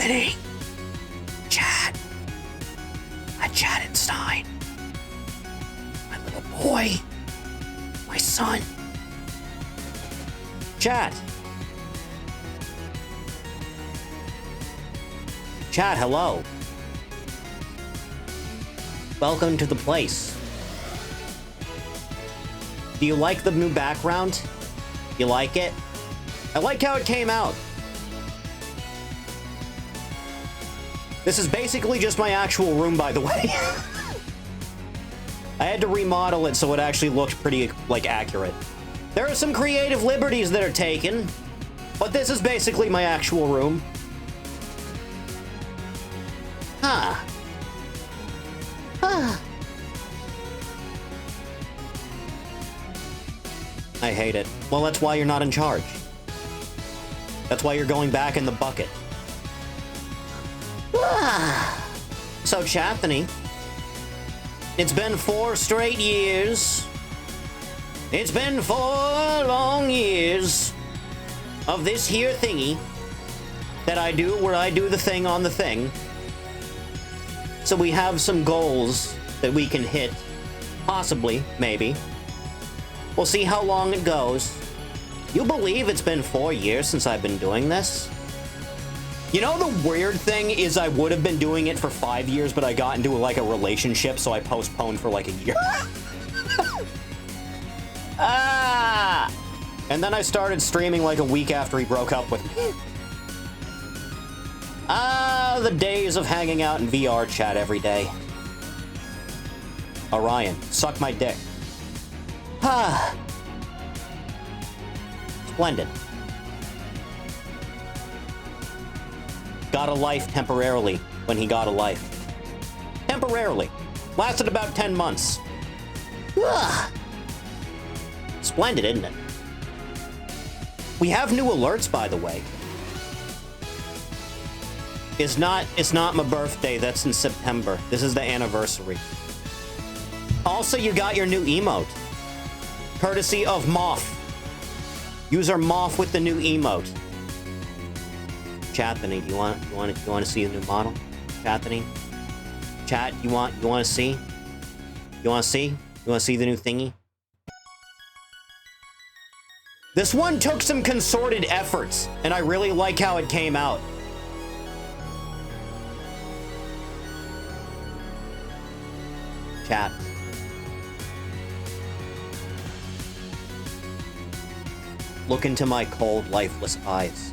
Anthony! Chad! I Chad Einstein. My little boy. My son. Chad! Chad, hello. Welcome to the place. Do you like the new background? You like it? I like how it came out. This is basically just my actual room, by the way. I had to remodel it so it actually looked pretty, like, accurate. There are some creative liberties that are taken, but this is basically my actual room. Huh. Huh. I hate it. Well, that's why you're not in charge. That's why you're going back in the bucket. So, Chathany, it's been 4 straight years. It's been 4 long years of this here thingy that I do, where I do the thing on the thing. So we have some goals that we can hit. Possibly, maybe. We'll see how long it goes. You believe it's been 4 years since I've been doing this? You know, the weird thing is I would have been doing it for 5 years, but I got into, like, a relationship, so I postponed for, like, a year. Ah! And then I started streaming, like, a week after he broke up with me. Ah, the days of hanging out in VR chat every day. Orion, suck my dick. Ah. Splendid. Got a life temporarily when he got a life. Temporarily. Lasted about 10 months. Ugh. Splendid, isn't it? We have new alerts, by the way. It's not my birthday, that's in September. This is the anniversary. Also, you got your new emote. Courtesy of Moth. User Moth with the new emote. Chathany, you want to see the new model? Chathany? Chat, you want to see? You want to see? You want to see the new thingy? This one took some concerted efforts, and I really like how it came out. Chat. Look into my cold, lifeless eyes.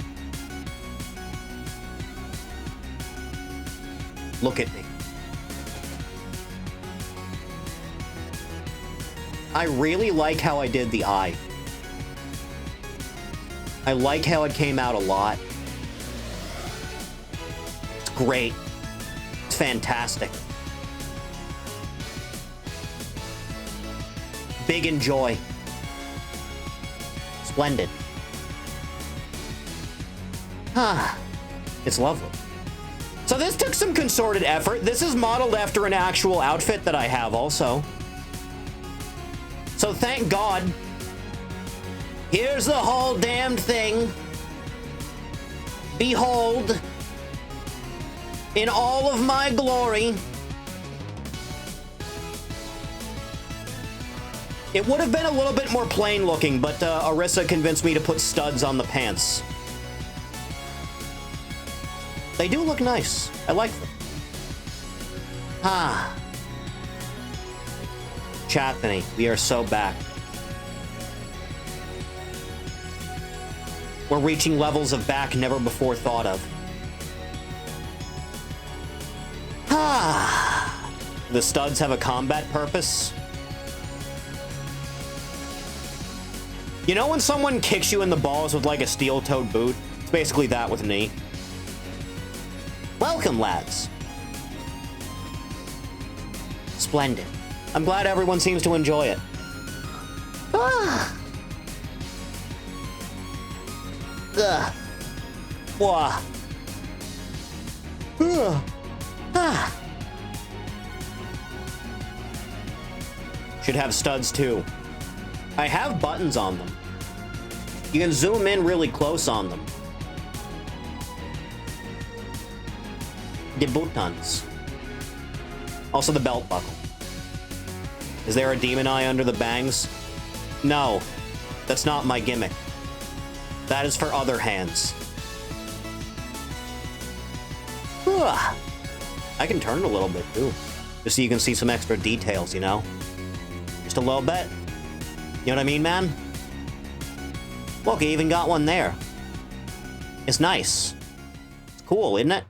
Look at me. I really like how I did the eye. I like how it came out a lot. It's great. It's fantastic. Big enjoy. Splendid. Ah, it's lovely. So this took some concerted effort. This is modeled after an actual outfit that I have also. So thank God. Here's the whole damned thing. Behold. In all of my glory. It would have been a little bit more plain looking, but Arissa convinced me to put studs on the pants. They do look nice. I like them. Ah. Chathany, we are so back. We're reaching levels of back never before thought of. Ah. The studs have a combat purpose. You know when someone kicks you in the balls with like a steel-toed boot? It's basically that with knee. Welcome, lads. Splendid. I'm glad everyone seems to enjoy it. Ah. Ugh. Wah. Ugh. Ah. Should have studs too. I have buttons on them. You can zoom in really close on them. The buttons. Also the belt buckle. Is there a demon eye under the bangs? No. That's not my gimmick. That is for other hands. I can turn it a little bit, too. Just so you can see some extra details, you know? Just a little bit. You know what I mean, man? Look, I even got one there. It's nice. It's cool, isn't it?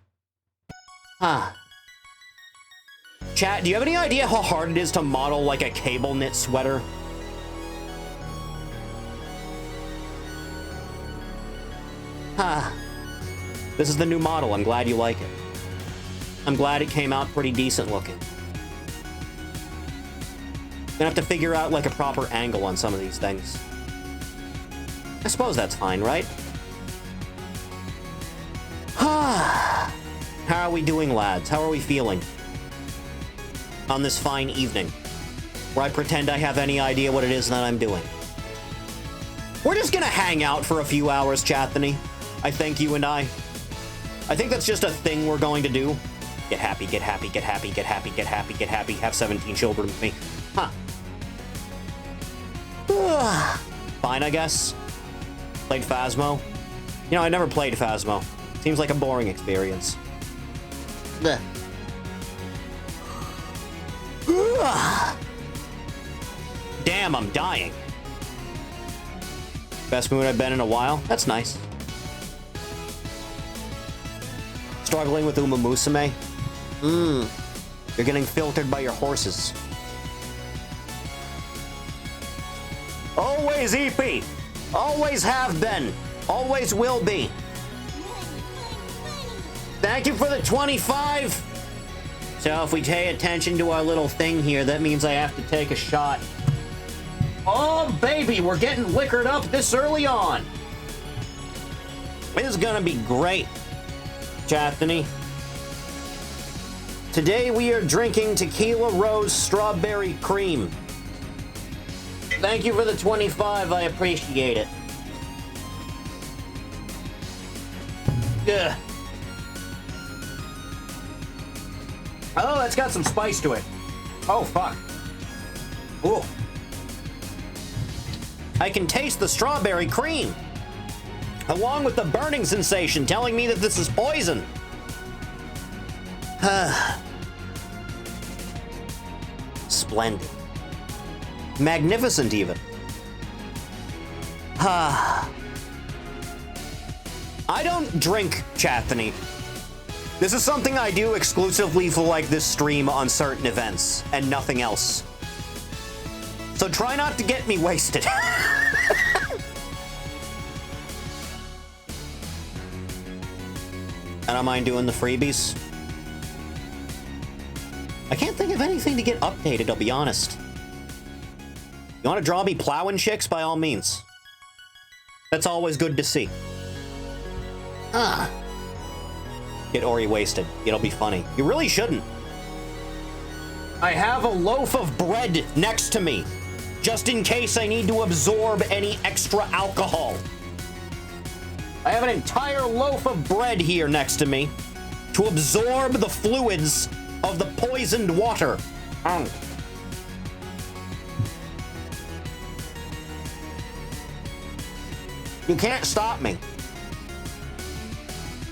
Chat, do you have any idea how hard it is to model, like, a cable knit sweater? This is the new model. I'm glad you like it. I'm glad it came out pretty decent looking. Gonna have to figure out, like, a proper angle on some of these things. I suppose that's fine, right? How are we doing, lads? How are we feeling? On this fine evening, where I pretend I have any idea what it is that I'm doing. We're just gonna hang out for a few hours, Chathany. I think, you and I think that's just a thing we're going to do. Get happy, get happy, get happy, get happy, get happy, get happy, have 17 children with me. Fine, I guess. Played Phasmo. You know, I never played Phasmo. Seems like a boring experience. Blech. Damn, I'm dying. Best mood I've been in a while. That's nice. Struggling with Uma Musume? You're getting filtered by your horses. Always EP. Always have been. Always will be. Thank you for the 25. So if we pay attention to our little thing here, that means I have to take a shot. Oh, baby, we're getting liquored up this early on. This is gonna be great, Chathany. Today we are drinking Tequila Rose Strawberry Cream. Thank you for the 25, I appreciate it. Ugh. Oh, that's got some spice to it. Oh, fuck. Ooh. I can taste the strawberry cream, along with the burning sensation telling me that this is poison. Splendid. Magnificent, even. I don't drink, Chathany. This is something I do exclusively for, like, this stream on certain events, and nothing else. So try not to get me wasted. I don't mind doing the freebies. I can't think of anything to get updated, I'll be honest. You want to draw me plowing chicks? By all means. That's always good to see. Get Ori wasted. It'll be funny. You really shouldn't. I have a loaf of bread next to me, just in case I need to absorb any extra alcohol. I have an entire loaf of bread here next to me to absorb the fluids of the poisoned water. You can't stop me.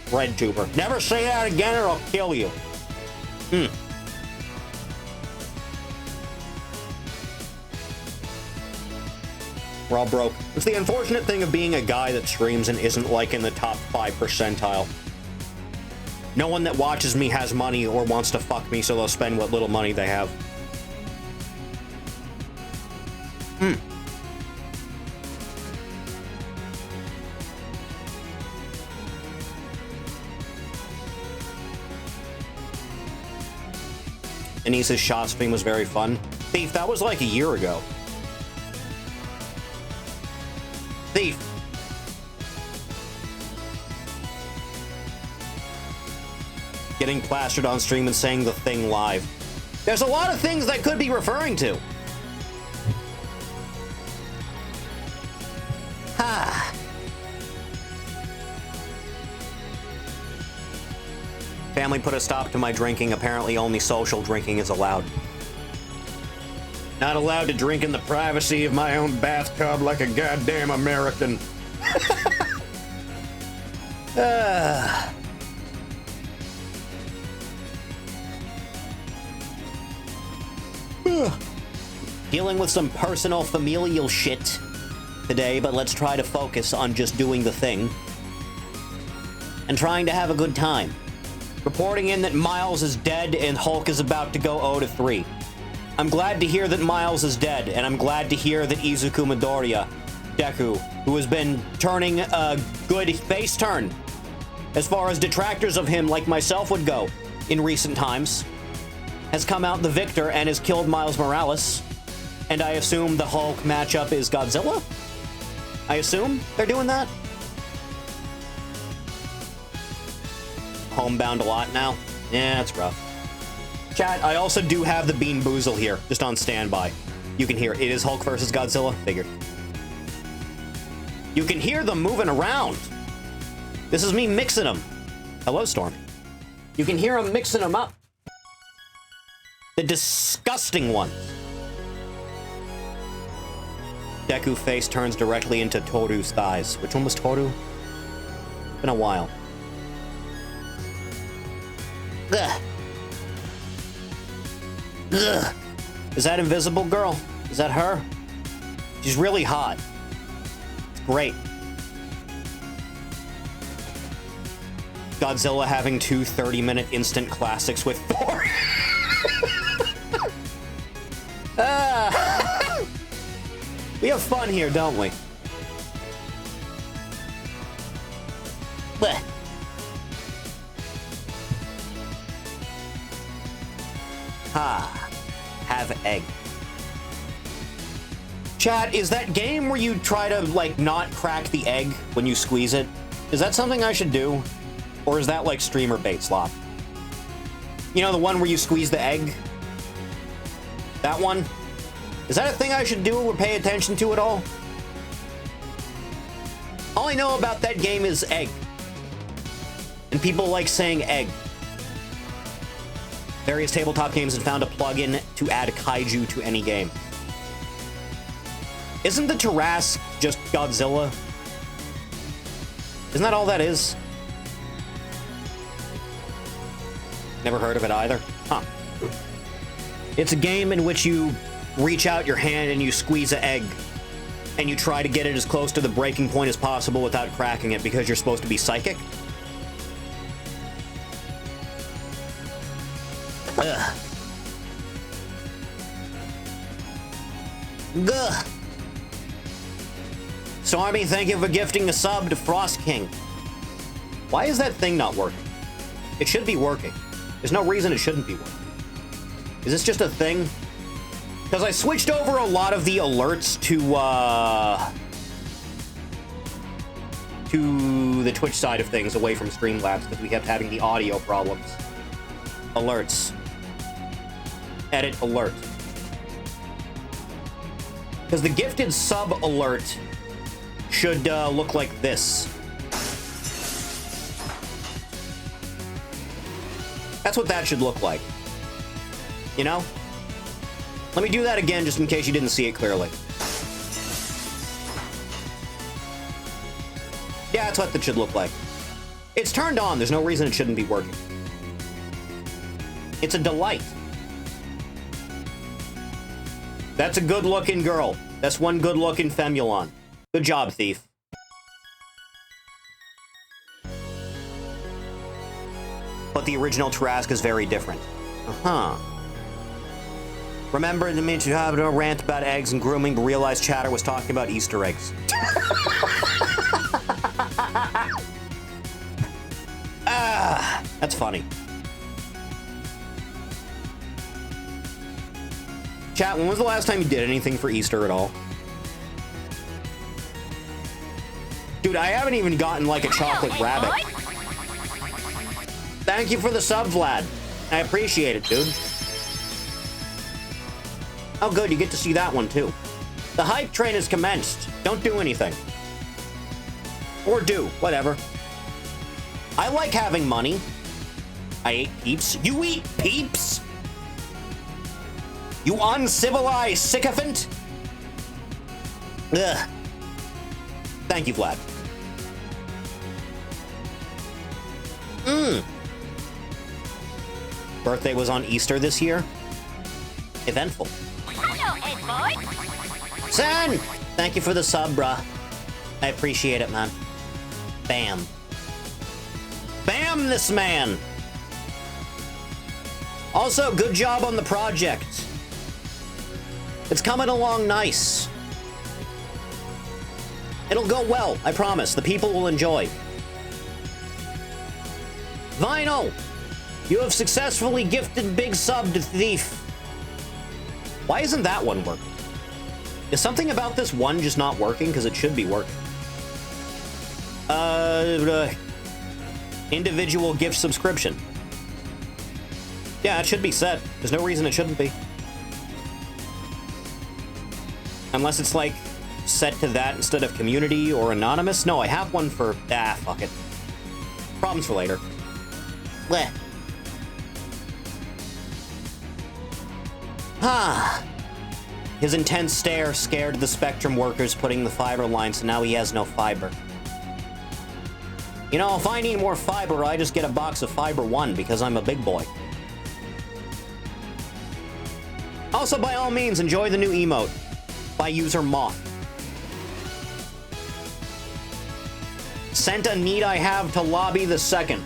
Vtuber. Never say that again or I'll kill you. We're all broke. It's the unfortunate thing of being a guy that streams and isn't, like, in the top 5 percentile. No one that watches me has money or wants to fuck me, so they'll spend what little money they have. Anissa's shot stream was very fun. Thief, that was like a year ago. Thief. Getting plastered on stream and saying the thing live. There's a lot of things that could be referring to. Family put a stop to my drinking. Apparently only social drinking is allowed. Not allowed to drink in the privacy of my own bathtub like a goddamn American. Dealing with some personal familial shit today, but let's try to focus on just doing the thing and trying to have a good time. Reporting in that Miles is dead and Hulk is about to go 0-3. I'm glad to hear that Miles is dead, and I'm glad to hear that Izuku Midoriya, Deku, who has been turning a good face turn as far as detractors of him like myself would go in recent times, has come out the victor and has killed Miles Morales. And I assume the Hulk matchup is Godzilla? I assume they're doing that? Homebound a lot now? Yeah, it's rough. Chat, I also do have the Bean Boozle here, just on standby. You can hear it is Hulk versus Godzilla. Figured. You can hear them moving around. This is me mixing them. Hello, Stormy. You can hear them mixing them up. The disgusting one. Deku face turns directly into Toru's thighs. Which one was Toru? It's been a while. Ugh. Ugh. Is that Invisible Girl? Is that her? She's really hot. It's great. Godzilla having two 30-minute instant classics with Thor. We have fun here, don't we? Blech. Ha. Have egg. Chat, is that game where you try to, like, not crack the egg when you squeeze it? Is that something I should do? Or is that like streamer bait slop? You know, the one where you squeeze the egg? That one? Is that a thing I should do or pay attention to at all? All I know about that game is egg. And people like saying egg. Various tabletop games have found a plugin to add kaiju to any game. Isn't the Tarrasque just Godzilla? Isn't that all that is? Never heard of it either? Huh. It's a game in which you reach out your hand and you squeeze an egg. And you try to get it as close to the breaking point as possible without cracking it because you're supposed to be psychic. Ugh. Gah. Stormy, thank you for gifting a sub to Frost King. Why is that thing not working? It should be working. There's no reason it shouldn't be working. Is this just a thing? Because I switched over a lot of the alerts to the Twitch side of things away from Streamlabs because we kept having the audio problems. Alerts. Edit alert. Because the gifted sub alert should look like this. That's what that should look like. You know? Let me do that again just in case you didn't see it clearly. Yeah, that's what that should look like. It's turned on. There's no reason it shouldn't be working. It's a delight. That's a good-looking girl. That's one good-looking femulon. Good job, Thief. But the original Tarrasque is very different. Uh-huh. Remember to mention you have a rant about eggs and grooming, but realized chatter was talking about Easter eggs. That's funny. Chat, when was the last time you did anything for Easter at all? Dude, I haven't even gotten like a chocolate rabbit. Thank you for the sub, Vlad. I appreciate it, dude. Oh, good, you get to see that one, too. The hype train has commenced. Don't do anything. Or do, whatever. I like having money. I ate peeps. You eat peeps? You uncivilized sycophant? Ugh. Thank you, Vlad. Birthday was on Easter this year. Eventful. Hello, Ed Boy. Son! Thank you for the sub, bruh. I appreciate it, man. Bam. Bam this man! Also, good job on the project. It's coming along nice. It'll go well, I promise. The people will enjoy. Vinyl! You have successfully gifted big sub to Thief. Why isn't that one working? Is something about this one just not working? Because it should be working. Individual gift subscription. Yeah, it should be set. There's no reason it shouldn't be. Unless it's like set to that instead of community or anonymous. No, I have one for... fuck it. Problems for later. Bleh. His intense stare scared the Spectrum workers putting the fiber line, so now he has no fiber. You know, if I need more fiber, I just get a box of Fiber One because I'm a big boy. Also, by all means, enjoy the new emote by user Moth. Sent a need I have to lobby the second.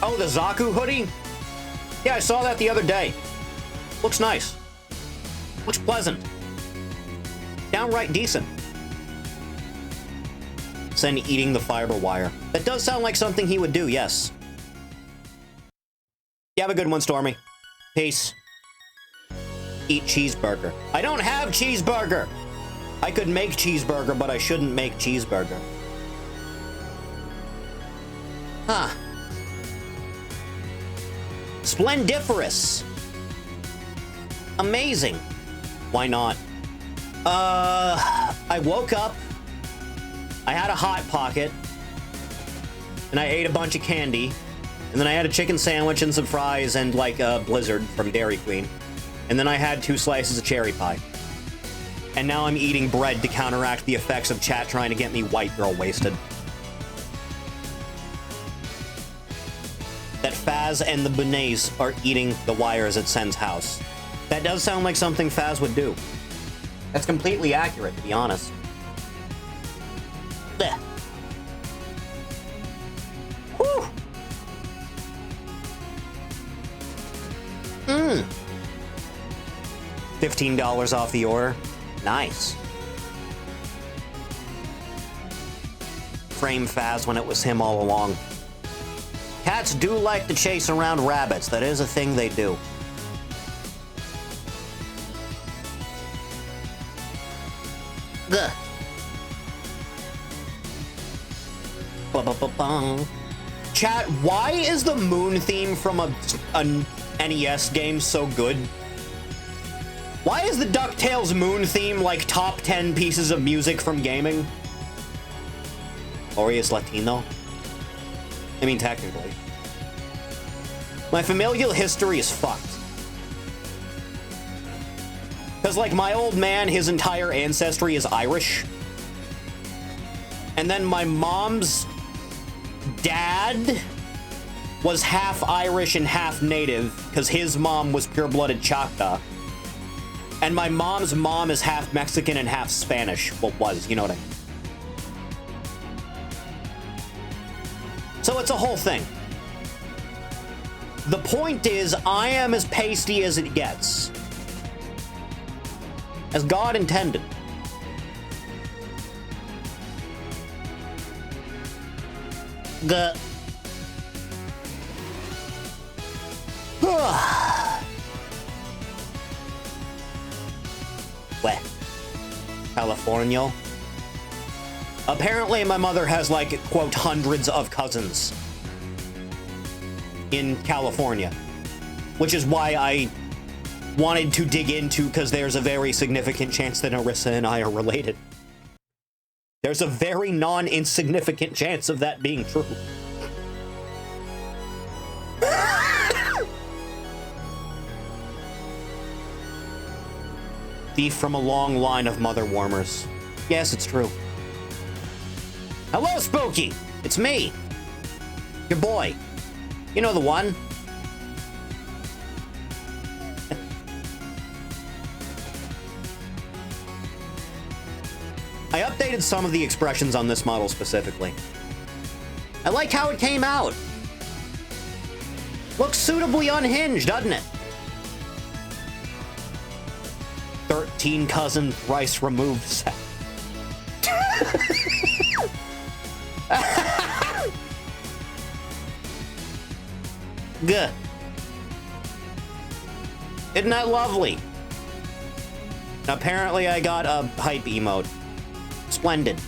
Oh, the Zaku hoodie? Yeah, I saw that the other day. Looks nice. Looks pleasant. Downright decent. Send eating the fiber wire. That does sound like something he would do, yes. You have a good one, Stormy. Peace. Eat cheeseburger. I don't have cheeseburger! I could make cheeseburger, but I shouldn't make cheeseburger. Huh. Splendiferous. Amazing. Why not? I woke up, I had a Hot Pocket, and I ate a bunch of candy, and then I had a chicken sandwich and some fries and, like, a Blizzard from Dairy Queen, and then I had 2 slices of cherry pie. And now I'm eating bread to counteract the effects of chat trying to get me white girl wasted. That Faz and the Benets are eating the wires at Sen's house. That does sound like something Faz would do. That's completely accurate, to be honest. Blech. Whew. $15 off the order. Nice. Frame Faz when it was him all along. Cats do like to chase around rabbits. That is a thing they do. Gah. Ba-ba-ba-bong. Chat, why is the moon theme from a NES game so good? Why is the DuckTales moon theme like top 10 pieces of music from gaming? Ori is Latino? I mean, technically. My familial history is fucked. Because, like, my old man, his entire ancestry is Irish. And then my mom's dad was half Irish and half native, because his mom was pure-blooded Choctaw. And my mom's mom is half Mexican and half Spanish. Well, was, you know what I mean. So it's a whole thing. The point is, I am as pasty as it gets. As God intended. Gah. Wet. California. Apparently my mother has, like, quote, hundreds of cousins in California, which is why I wanted to dig into, because there's a very significant chance that Arissa and I are related. There's a very non-insignificant chance of that being true. Thief from a long line of mother warmers. Yes, it's true. Hello, Spooky! It's me! Your boy. You know the one? I updated some of the expressions on this model specifically. I like how it came out. Looks suitably unhinged, doesn't it? 13 cousin thrice removed set. Good. Isn't that lovely? Apparently I got a hype emote. Splendid.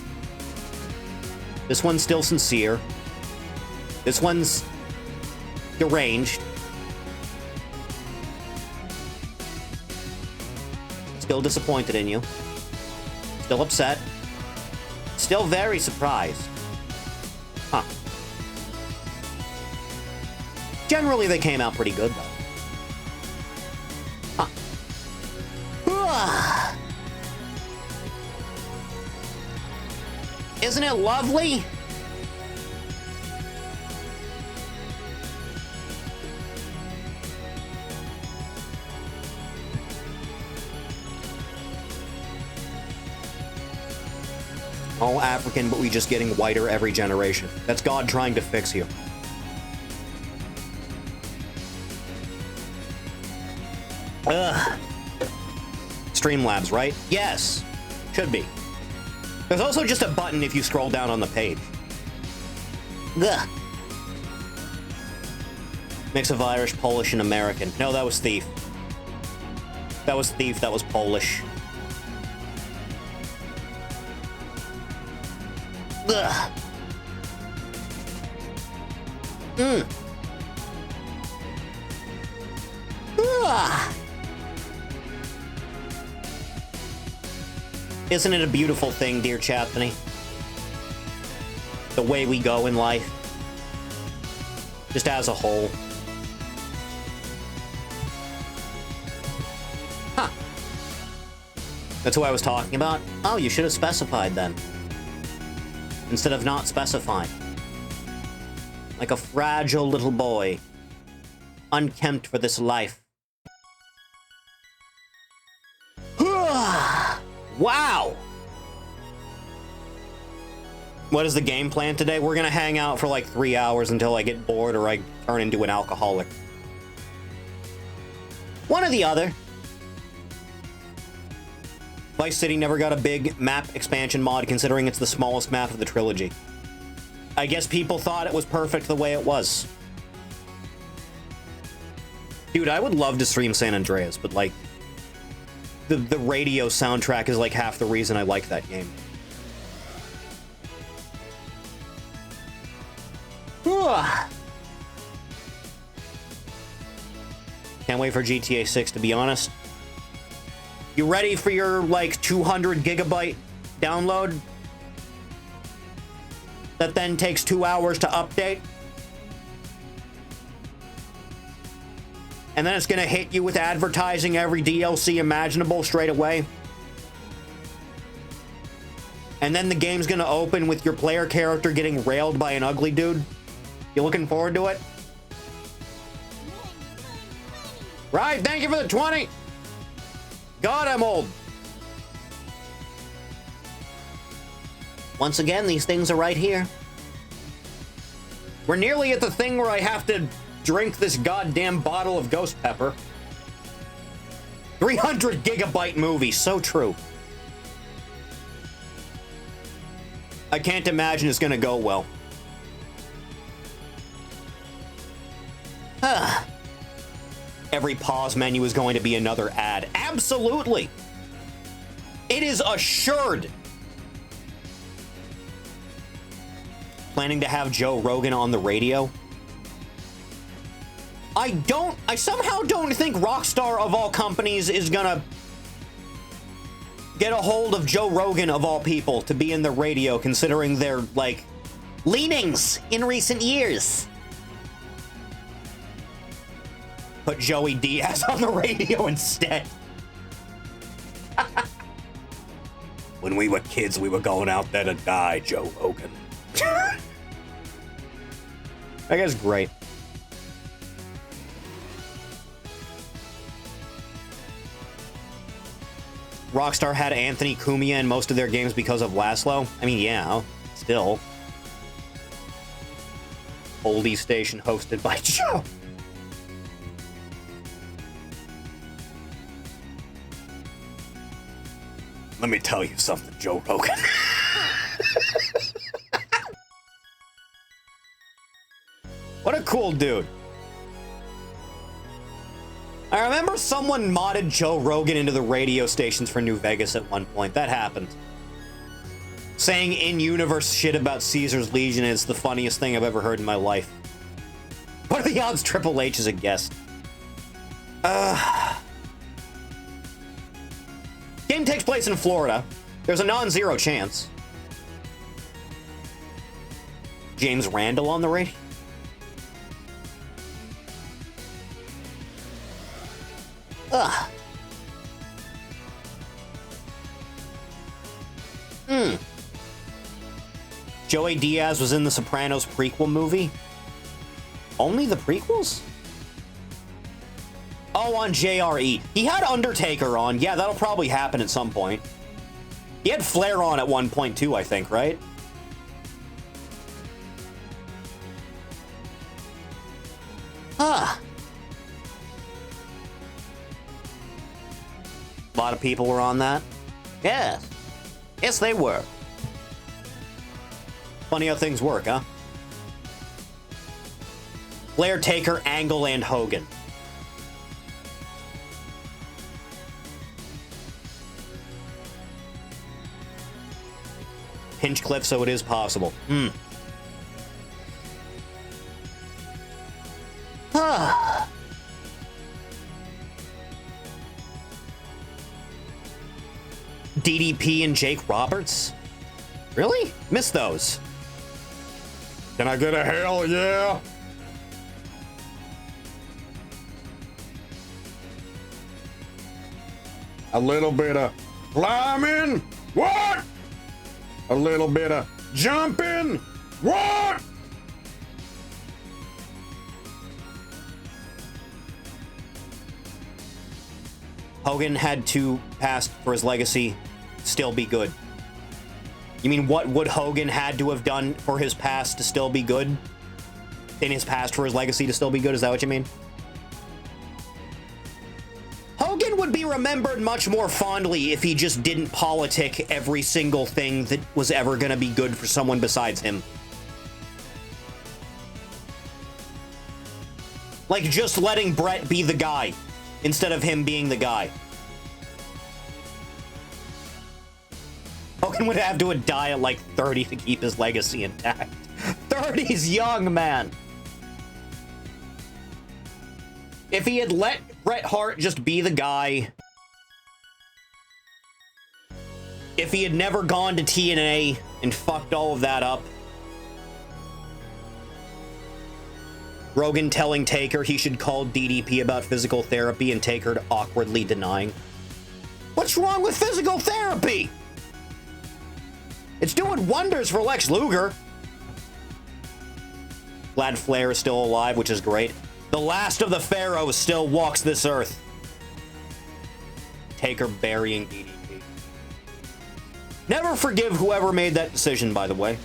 This one's still sincere. This one's deranged. Still disappointed in you. Still upset. Still very surprised. Huh. Generally, they came out pretty good, though. Huh. Isn't it lovely? All African, but we just getting whiter every generation. That's God trying to fix you. Ugh. Streamlabs, right? Yes. Should be. There's also just a button if you scroll down on the page. Ugh. Mix of Irish, Polish, and American. No, that was Thief. That was Thief, that was Polish. Ugh. Ugh. Isn't it a beautiful thing, dear Chathany? The way we go in life. Just as a whole. Huh. That's who I was talking about? Oh, you should have specified then. Instead of not specifying. Like a fragile little boy. Unkempt for this life. Wow! What is the game plan today? We're gonna hang out for like 3 hours until I get bored or I turn into an alcoholic. One or the other. Vice City never got a big map expansion mod considering it's the smallest map of the trilogy. I guess people thought it was perfect the way it was. Dude, I would love to stream San Andreas, but like... The radio soundtrack is like half the reason I like that game. Can't wait for GTA 6, to be honest. You ready for your, like, 200 gigabyte download? That then takes 2 hours to update? And then it's gonna hit you with advertising every DLC imaginable straight away. And then the game's gonna open with your player character getting railed by an ugly dude. You looking forward to it? Right, thank you for the 20! God, I'm old. Once again, these things are right here. We're nearly at the thing where I have to drink this goddamn bottle of ghost pepper. 300 gigabyte movie, so true. I can't imagine it's gonna go well. Every pause menu is going to be another ad. Absolutely! It is assured! Planning to have Joe Rogan on the radio? I somehow don't think Rockstar of all companies is gonna get a hold of Joe Rogan of all people to be in the radio, considering their, like, leanings in recent years. Put Joey Diaz on the radio instead. When we were kids, we were going out there to die, Joe Rogan. That guy's great. Rockstar had Anthony Cumia in most of their games because of Laszlo. I mean, yeah, still. Oldie Station hosted by Joe. Let me tell you something, Joe Rogan. What a cool dude. I remember someone modded Joe Rogan into the radio stations for New Vegas at one point. That happened. Saying in-universe shit about Caesar's Legion is the funniest thing I've ever heard in my life. What are the odds Triple H is a guest? Game takes place in Florida. There's a non-zero chance. James Randall on the radio? Ugh. Joey Diaz was in the Sopranos prequel movie? Only the prequels? Oh, on JRE. He had Undertaker on. Yeah, that'll probably happen at some point. He had Flair on at one point too, I think, right? Huh. A lot of people were on that? Yes. Yes, they were. Funny how things work, huh? Flair, Taker, Angle, and Hogan. Hinchcliffe, so it is possible. DDP and Jake Roberts? Really? Missed those. Can I get a hell yeah? A little bit of climbing? What? A little bit of jumping? What? Hogan had to pass for his legacy, still be good. You mean what would Hogan had to have done for his past to still be good? In his past for his legacy to still be good? Is that what you mean? Hogan would be remembered much more fondly if he just didn't politic every single thing that was ever going to be good for someone besides him. Like just letting Brett be the guy instead of him being the guy. Hogan would have to die at like 30 to keep his legacy intact. 30's young, man. If he had let Bret Hart just be the guy, if he had never gone to TNA and fucked all of that up, Rogan telling Taker he should call DDP about physical therapy and Taker awkwardly denying. What's wrong with physical therapy? It's doing wonders for Lex Luger. Glad Flair is still alive, which is great. The last of the pharaohs still walks this earth. Taker burying DDP. Never forgive whoever made that decision, by the way.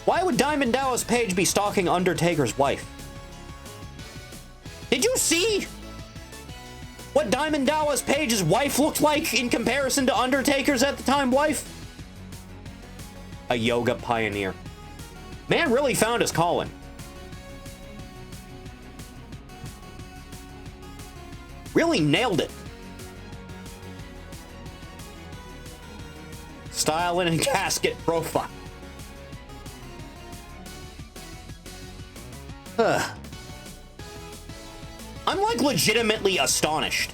Why would Diamond Dallas Page be stalking Undertaker's wife? Did you see what Diamond Dallas Page's wife looked like in comparison to Undertaker's at the time wife? A yoga pioneer. Man really found his calling. Really nailed it. Style and casket profile. I'm like legitimately astonished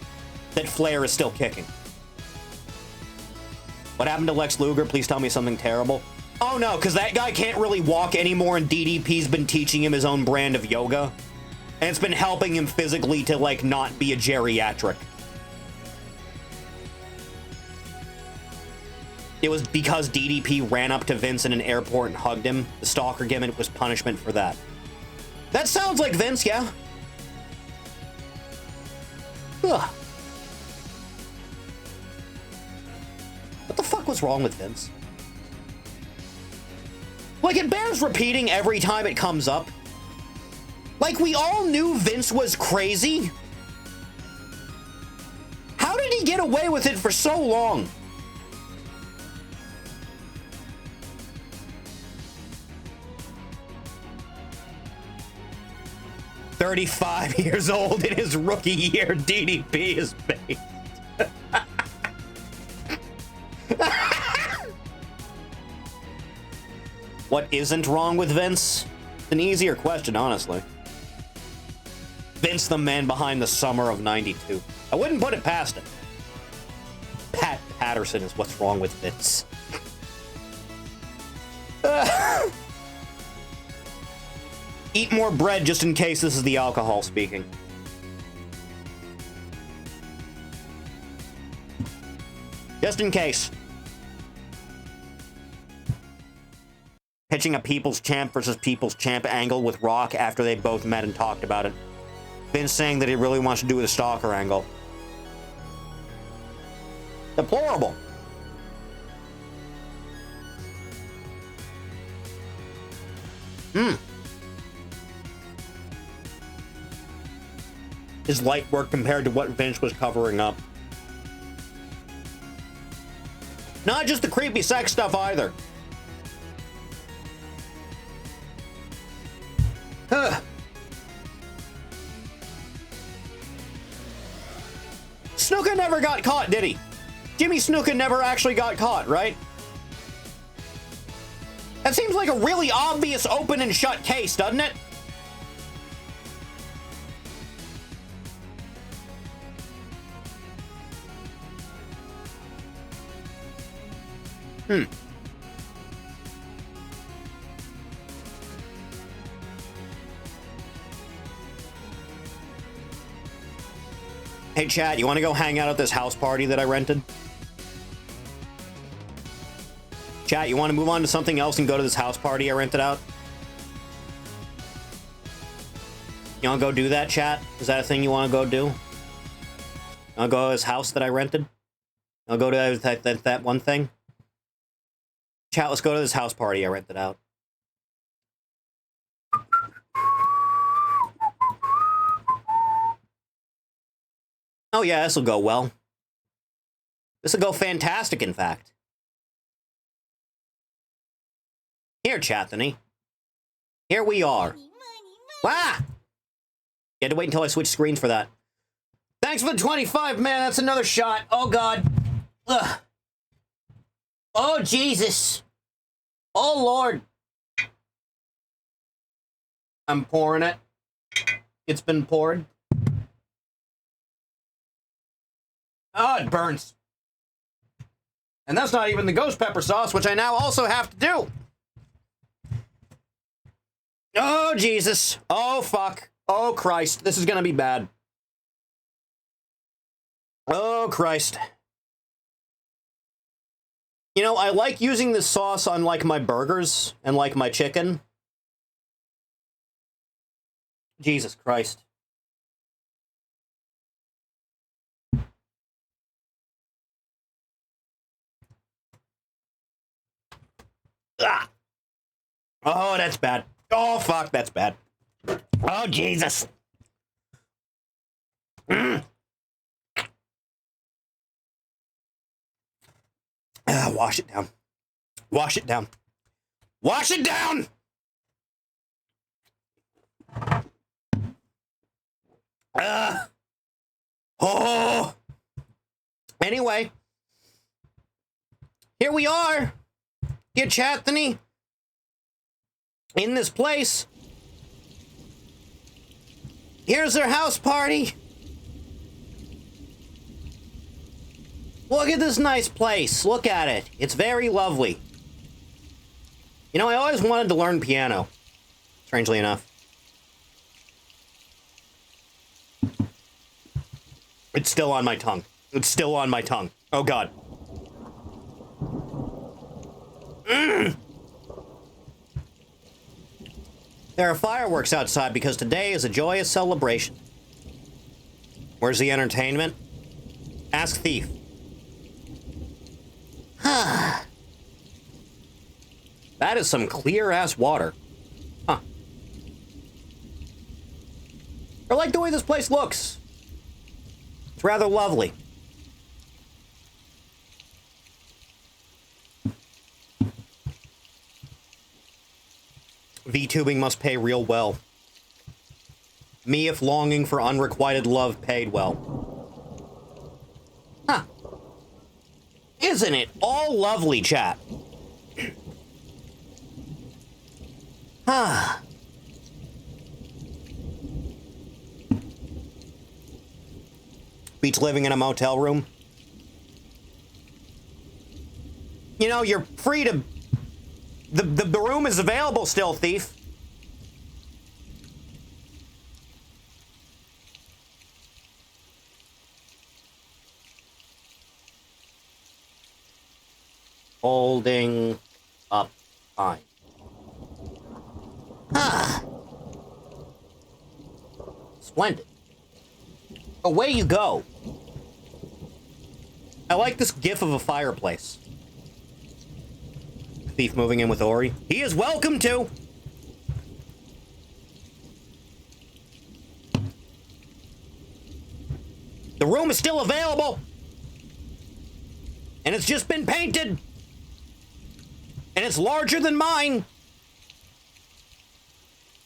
that Flair is still kicking. What happened to Lex Luger? Please tell me something terrible. Oh no, because that guy can't really walk anymore and DDP's been teaching him his own brand of yoga. And it's been helping him physically to, like, not be a geriatric. it was because DDP ran up to Vince in an airport and hugged him. The stalker gimmick was punishment for that. That sounds like Vince, yeah. Ugh. What the fuck was wrong with Vince? Like, it bears repeating every time it comes up. Like, we all knew Vince was crazy. How did he get away with it for so long? "35 years old in his rookie year, DDP is based." What isn't wrong with Vince? It's an easier question, honestly. Vince, the man behind the summer of '92. I wouldn't put it past him. Pat Patterson is what's wrong with Vince. Eat more bread just in case this is the alcohol speaking. Just in case. Pitching a People's Champ versus People's Champ angle with Rock after they both met and talked about it. Vince saying that he really wants to do a stalker angle. Deplorable. His light work compared to what Vince was covering up. Not just the creepy sex stuff either. Huh. Snuka never got caught, did he? Jimmy Snuka never actually got caught, right? That seems like a really obvious open and shut case, doesn't it? Hey, chat, you want to go hang out at this house party that I rented? Chat, you want to move on to something else and go to this house party I rented out? You want to go do that, chat? Is that a thing you want to go do? You want to go to this house that I rented? I'll go to that one thing? Chat, let's go to this house party I rented out. Oh yeah, this'll go well. This'll go fantastic, in fact. Here, Chathany. Here we are. Ah! You had to wait until I switch screens for that. Thanks for the 25, man. That's another shot. Oh, God. Ugh. Oh, Jesus. Oh, Lord. I'm pouring it. It's been poured. Oh, it burns. And that's not even the ghost pepper sauce, which I now also have to do. Oh, Jesus. Oh, fuck. Oh, Christ. This is gonna be bad. Oh, Christ. You know, I like using this sauce on, like, my burgers and, like, my chicken. Jesus Christ. Ah. Oh, that's bad. Oh, fuck, that's bad. Oh, Jesus. Wash it down. Wash it down. Wash it down! Oh! Anyway. Here we are. Dear Chathany. In this place. Here's their house party. Look at this nice place. Look at it. It's very lovely. You know, I always wanted to learn piano. Strangely enough. It's still on my tongue. It's still on my tongue. Oh, God. There are fireworks outside because today is a joyous celebration. Where's the entertainment? Ask Thief. That is some clear-ass water. Huh. I like the way this place looks. It's rather lovely. Vtubing must pay real well. Me, if longing for unrequited love, paid well. Huh. Isn't it all lovely, chat? Ah. Beats living in a motel room. You know, you're free to... The room is available still, Thief. Holding up fine. Ah. Splendid. Away you go. I like this gif of a fireplace. Thief moving in with Ori. He is welcome to. The room is still available. And it's just been painted. And it's larger than mine.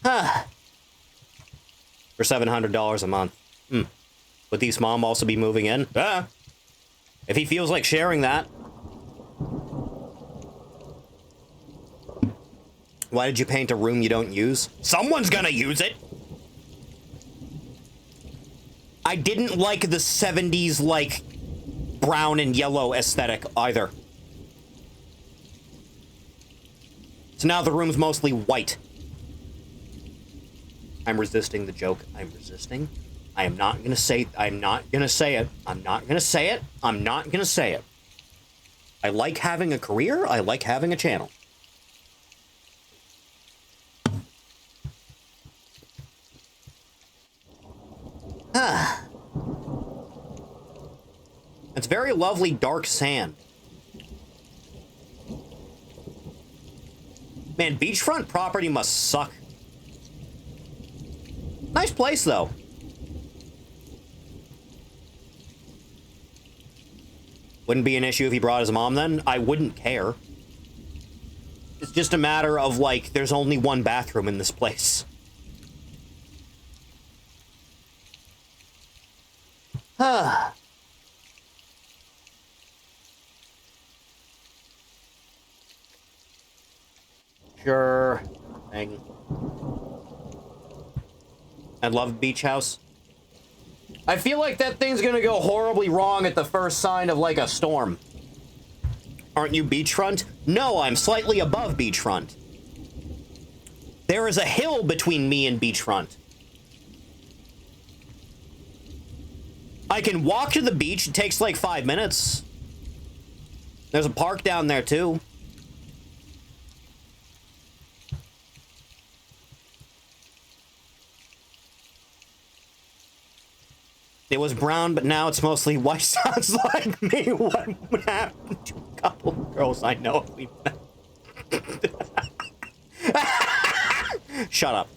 Huh. For $700 a month. Would Thief's mom also be moving in? If he feels like sharing that. Why did you paint a room you don't use? Someone's gonna use it! I didn't like the 70s, like, brown and yellow aesthetic either. So now the room's mostly white. I'm resisting the joke. I'm resisting. I am not gonna say... I'm not gonna say it. I'm not gonna say it. I'm not gonna say it. I like having a career. I like having a channel. It's very lovely dark sand. Man, beachfront property must suck. Nice place, though. Wouldn't be an issue if he brought his mom, then? I wouldn't care. It's just a matter of, like, there's only one bathroom in this place. Sure thing. I love Beach House. I feel like that thing's gonna go horribly wrong at the first sign of, like, a storm. Aren't you beachfront? No, I'm slightly above beachfront. There is a hill between me and beachfront. I can walk to the beach. It takes like 5 minutes. There's a park down there, too. It was brown, but now it's mostly white. Sounds like me. What would happen to a couple of girls I know if we met? Shut up.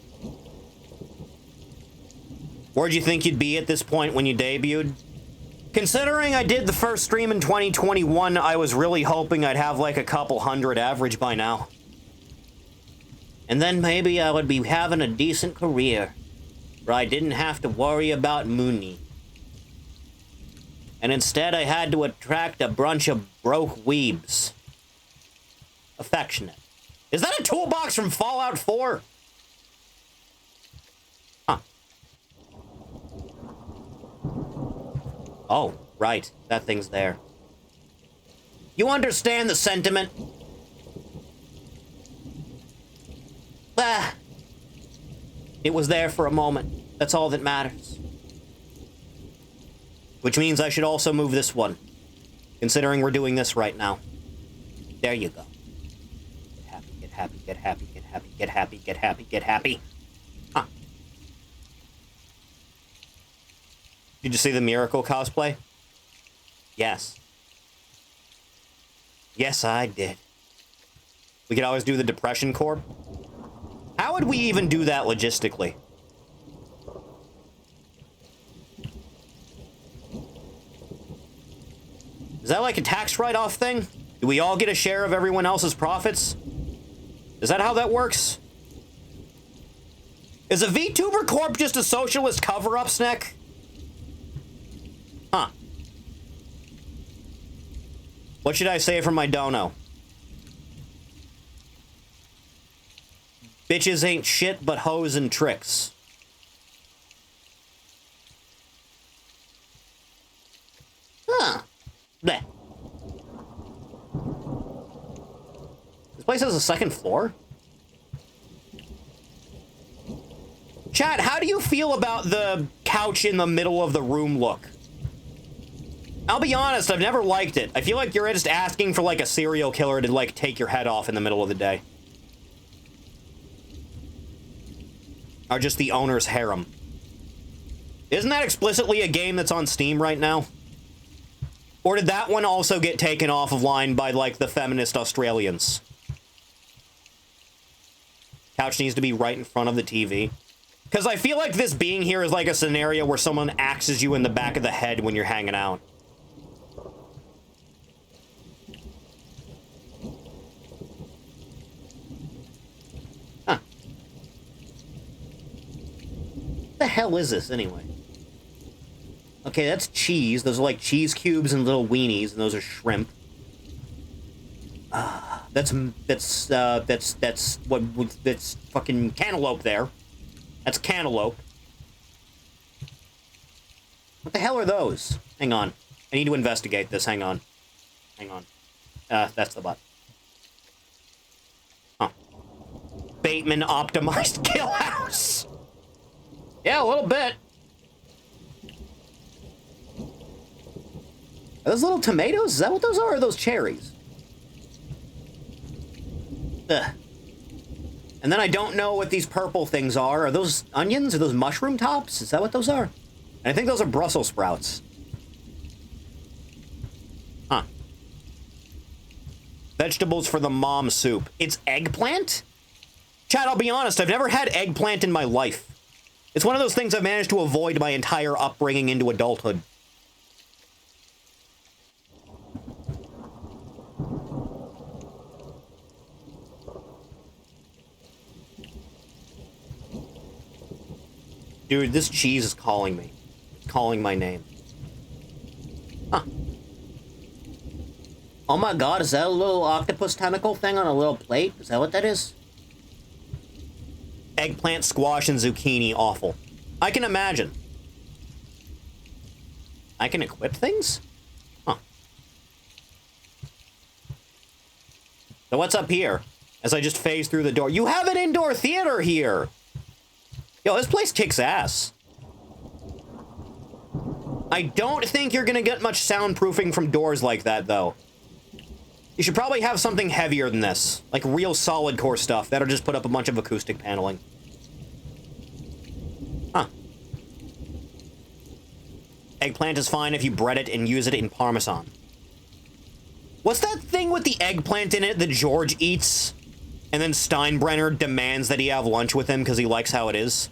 Where'd you think you'd be at this point when you debuted? Considering I did the first stream in 2021, I was really hoping I'd have like a couple hundred average by now. And then maybe I would be having a decent career, where I didn't have to worry about Mooney. And instead I had to attract a bunch of broke weebs. Affectionate. Is that a toolbox from Fallout 4? Huh. Oh, right. That thing's there. You understand the sentiment? Ah. It was there for a moment. That's all that matters. Which means I should also move this one, considering we're doing this right now. There you go. happy, get happy, get happy, get happy, get happy, get happy. Huh. Did you see the Miracle cosplay? Yes. Yes, I did. We could always do the Depression Corp. How would we even do that logistically? Is that like a tax write-off thing? Do we all get a share of everyone else's profits? Is that how that works? Is a VTuber Corp just a socialist cover-up, Sneck? Huh. What should I say for my dono? Bitches ain't shit but hoes and tricks. Huh. Bleh. This place has a second floor? Chat, how do you feel about the couch in the middle of the room look? I'll be honest, I've never liked it. I feel like you're just asking for, like, a serial killer to, like, take your head off in the middle of the day. Or just the owner's harem. Isn't that explicitly a game that's on Steam right now? Or did that one also get taken off of line by, like, the feminist Australians? Couch needs to be right in front of the TV. Because I feel like this being here is like a scenario where someone axes you in the back of the head when you're hanging out. Huh. What the hell is this, anyway? Okay, that's cheese. Those are like cheese cubes and little weenies, and those are shrimp. That's fucking cantaloupe there. That's cantaloupe. What the hell are those? Hang on. I need to investigate this. Hang on. Hang on. That's the butt. Huh. Bateman optimized kill house. Yeah, a little bit. Are those little tomatoes? Is that what those are? Or are those cherries? Ugh. And then I don't know what these purple things are. Are those onions? Are those mushroom tops? Is that what those are? And I think those are Brussels sprouts. Huh. Vegetables for the mom soup. It's eggplant? Chad, I'll be honest, I've never had eggplant in my life. It's one of those things I've managed to avoid my entire upbringing into adulthood. Dude, this cheese is calling me. It's calling my name. Huh. Oh my god, is that a little octopus tentacle thing on a little plate? Is that what that is? Eggplant, squash, and zucchini. Awful. I can imagine. I can equip things? Huh. So what's up here? As I just phase through the door. You have an indoor theater here! Yo, this place kicks ass. I don't think you're gonna get much soundproofing from doors like that, though. You should probably have something heavier than this. Like real solid core stuff that'll just put up a bunch of acoustic paneling. Huh. Eggplant is fine if you bread it and use it in Parmesan. What's that thing with the eggplant in it that George eats? And then Steinbrenner demands that he have lunch with him because he likes how it is.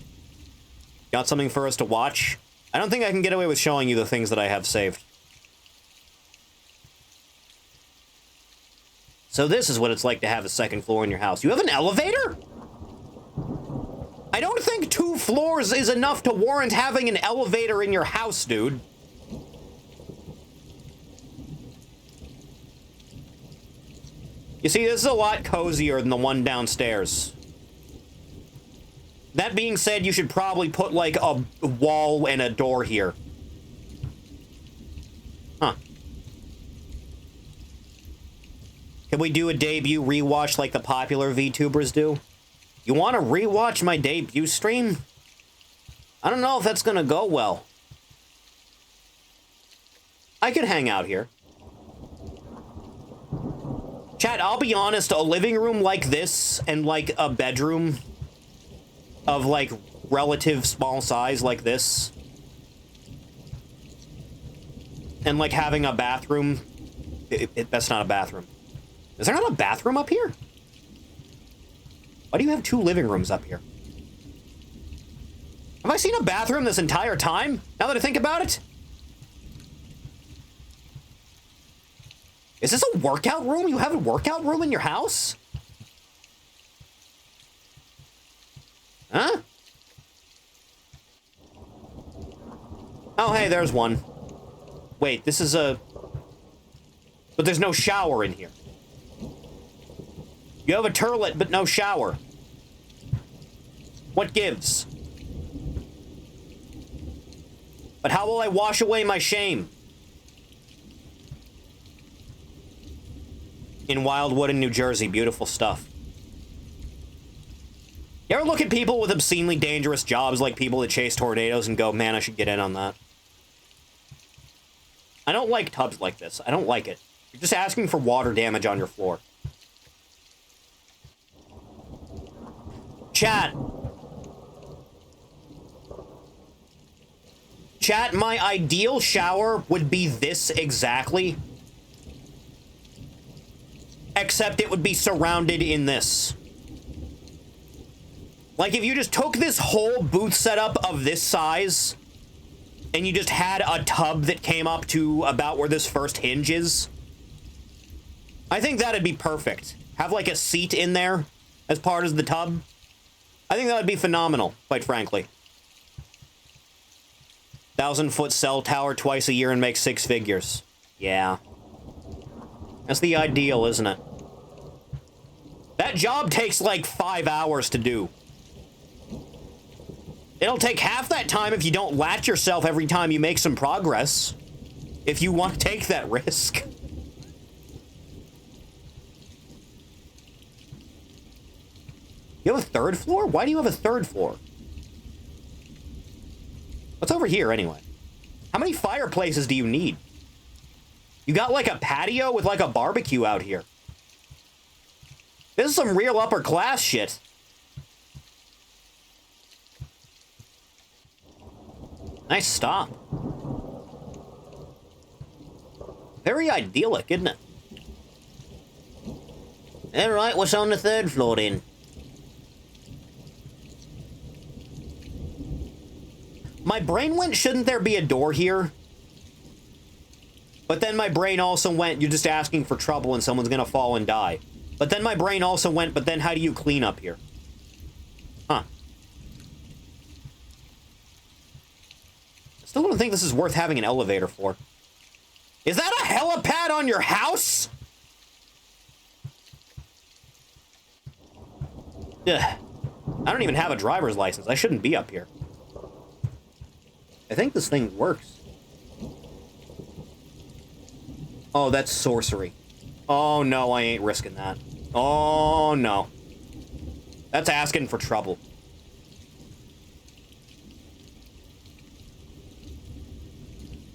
Got something for us to watch? I don't think I can get away with showing you the things that I have saved. So this is what it's like to have a second floor in your house. You have an elevator? I don't think 2 floors is enough to warrant having an elevator in your house, dude. You see, this is a lot cozier than the one downstairs. That being said, you should probably put, like, a wall and a door here. Huh. Can we do a debut rewatch like the popular VTubers do? You want to rewatch my debut stream? I don't know if that's gonna go well. I could hang out here. Chat, I'll be honest, a living room like this and like a bedroom of like relative small size like this and like having a bathroom, that's not a bathroom. Is there not a bathroom up here? Why do you have 2 living rooms up here? Have I seen a bathroom this entire time, now that I think about it? Is this a workout room? You have a workout room in your house? Huh? Oh, hey, there's one. Wait, this is a... But there's no shower in here. You have a toilet, but no shower. What gives? But how will I wash away my shame? In Wildwood in New Jersey, beautiful stuff. You ever look at people with obscenely dangerous jobs like people that chase tornadoes and go, man, I should get in on that? I don't like tubs like this. I don't like it. You're just asking for water damage on your floor. Chat. Chat, my ideal shower would be this exactly. Except it would be surrounded in this. Like, if you just took this whole booth setup of this size, and you just had a tub that came up to about where this first hinge is, I think that'd be perfect. Have, like, a seat in there as part of the tub. I think that would be phenomenal, quite frankly. 1,000-foot cell tower twice a year and make 6 figures. Yeah. That's the ideal, isn't it? That job takes like 5 hours to do. It'll take half that time if you don't latch yourself every time you make some progress. If you want to take that risk. You have a 3rd floor? Why do you have a 3rd floor? What's over here, anyway? How many fireplaces do you need? You got, like, a patio with, like, a barbecue out here. This is some real upper-class shit. Nice stop. Very idyllic, isn't it? Alright, what's on the 3rd floor, then? My brain went, shouldn't there be a door here? But then my brain also went, you're just asking for trouble and someone's gonna fall and die. But then my brain also went, but then how do you clean up here? Huh. I still don't think this is worth having an elevator for. Is that a helipad on your house? Ugh. I don't even have a driver's license. I shouldn't be up here. I think this thing works. Oh, that's sorcery. Oh, no, I ain't risking that. Oh, no. That's asking for trouble.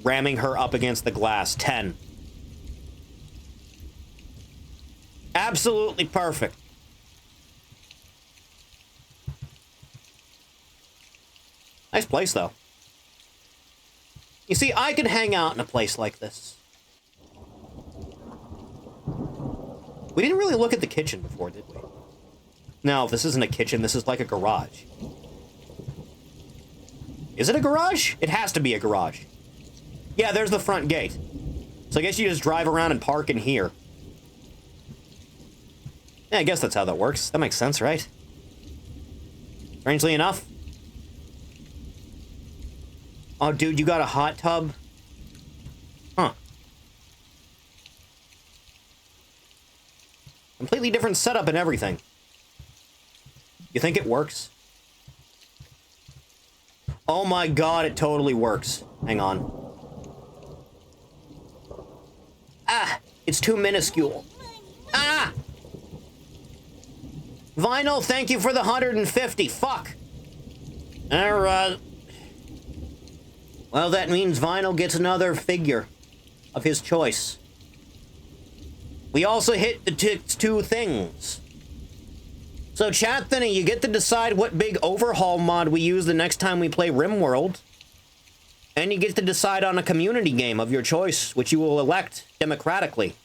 Ramming her up against the glass. 10. Absolutely perfect. Nice place, though. You see, I could hang out in a place like this. We didn't really look at the kitchen before, did we? No, this isn't a kitchen. This is like a garage. Is it a garage? It has to be a garage. Yeah, there's the front gate. So I guess you just drive around and park in here. Yeah, I guess that's how that works. That makes sense, right? Strangely enough. Oh, dude, you got a hot tub? Huh. Completely different setup and everything. You think it works? Oh my god, it totally works. Hang on. Ah! It's too minuscule. Ah! Vinyl, thank you for the 150. Fuck. Alright. Well, that means Vinyl gets another figure of his choice. We also hit the two things. So, Chathany, you get to decide what big overhaul mod we use the next time we play RimWorld. And you get to decide on a community game of your choice, which you will elect democratically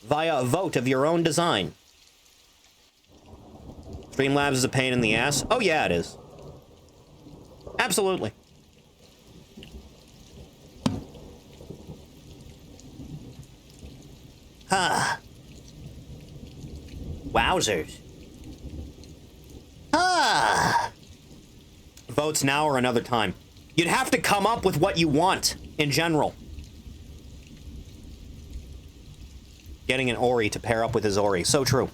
via a vote of your own design. Streamlabs is a pain in the ass. Oh, yeah, it is. Absolutely. Huh. Wowzers. Ah. Votes now or another time. You'd have to come up with what you want in general. Getting an Ori to pair up with his Ori. So true.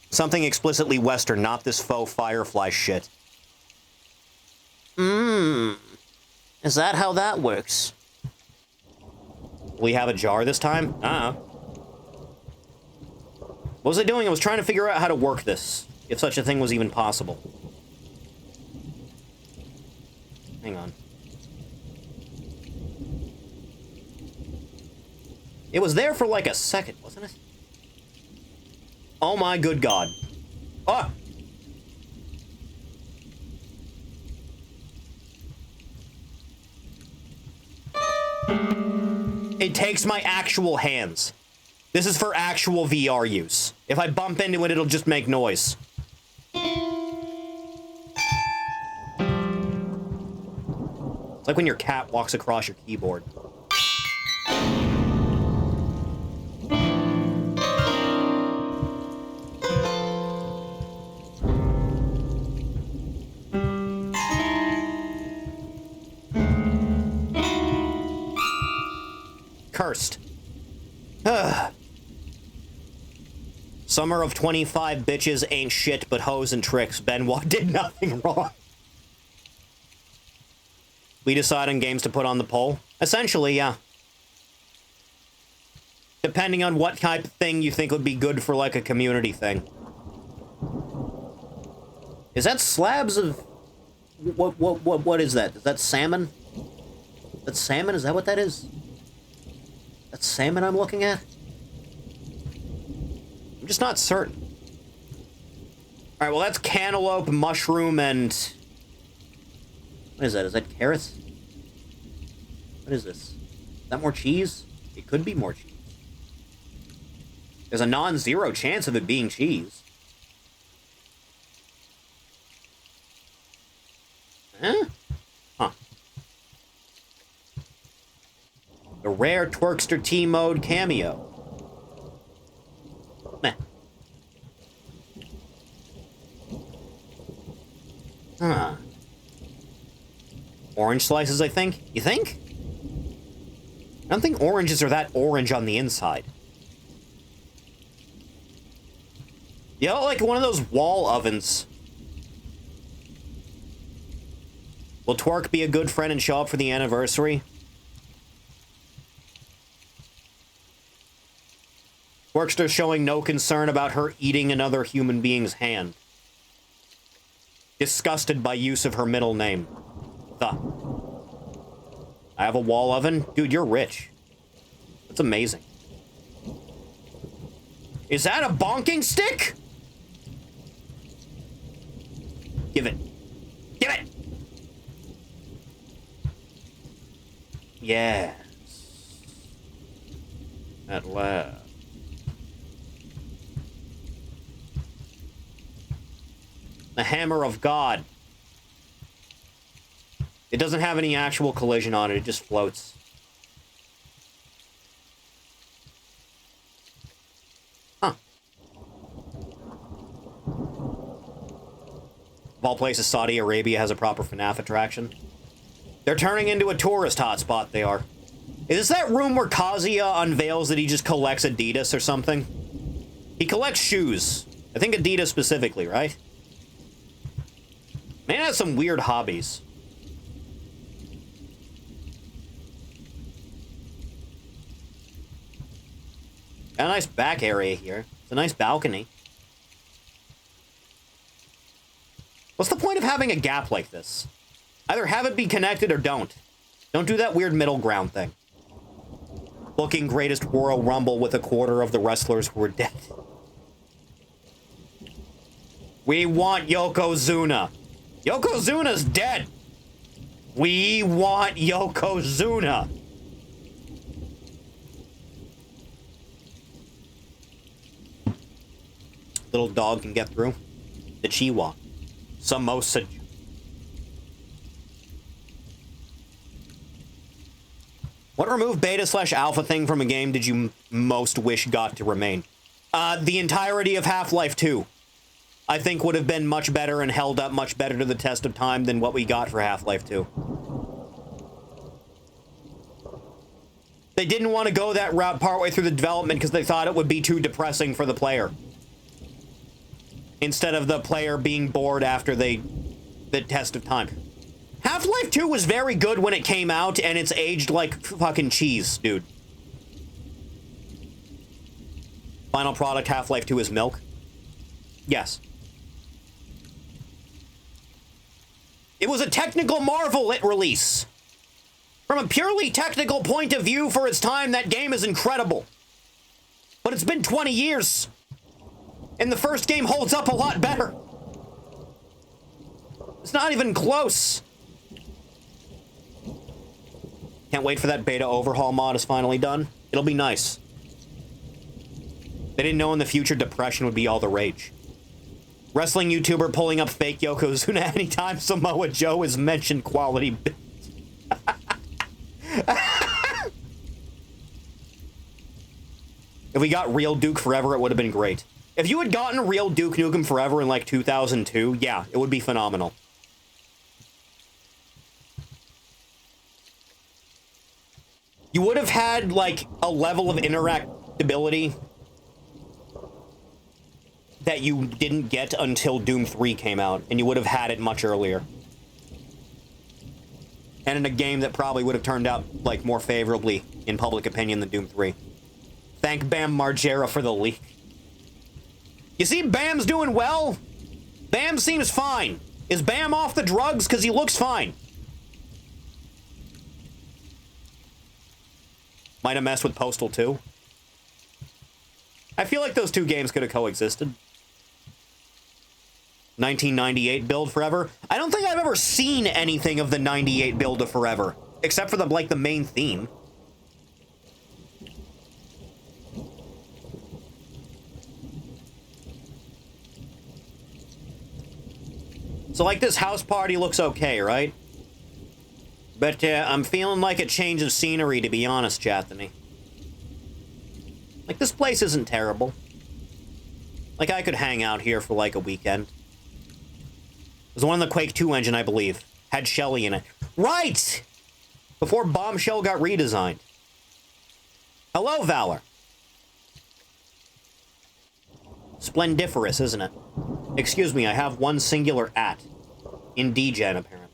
Something explicitly Western, not this faux Firefly shit. Is that how that works? We have a jar this time? What was I doing? I was trying to figure out how to work this, if such a thing was even possible. Hang on. It was there for like a second, wasn't it? Oh my good God. Ah! It takes my actual hands. This is for actual VR use. If I bump into it, it'll just make noise. It's like when your cat walks across your keyboard. Cursed. Summer of 25 bitches ain't shit but hoes and tricks. Benoit did nothing wrong. We decide on games to put on the poll? Essentially, yeah. Depending on what type of thing you think would be good for, like, a community thing. Is that slabs of... What is that? Is that salmon? That's salmon? Is that what that is? That's salmon I'm looking at? I'm just not certain. Alright, well that's cantaloupe, mushroom, and... What is that? Is that carrots? What is this? Is that more cheese? It could be more cheese. There's a non-zero chance of it being cheese. Huh? Huh. The rare Twerkster T-Mode cameo. Meh. Huh. Orange slices, I think? You think? I don't think oranges are that orange on the inside. You know, like one of those wall ovens. Will Twerk be a good friend and show up for the anniversary? Twerkster showing no concern about her eating another human being's hand. Disgusted by use of her middle name. The. I have a wall oven? Dude, you're rich. That's amazing. Is that a bonking stick? Give it. Give it! Yes. At last. The Hammer of God. It doesn't have any actual collision on it, it just floats. Huh. Of all places, Saudi Arabia has a proper FNAF attraction. They're turning into a tourist hotspot, they are. Is this that room where Kazuya unveils that he just collects Adidas or something? He collects shoes. I think Adidas specifically, right? Man has some weird hobbies. Got a nice back area here. It's a nice balcony. What's the point of having a gap like this? Either have it be connected or don't. Don't do that weird middle ground thing. booking Greatest Royal Rumble with a quarter of the wrestlers who were dead. We want Yokozuna. Yokozuna's dead. We want Yokozuna. Little dog can get through. The Chihuahua. Samosa. What removed beta/alpha thing from a game did you most wish got to remain? The entirety of Half-Life 2. I think would have been much better and held up much better to the test of time than what we got for Half-Life 2. They didn't want to go that route partway through the development because they thought it would be too depressing for the player. Instead of the player being bored after the test of time. Half-Life 2 was very good when it came out, and it's aged like fucking cheese, dude. Final product Half-Life 2 is milk? Yes. It was a technical marvel at release. From a purely technical point of view for its time, that game is incredible. But it's been 20 years. And the first game holds up a lot better. It's not even close. Can't wait for that beta overhaul mod is finally done. It'll be nice. They didn't know in the future depression would be all the rage. Wrestling YouTuber pulling up fake Yokozuna anytime Samoa Joe is mentioned quality. If we got real Duke Forever, it would have been great. If you had gotten real Duke Nukem Forever in like 2002, yeah, it would be phenomenal. You would have had like a level of interactability that you didn't get until Doom 3 came out, and you would have had it much earlier. And in a game that probably would have turned out, like, more favorably in public opinion than Doom 3. Thank Bam Margera for the leak. You see, Bam's doing well. Bam seems fine. Is Bam off the drugs? Because he looks fine. Might have messed with Postal 2. I feel like those two games could have coexisted. 1998 build Forever. I don't think I've ever seen anything of the 98 build of Forever, except for the like the main theme. So like this house party looks okay, right? But I'm feeling like a change of scenery, to be honest, Chathany. Like this place isn't terrible. Like I could hang out here for like a weekend. It was one of the Quake 2 engine, I believe. Had Shelly in it. Right! Before Bombshell got redesigned. Hello, Valor. Splendiferous, isn't it? Excuse me, I have one singular at. In DGen, apparently.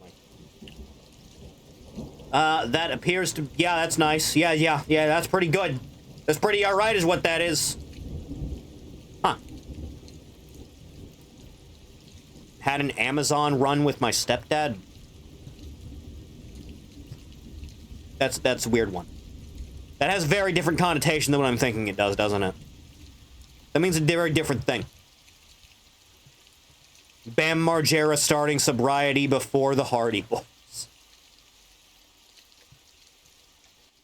That appears to... Yeah, that's nice. Yeah, that's pretty good. That's pretty alright is what that is. Huh. Had an Amazon run with my stepdad. That's a weird one. That has very different connotation than what I'm thinking it does, doesn't it? That means a very different thing. Bam Margera starting sobriety before the Hardy Boys.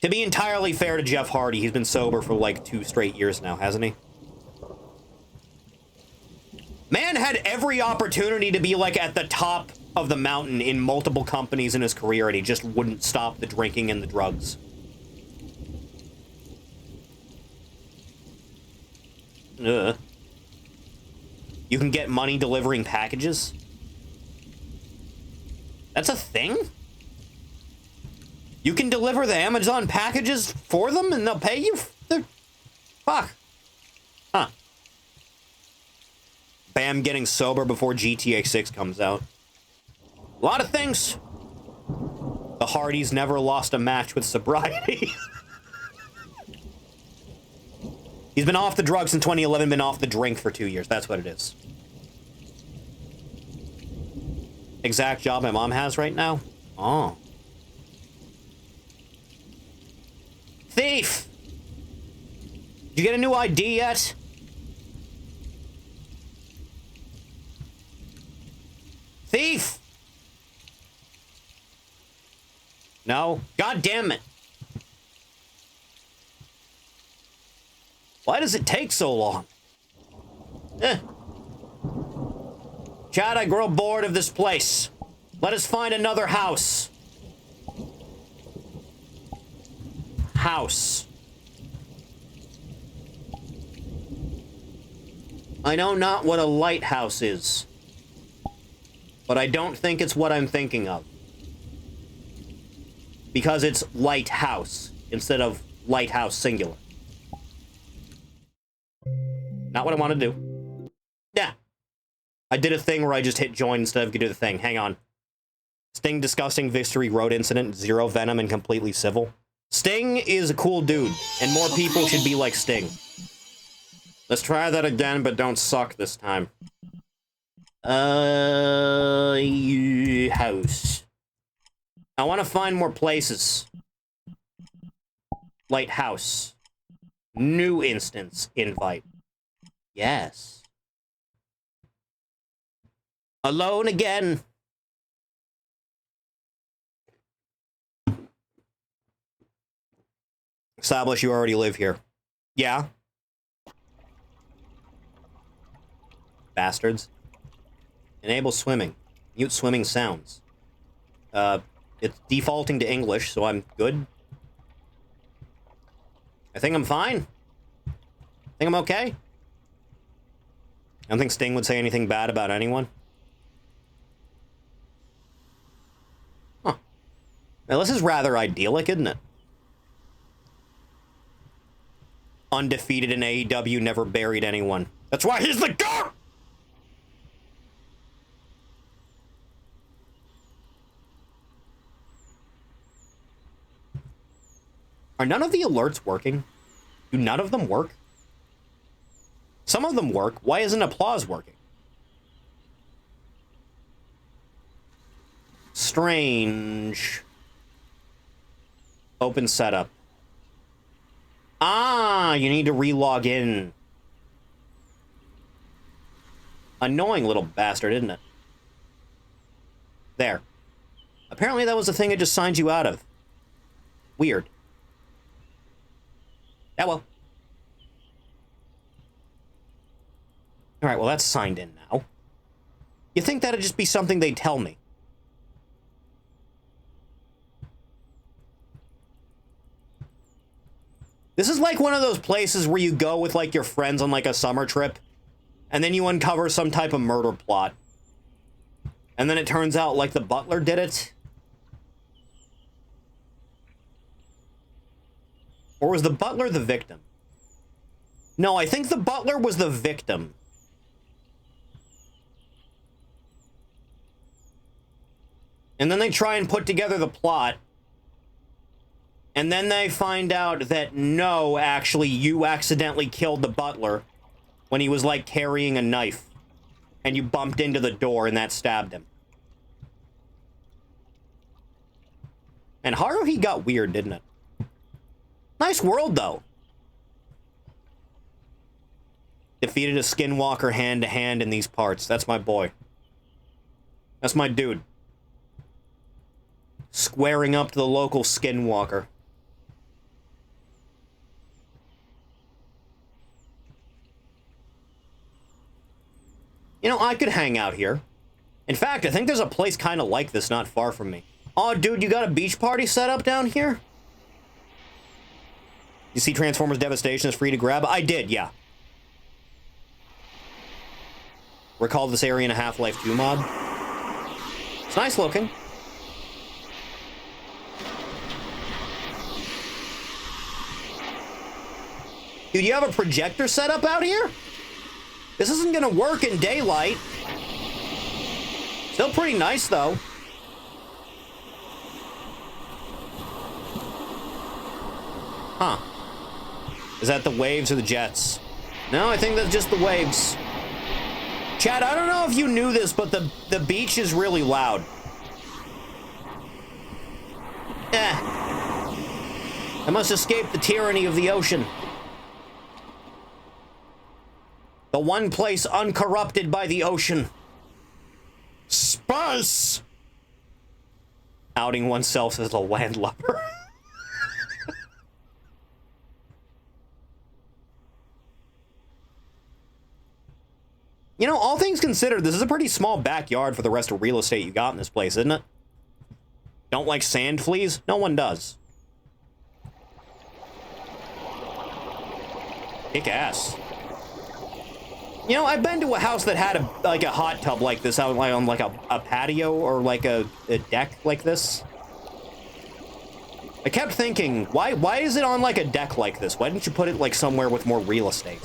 To be entirely fair to Jeff Hardy, he's been sober for like 2 straight years now, hasn't he? Man had every opportunity to be like at the top of the mountain in multiple companies in his career, and he just wouldn't stop the drinking and the drugs. Ugh. You can get money delivering packages? That's a thing? You can deliver the Amazon packages for them and they'll pay you? Fuck. Huh. Bam getting sober before GTA 6 comes out. A lot of things. The Hardys never lost a match with sobriety. He's been off the drugs since 2011, been off the drink for 2 years. That's what it is. Exact job my mom has right now? Oh. Thief! Did you get a new ID yet? Thief! No? God damn it. Why does it take so long? Chad, I grow bored of this place. Let us find another house. House. I know not what a lighthouse is, but I don't think it's what I'm thinking of. Because it's lighthouse instead of lighthouse singular. Not what I want to do. Yeah. I did a thing where I just hit join instead of do the thing. Hang on. Sting, disgusting, victory, road incident, zero venom, and completely civil. Sting is a cool dude, and more people should be like Sting. Let's try that again, but don't suck this time. House. I want to find more places. Lighthouse. New instance. Invite. Yes. Alone again. Establish you already live here. Yeah. Bastards. Enable swimming. Mute swimming sounds. It's defaulting to English, so I'm good. I think I'm fine. I think I'm okay. I don't think Sting would say anything bad about anyone. Huh. Now, this is rather idyllic, isn't it? Undefeated in AEW, never buried anyone. That's why he's the GOAT! Are none of the alerts working? Do none of them work? Some of them work. Why isn't applause working? Strange. Open setup. Ah, you need to re-log in. Annoying little bastard, isn't it? There. Apparently that was the thing it just signed you out of. Weird. Yeah, well. Alright, well that's signed in now. You think that'd just be something they'd tell me? This is like one of those places where you go with, like, your friends on, like, a summer trip, and then you uncover some type of murder plot. And then it turns out, like, the butler did it. Or was the butler the victim? No, I think the butler was the victim. And then they try and put together the plot. And then they find out that, no, actually, you accidentally killed the butler when he was, like, carrying a knife. And you bumped into the door and that stabbed him. And Haruhi got weird, didn't it? Nice world, though. Defeated a skinwalker hand-to-hand in these parts. That's my boy. That's my dude. Squaring up to the local skinwalker. You know, I could hang out here. In fact, I think there's a place kind of like this not far from me. Oh, dude, you got a beach party set up down here? You see Transformers Devastation is free to grab? I did, yeah. Recall this area in a Half-Life 2 mod. It's nice looking. Dude, you have a projector set up out here? This isn't gonna work in daylight. Still pretty nice, though. Huh. Is that the waves or the jets? No, I think that's just the waves. Chad, I don't know if you knew this, but the beach is really loud. I must escape the tyranny of the ocean. The one place uncorrupted by the ocean. Space! Outing oneself as a landlubber. You know, all things considered, this is a pretty small backyard for the rest of real estate you got in this place, isn't it? Don't like sand fleas? No one does. Kick ass. You know, I've been to a house that had a hot tub like this out on like a patio or like a deck like this. I kept thinking, why is it on like a deck like this? Why didn't you put it like somewhere with more real estate?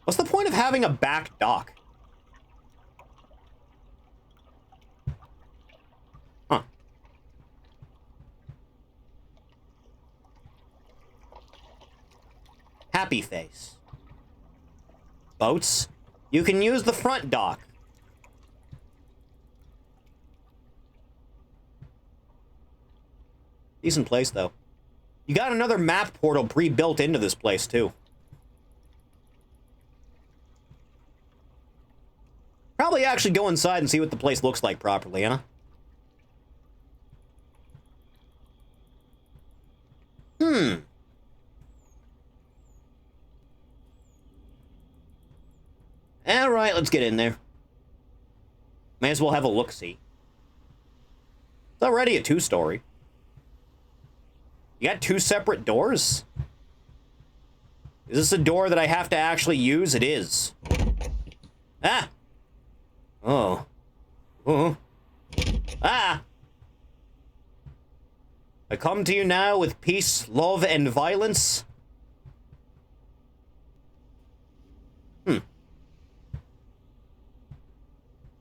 What's the point of having a back dock? Huh. Happy face. Boats? You can use the front dock. Decent place, though. You got another map portal pre-built into this place, too. Probably actually go inside and see what the place looks like properly, huh? Alright, let's get in there. May as well have a look-see. It's already a 2-story. You got 2 separate doors? Is this a door that I have to actually use? It is. Ah! Oh. Oh. Ah! I come to you now with peace, love, and violence.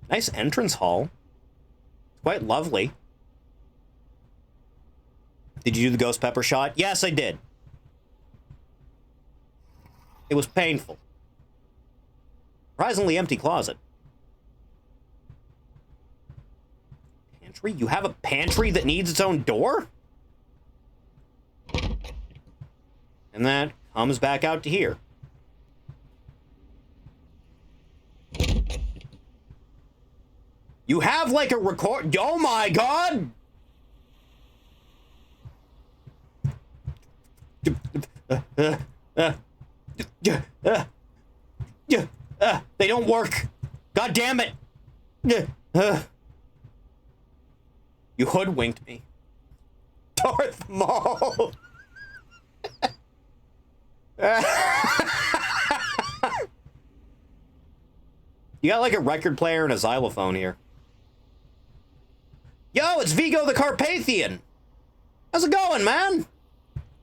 Nice entrance hall. It's quite lovely. Did you do the ghost pepper shot? Yes, I did. It was painful. Surprisingly empty closet. Pantry? You have a pantry that needs its own door? And that comes back out to here. You have like a record. Oh my god! They don't work. God damn it. You hoodwinked me. Darth Maul. You got like a record player and a xylophone here. Yo, it's Vigo the Carpathian. How's it going, man?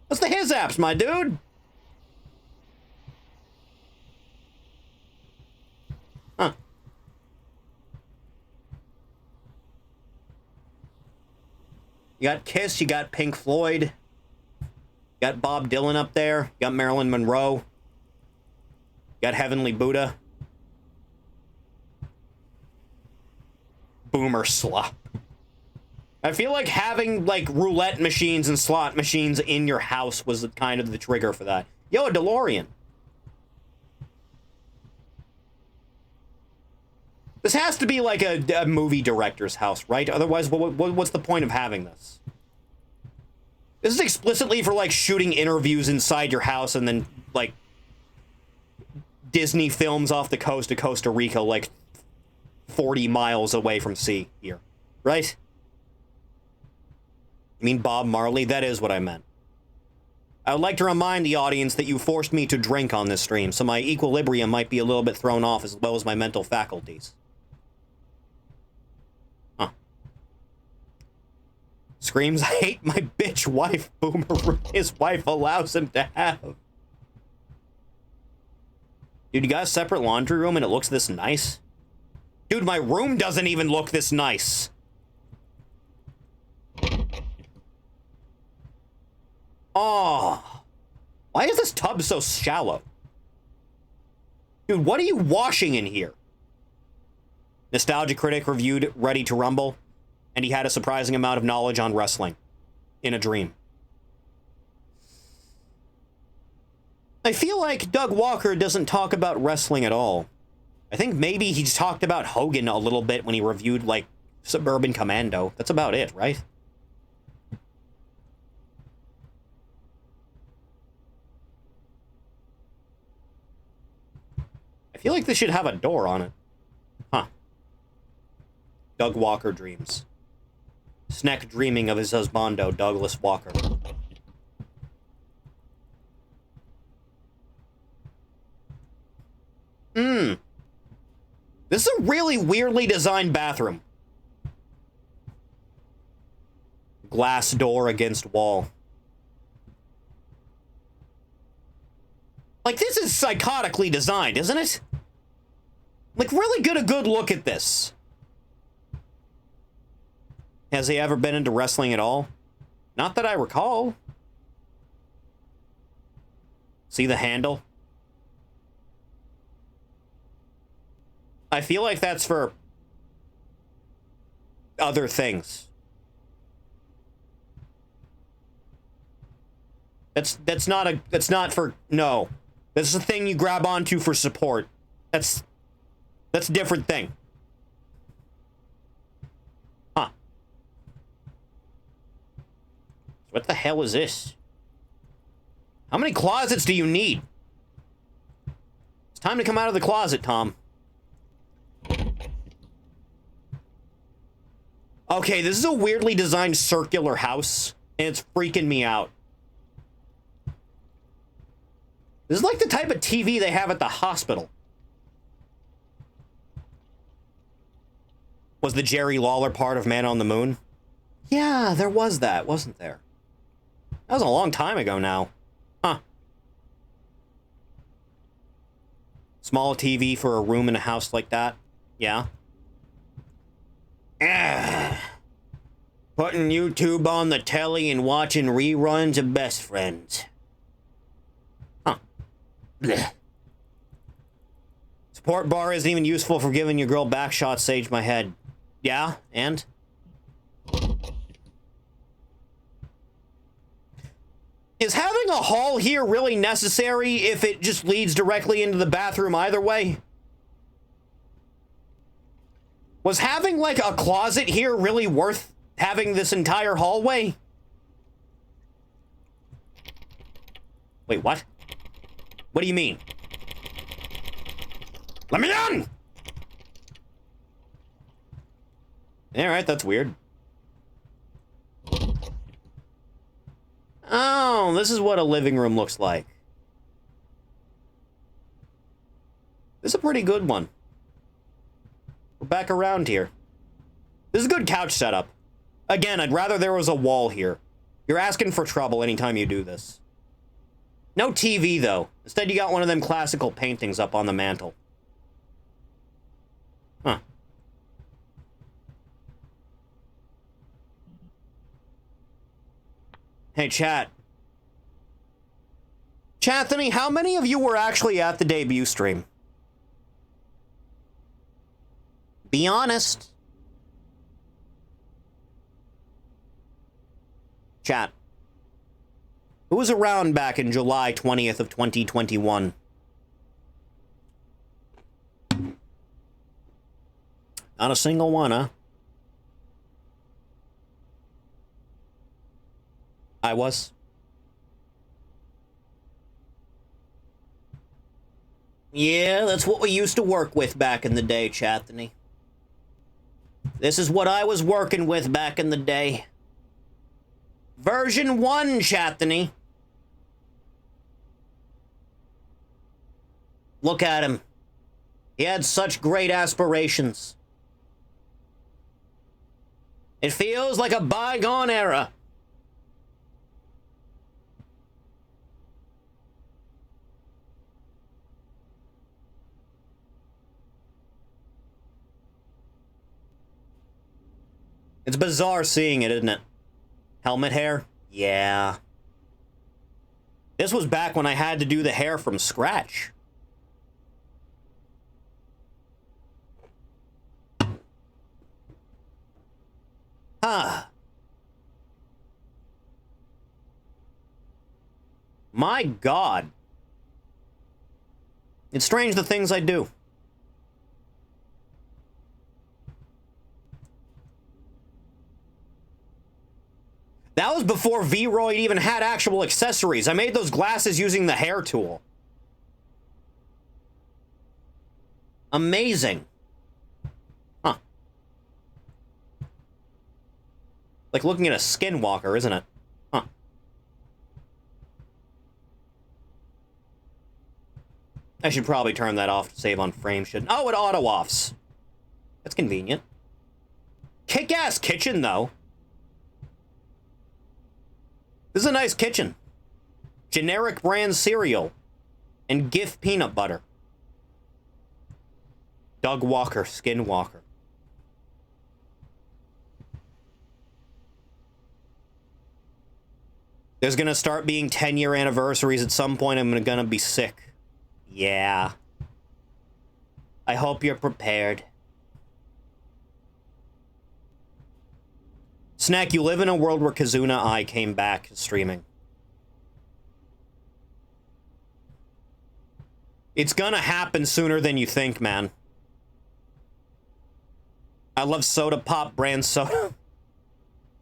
What's the his apps, my dude? Huh. You got Kiss, you got Pink Floyd. You got Bob Dylan up there. You got Marilyn Monroe. You got Heavenly Buddha. Boomer slop. I feel like having, like, roulette machines and slot machines in your house was kind of the trigger for that. Yo, a DeLorean. This has to be, like, a movie director's house, right? Otherwise, what's the point of having this? This is explicitly for, like, shooting interviews inside your house and then, like, Disney films off the coast of Costa Rica, like, 40 miles away from sea here, right? You mean Bob Marley? That is what I meant. I would like to remind the audience that you forced me to drink on this stream, so my equilibrium might be a little bit thrown off as well as my mental faculties. Huh. Screams, I hate my bitch wife, Boomer. His wife allows him to have. Dude, you got a separate laundry room and it looks this nice? Dude, my room doesn't even look this nice. Oh. Why is this tub so shallow? Dude, what are you washing in here? Nostalgia Critic reviewed Ready to Rumble, and he had a surprising amount of knowledge on wrestling in a dream. I feel like Doug Walker doesn't talk about wrestling at all. I think maybe he's talked about Hogan a little bit when he reviewed, like, Suburban Commando. That's about it, right? I feel like this should have a door on it. Huh. Doug Walker dreams. Sneck dreaming of his husbando, Douglas Walker. This is a really weirdly designed bathroom. Glass door against wall. Like, this is psychotically designed, isn't it? Like, really get a good look at this. Has he ever been into wrestling at all? Not that I recall. See the handle? I feel like that's for other things. That's not for, no. This is a thing you grab onto for support. That's a different thing. Huh. What the hell is this? How many closets do you need? It's time to come out of the closet, Tom. Okay, this is a weirdly designed circular house, and it's freaking me out. This is like the type of TV they have at the hospital. Was the Jerry Lawler part of Man on the Moon? Yeah, there was that, wasn't there? That was a long time ago now. Huh. Small TV for a room in a house like that? Yeah. Putting YouTube on the telly and watching reruns of Best Friends. Huh. Blech. Support bar isn't even useful for giving your girl back shots, Sage my head. Yeah, and? Is having a hall here really necessary if it just leads directly into the bathroom either way? Was having, like, a closet here really worth having this entire hallway? Wait, what? What do you mean? Let me in! Alright, that's weird. Oh, this is what a living room looks like. This is a pretty good one. We're back around here. This is a good couch setup. Again, I'd rather there was a wall here. You're asking for trouble anytime you do this. No TV, though. Instead, you got one of them classical paintings up on the mantle. Huh. Hey, chat. Chathany, how many of you were actually at the debut stream? Be honest. Chat. Who was around back in July 20th of 2021? Not a single one, huh? I was. Yeah, that's what we used to work with back in the day, Chathany. This is what I was working with back in the day. Version 1, Chathany. Look at him. He had such great aspirations. It feels like a bygone era. It's bizarre seeing it, isn't it? Helmet hair? Yeah. This was back when I had to do the hair from scratch. Huh. My God. It's strange the things I do. That was before Vroid even had actual accessories. I made those glasses using the hair tool. Amazing. Huh. Like looking at a skinwalker, isn't it? Huh. I should probably turn that off to save on frame, shouldn't? Oh, it auto-offs. That's convenient. Kick-ass kitchen, though. This is a nice kitchen. Generic brand cereal. And GIF peanut butter. Doug Walker, Skinwalker. There's gonna start being 10-year anniversaries at some point. I'm gonna be sick. Yeah. I hope you're prepared. Snack, you live in a world where Kazuna Eye came back streaming. It's gonna happen sooner than you think, man. I love soda pop brand soda.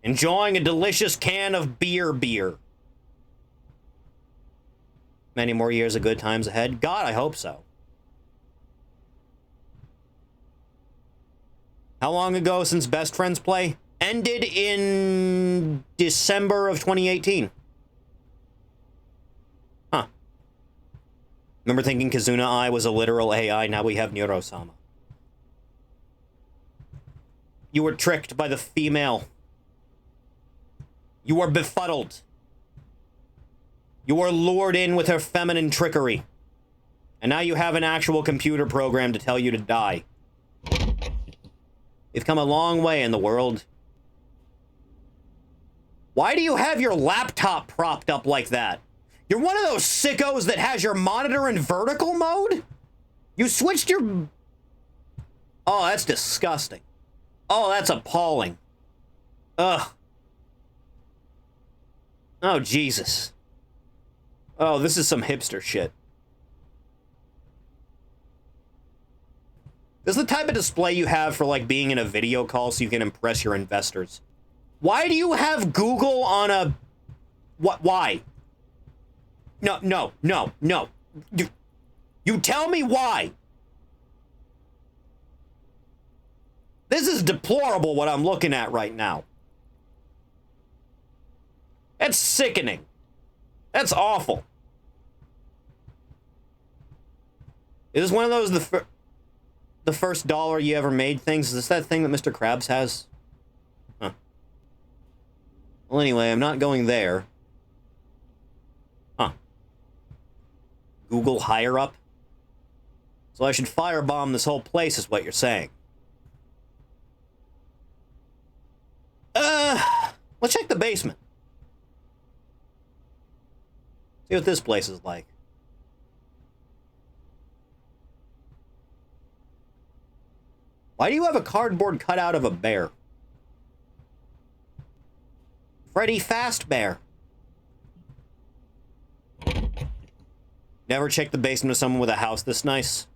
Enjoying a delicious can of beer. Many more years of good times ahead. God, I hope so. How long ago since Best Friends Play? Ended in December of 2018. Huh. Remember thinking Kazuna Eye was a literal AI, now we have Neurosama. You were tricked by the female. You were befuddled. You were lured in with her feminine trickery. And now you have an actual computer program to tell you to die. You've come a long way in the world. Why do you have your laptop propped up like that? You're one of those sickos that has your monitor in vertical mode? You switched your... Oh, that's disgusting. Oh, that's appalling. Ugh. Oh, Jesus. Oh, this is some hipster shit. This is the type of display you have for, like, being in a video call so you can impress your investors. Why do you have Google on a... What? Why? No. You tell me why. This is deplorable what I'm looking at right now. That's sickening. That's awful. Is this one of those the first dollar you ever made things? Is this that thing that Mr. Krabs has? Huh. Well, anyway, I'm not going there. Huh. Google higher up? So I should firebomb this whole place is what you're saying. Let's check the basement. See what this place is like. Why do you have a cardboard cutout of a bear? Freddy Fazbear. Never checked the basement of someone with a house this nice.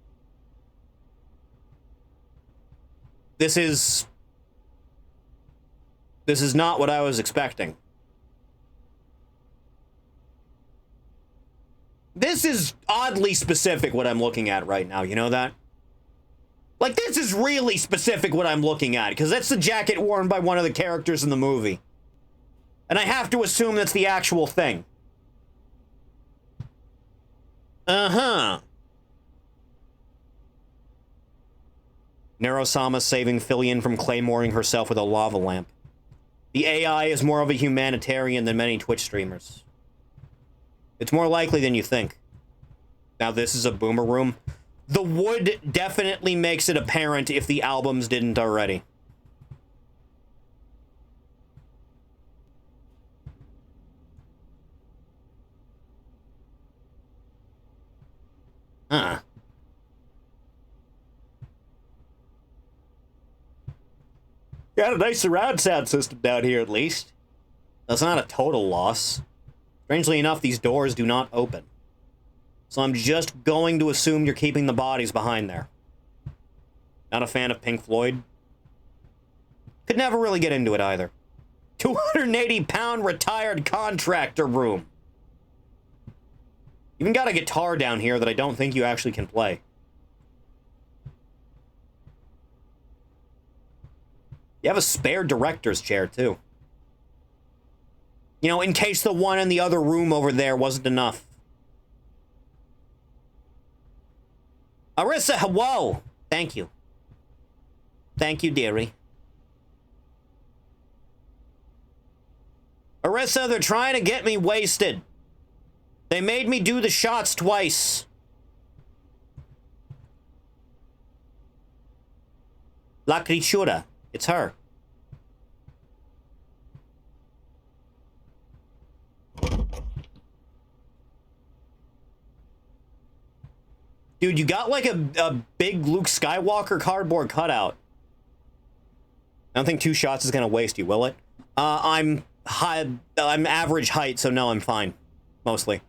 This is not what I was expecting. This is oddly specific what I'm looking at right now, you know that? Like, this is really specific what I'm looking at, because that's the jacket worn by one of the characters in the movie. And I have to assume that's the actual thing. Uh-huh. Neurosama saving Fillion from claymoring herself with a lava lamp. The AI is more of a humanitarian than many Twitch streamers. It's more likely than you think. Now, this is a boomer room. The wood definitely makes it apparent if the albums didn't already. Huh. Got a nice surround sound system down here, at least. That's not a total loss. Strangely enough, these doors do not open. So I'm just going to assume you're keeping the bodies behind there. Not a fan of Pink Floyd. Could never really get into it either. 280-pound retired contractor room. Even got a guitar down here that I don't think you actually can play. You have a spare director's chair, too. You know, in case the one in the other room over there wasn't enough. Arissa, whoa! Thank you. Thank you, dearie. Arissa, they're trying to get me wasted. They made me do the shots twice. La Criatura. It's her. Dude, you got like a big Luke Skywalker cardboard cutout. I don't think 2 shots is gonna waste you, will it? I'm average height, so no, I'm fine. Mostly.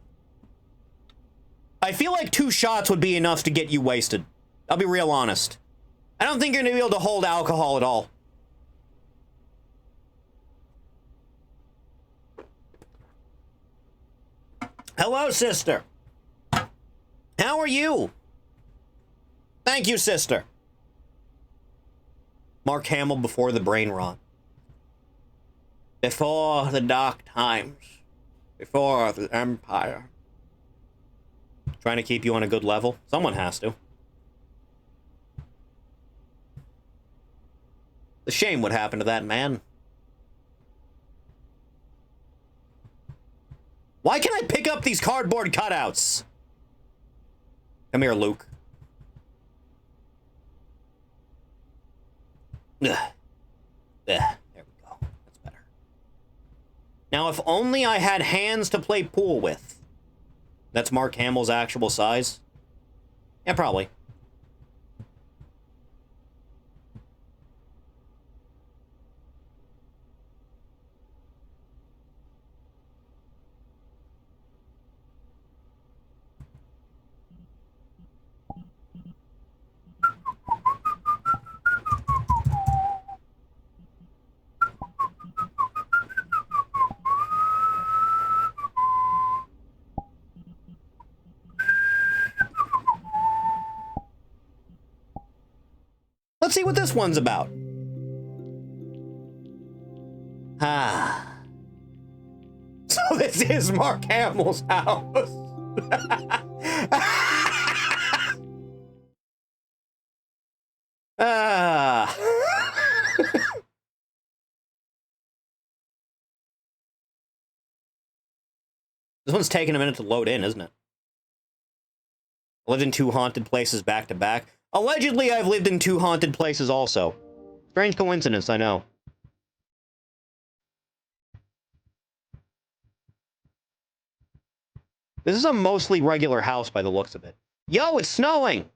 I feel like 2 shots would be enough to get you wasted. I'll be real honest. I don't think you're gonna be able to hold alcohol at all. Hello, sister. How are you? Thank you, sister. Mark Hamill before the brain rot. Before the dark times. Before the Empire. Trying to keep you on a good level? Someone has to. It's a shame what happened to that man. Why can I pick up these cardboard cutouts? Come here, Luke. Ugh. There we go. That's better. Now, if only I had hands to play pool with. That's Mark Hamill's actual size? Yeah, probably. Let's see what this one's about. Ah. So this is Mark Hamill's house. Ah. This one's taking a minute to load in, isn't it? I lived in 2 haunted places back to back. Allegedly, I've lived in 2 haunted places also. Strange coincidence, I know. This is a mostly regular house by the looks of it. Yo, it's snowing!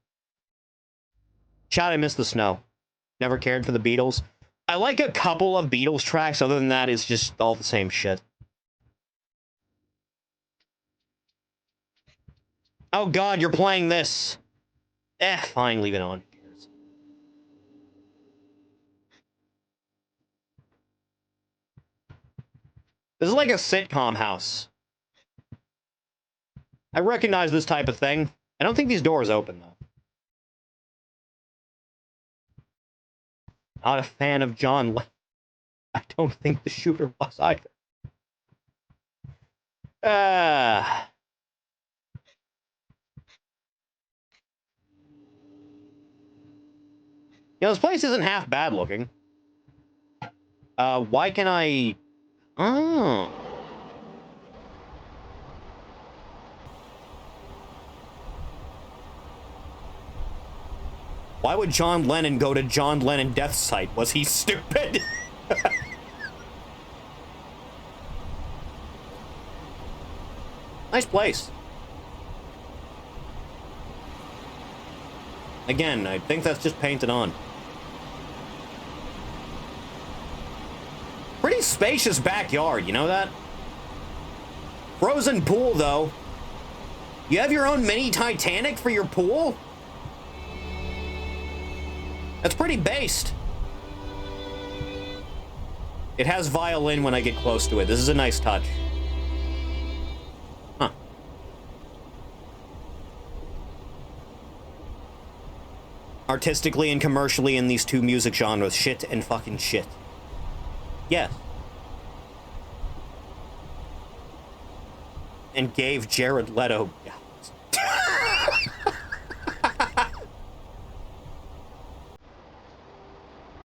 Chat, I miss the snow. Never cared for the Beatles. I like a couple of Beatles tracks, other than that, it's just all the same shit. Oh god, you're playing this! Fine, leave it on. This is like a sitcom house. I recognize this type of thing. I don't think these doors open, though. Not a fan of John Lennon. I don't think the shooter was either. You know, this place isn't half bad looking. Why can I... Oh. Why would John Lennon go to John Lennon death site? Was he stupid? Nice place. Again, I think that's just painted on. Pretty spacious backyard, you know that? Frozen pool, though. You have your own mini Titanic for your pool? That's pretty based. It has violin when I get close to it. This is a nice touch. Huh. Artistically and commercially in these two music genres, shit and fucking shit. Yes. And gave Jared Leto...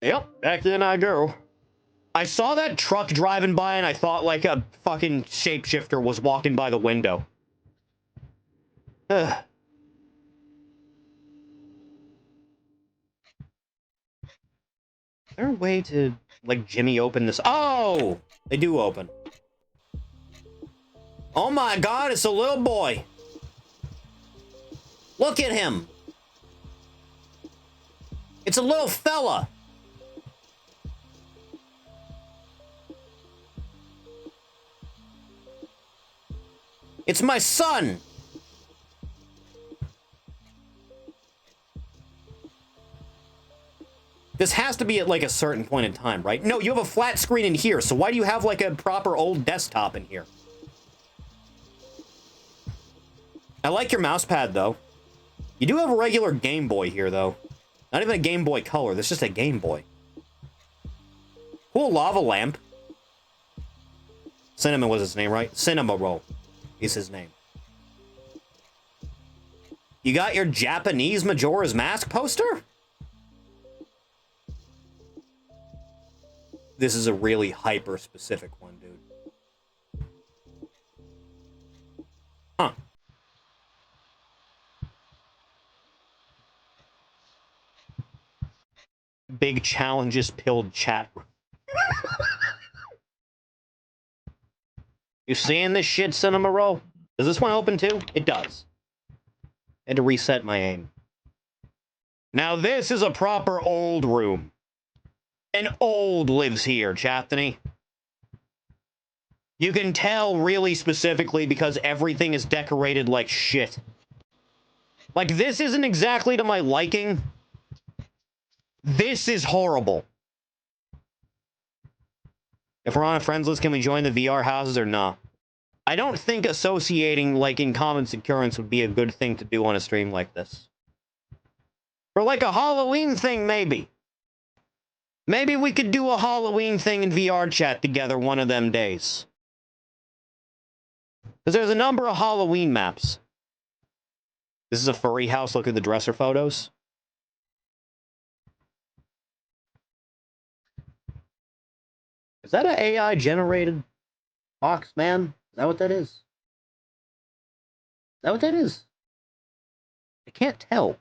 Yep, back in I go. I saw that truck driving by and I thought like a fucking shapeshifter was walking by the window. Ugh. Is there a way to, like, Jimmy open this? Oh! They do open. Oh my god, it's a little boy. Look at him. It's a little fella. It's my son. This has to be at like a certain point in time, right? No, you have a flat screen in here, so why do you have like a proper old desktop in here? I like your mouse pad though. You do have a regular Game Boy here though. Not even a Game Boy Color, this is just a Game Boy. Cool lava lamp. Cinnamon was his name, right? Cinema Roll is his name. You got your Japanese Majora's Mask poster? This is a really hyper-specific one, dude. Huh. Big challenges pilled chat. You seeing this shit, Cinema Roll? Does this one open too? It does. Had to reset my aim. Now this is a proper old room. An old lives here, Chathany. You can tell really specifically because everything is decorated like shit. Like, this isn't exactly to my liking. This is horrible. If we're on a friends list, can we join the VR houses or not? I don't think associating, like, in Commons Occurrence would be a good thing to do on a stream like this. For, like, a Halloween thing, maybe. Maybe we could do a Halloween thing in VR chat together one of them days. Because there's a number of Halloween maps. This is a furry house. Look at the dresser photos. Is that an AI-generated box, man? Is that what that is? Is that what that is? I can't tell.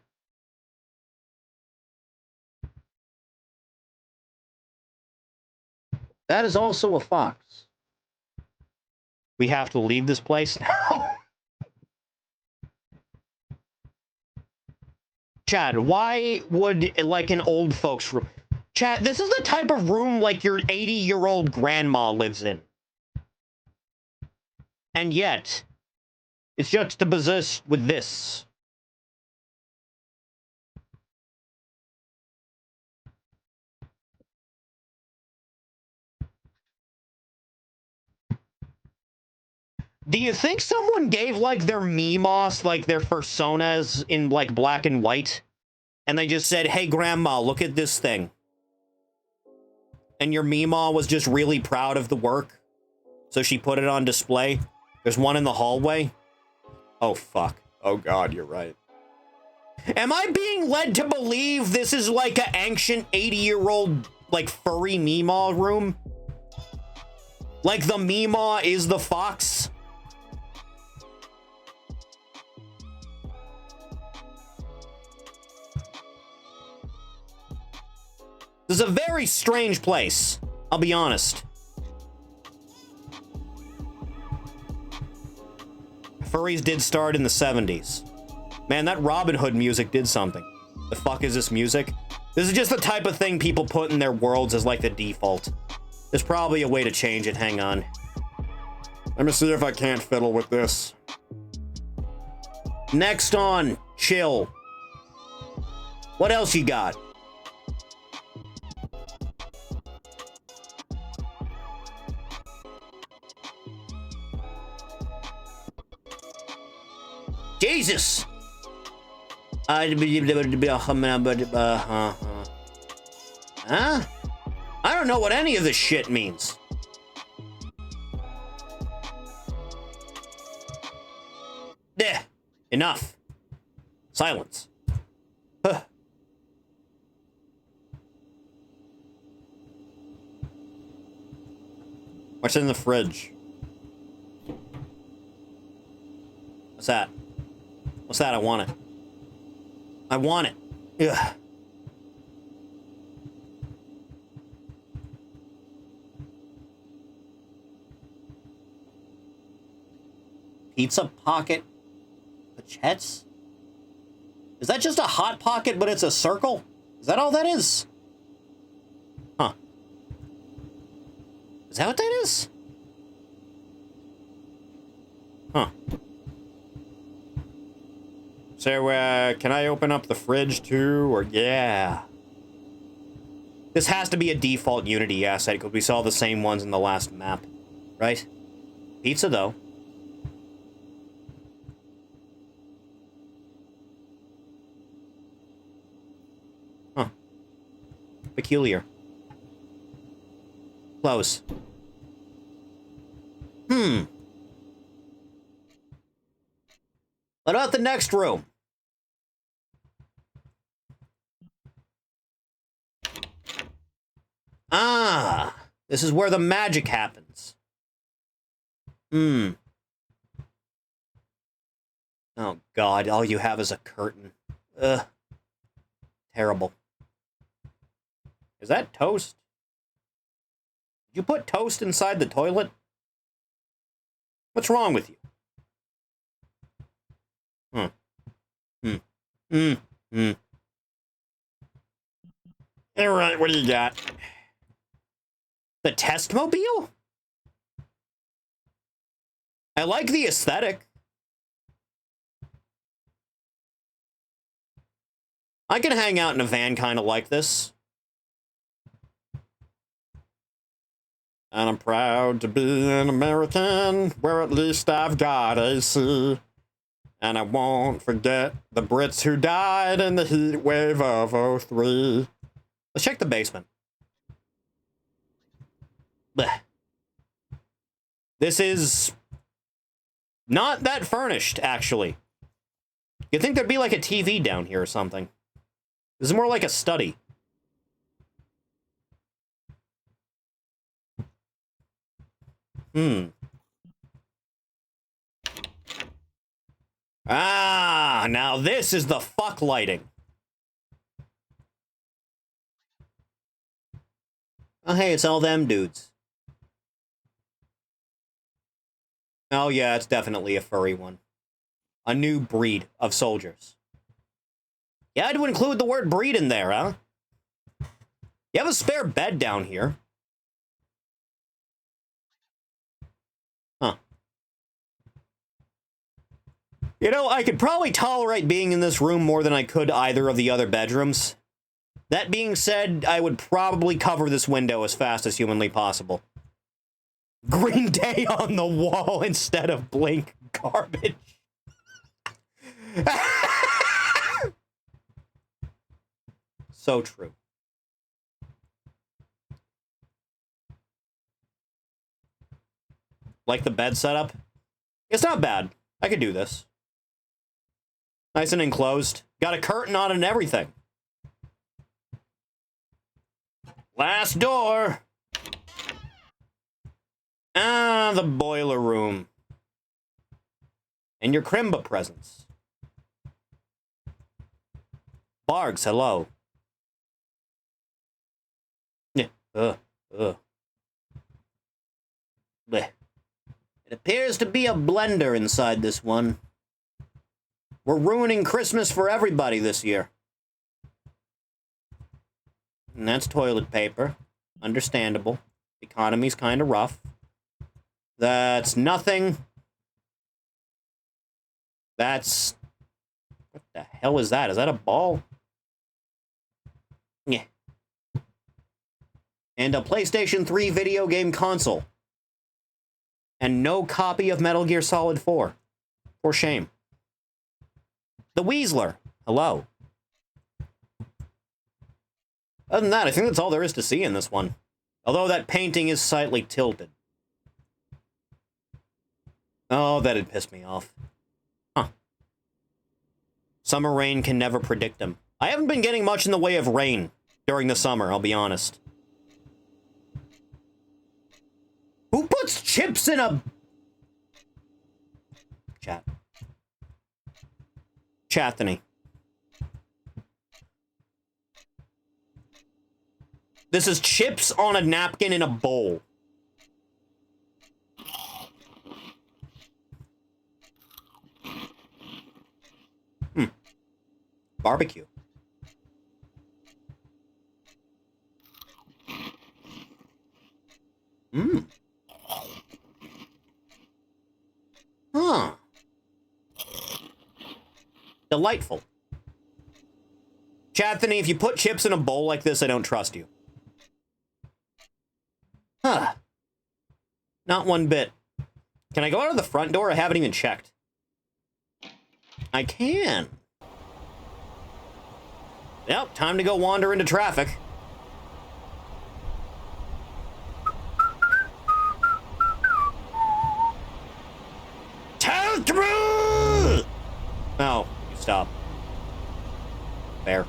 That is also a fox. We have to leave this place now. Chad, why would, like, an old folks room... Chad, this is the type of room, like, your 80-year-old grandma lives in. And yet, it's juxtaposed with this. Do you think someone gave, like, their Mimos, like, their personas in, like, black and white? And they just said, hey, Grandma, look at this thing. And your Mima was just really proud of the work. So she put it on display. There's one in the hallway. Oh, fuck. Oh, God, you're right. Am I being led to believe this is, like, an ancient 80-year-old, like, furry Mima room? Like, the Mima is the fox? This is a very strange place, I'll be honest. Furries did start in the 70s. Man, that Robin Hood music did something. The fuck is this music? This is just the type of thing people put in their worlds as like the default. There's probably a way to change it, hang on. Let me see if I can't fiddle with this. Next on, chill. What else you got? Jesus! Huh? I don't know what any of this shit means. There. Enough. Silence. Huh. What's in the fridge? What's that? What's that? I want it. I want it. Ugh. Pizza pocket pachettes? Is that just a hot pocket, but it's a circle? Is that all that is? Huh. Is that what that is? Huh. So, can I open up the fridge too, or yeah? This has to be a default Unity asset, because we saw the same ones in the last map, right? Pizza, though. Huh. Peculiar. Close. What about the next room? Ah, this is where the magic happens. Oh God, all you have is a curtain. Ugh. Terrible. Is that toast? Did you put toast inside the toilet? What's wrong with you? All right, what do you got? The Testmobile? I like the aesthetic. I can hang out in a van kind of like this. And I'm proud to be an American, where at least I've got AC. And I won't forget the Brits who died in the heat wave of '03. Let's check the basement. Blech. This is not that furnished, actually. You'd think there'd be like a TV down here or something. This is more like a study. Ah, now this is the fuck lighting. Oh, hey, it's all them dudes. Oh, yeah, it's definitely a furry one. A new breed of soldiers. You had to include the word breed in there, huh? You have a spare bed down here. Huh. You know, I could probably tolerate being in this room more than I could either of the other bedrooms. That being said, I would probably cover this window as fast as humanly possible. Green Day on the wall instead of Blink garbage. So true. Like the bed setup? It's not bad. I could do this. Nice and enclosed. Got a curtain on it and everything. Last door. Ah, the boiler room. And your Crimba presents. Bargs, hello. Yeah. Blech. It appears to be a blender inside this one. We're ruining Christmas for everybody this year. And that's toilet paper. Understandable. Economy's kind of rough. That's nothing. That's The hell is that? Is that a ball? Yeah. And a PlayStation 3 video game console. And no copy of Metal Gear Solid 4. For shame. The Weasler. Hello. Other than that, I think that's all there is to see in this one. Although that painting is slightly tilted. Oh, that'd piss me off. Huh. Summer rain can never predict them. I haven't been getting much in the way of rain during the summer, I'll be honest. Who puts chips in a... Chat. Chathany. This is chips on a napkin in a bowl. Barbecue. Huh. Delightful. Chathany, if you put chips in a bowl like this, I don't trust you. Huh. Not one bit. Can I go out of the front door? I haven't even checked. I can. Yep, time to go wander into traffic. Tell through! Oh, you stop. Fair.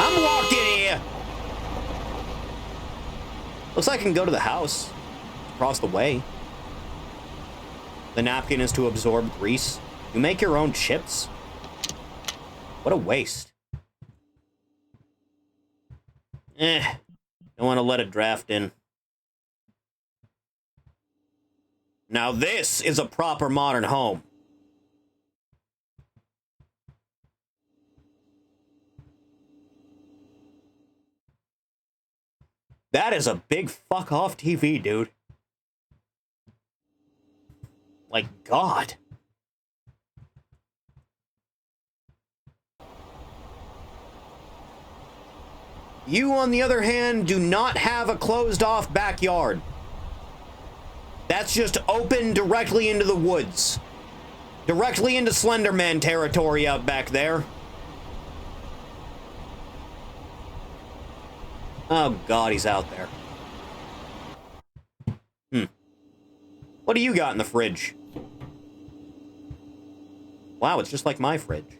I'm walking here. Looks like I can go to the house. Across the way. The napkin is to absorb grease. You make your own chips? What a waste. Don't want to let it draft in. Now this is a proper modern home. That is a big fuck-off TV, dude. Like, God. You, on the other hand, do not have a closed-off backyard. That's just open directly into the woods. Directly into Slender Man territory out back there. Oh, God, he's out there. What do you got in the fridge? Wow, it's just like my fridge.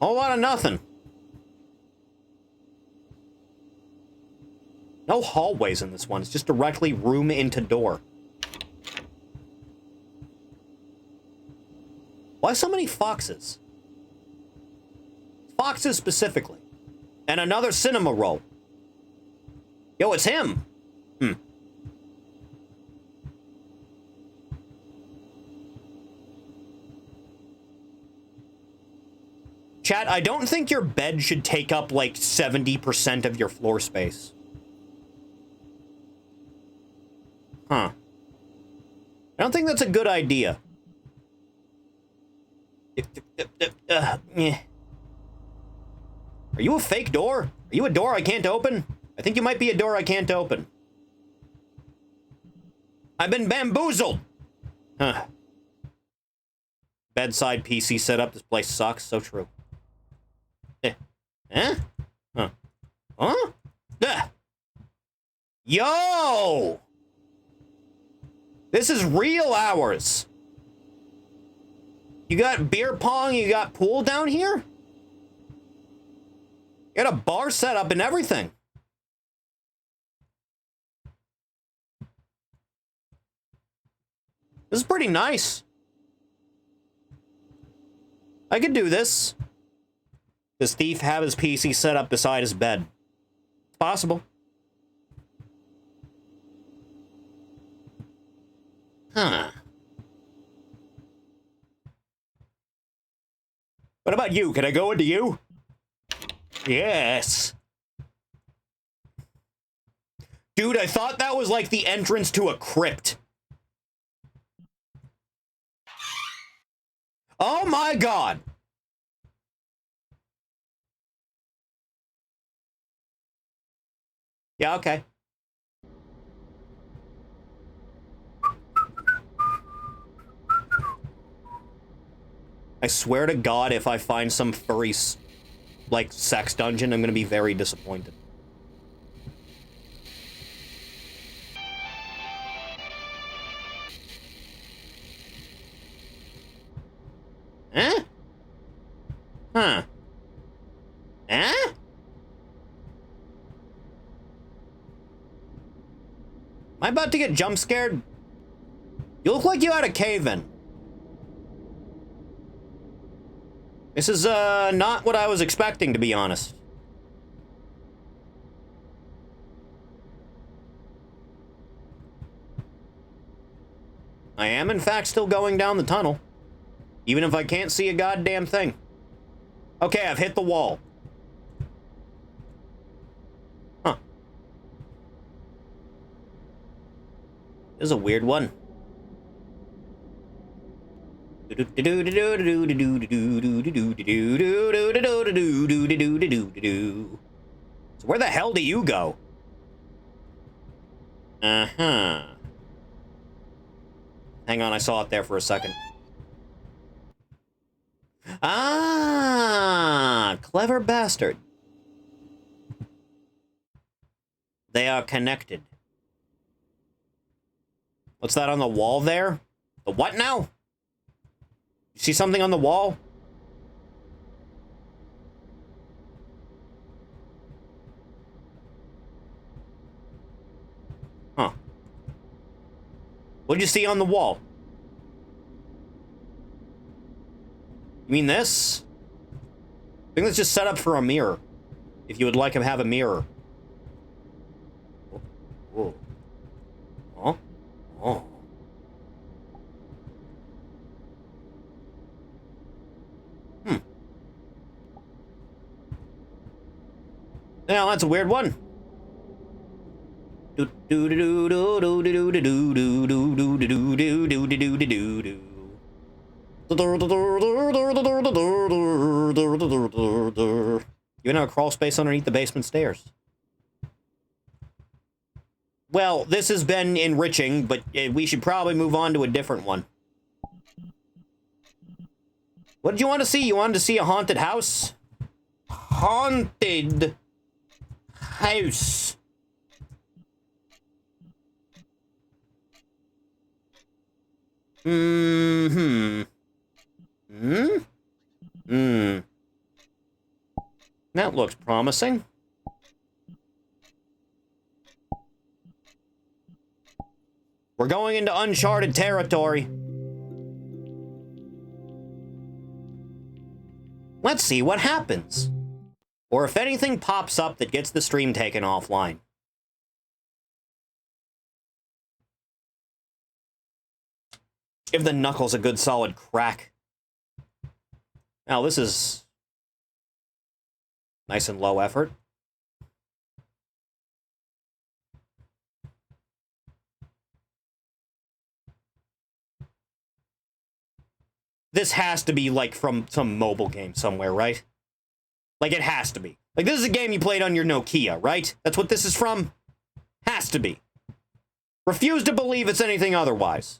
Whole lot of nothing. No hallways in this one. It's just directly room into door. Why so many foxes? Foxes specifically. And another cinema roll. Yo, it's him. Chat, I don't think your bed should take up like 70% of your floor space. Huh. I don't think that's a good idea. Are you a fake door? Are you a door I can't open? I think you might be a door I can't open. I've been bamboozled! Huh. Bedside PC setup. This place sucks. So true. Huh? Huh? Huh? Yo! This is real hours. You got beer pong, you got pool down here? You got a bar set up and everything. This is pretty nice. I could do this. Does Thief have his PC set up beside his bed? It's possible. Huh. What about you? Can I go into you? Yes. Dude, I thought that was like the entrance to a crypt. Oh my god! Yeah, okay. I swear to God, if I find some furry, like, sex dungeon, I'm gonna be very disappointed. Huh? Huh? Huh? Am I about to get jump scared? You look like you had a cave-in. This is, not what I was expecting, to be honest. I am, in fact, still going down the tunnel. Even if I can't see a goddamn thing. Okay, I've hit the wall. Huh. This is a weird one. So where the hell do you go? Uh-huh. Hang on, I saw it there for a second. Ah, clever bastard. They are connected. What's that on the wall there? The what now? You see something on the wall? Huh. What did you see on the wall? You mean this? I think that's just set up for a mirror. If you would like him to have a mirror. Oh. Oh. Oh. Hmm. Yeah, that's a weird one. You even have a crawl space underneath the basement stairs. Well, this has been enriching, but we should probably move on to a different one. What did you want to see? You wanted to see a haunted house? Haunted house. Mm-hmm. Hmm? Hmm. That looks promising. We're going into uncharted territory. Let's see what happens. Or if anything pops up that gets the stream taken offline. Give the knuckles a good solid crack. Now this is nice and low effort. This has to be, like, from some mobile game somewhere, right? Like, it has to be. Like, this is a game you played on your Nokia, right? That's what this is from? Has to be. Refuse to believe it's anything otherwise.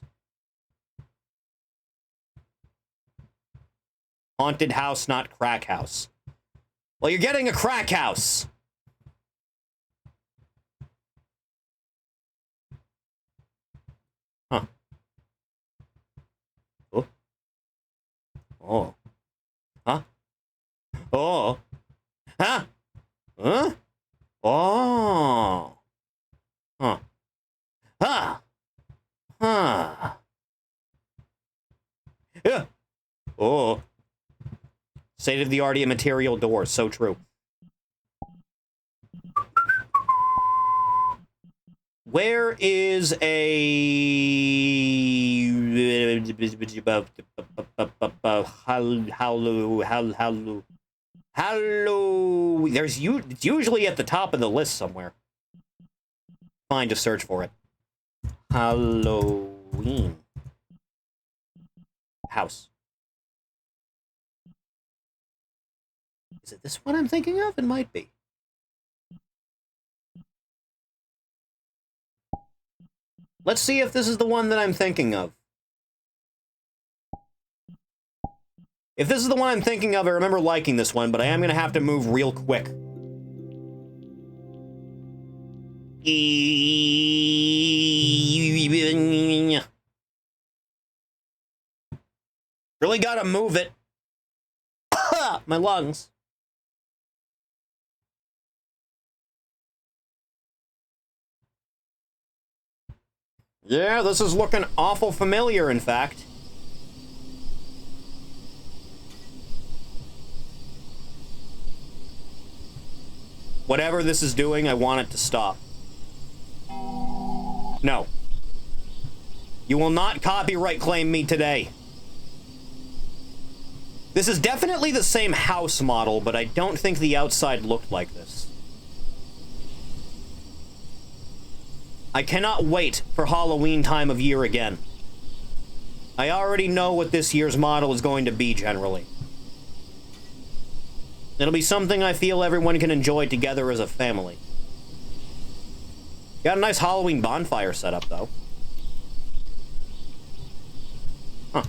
Haunted house, not crack house. Well, you're getting a crack house. Huh. Oh. Oh. Huh? Oh. Huh? Huh? Oh. Huh. Huh. Huh. Yeah. Oh. State-of-the-art immaterial door. So true. Where is a... Hello. It's usually at the top of the list somewhere. fine, just search for it. Halloween. House. Is it this one I'm thinking of? It might be. Let's see if this is the one that I'm thinking of. If this is the one I'm thinking of, I remember liking this one, but I am going to have to move real quick. Really gotta move it. My lungs. Yeah, this is looking awful familiar, in fact. Whatever this is doing, I want it to stop. No. You will not copyright claim me today. This is definitely the same house model, but I don't think the outside looked like this. I cannot wait for Halloween time of year again. I already know what this year's model is going to be, generally. It'll be something I feel everyone can enjoy together as a family. Got a nice Halloween bonfire set up, though. Huh.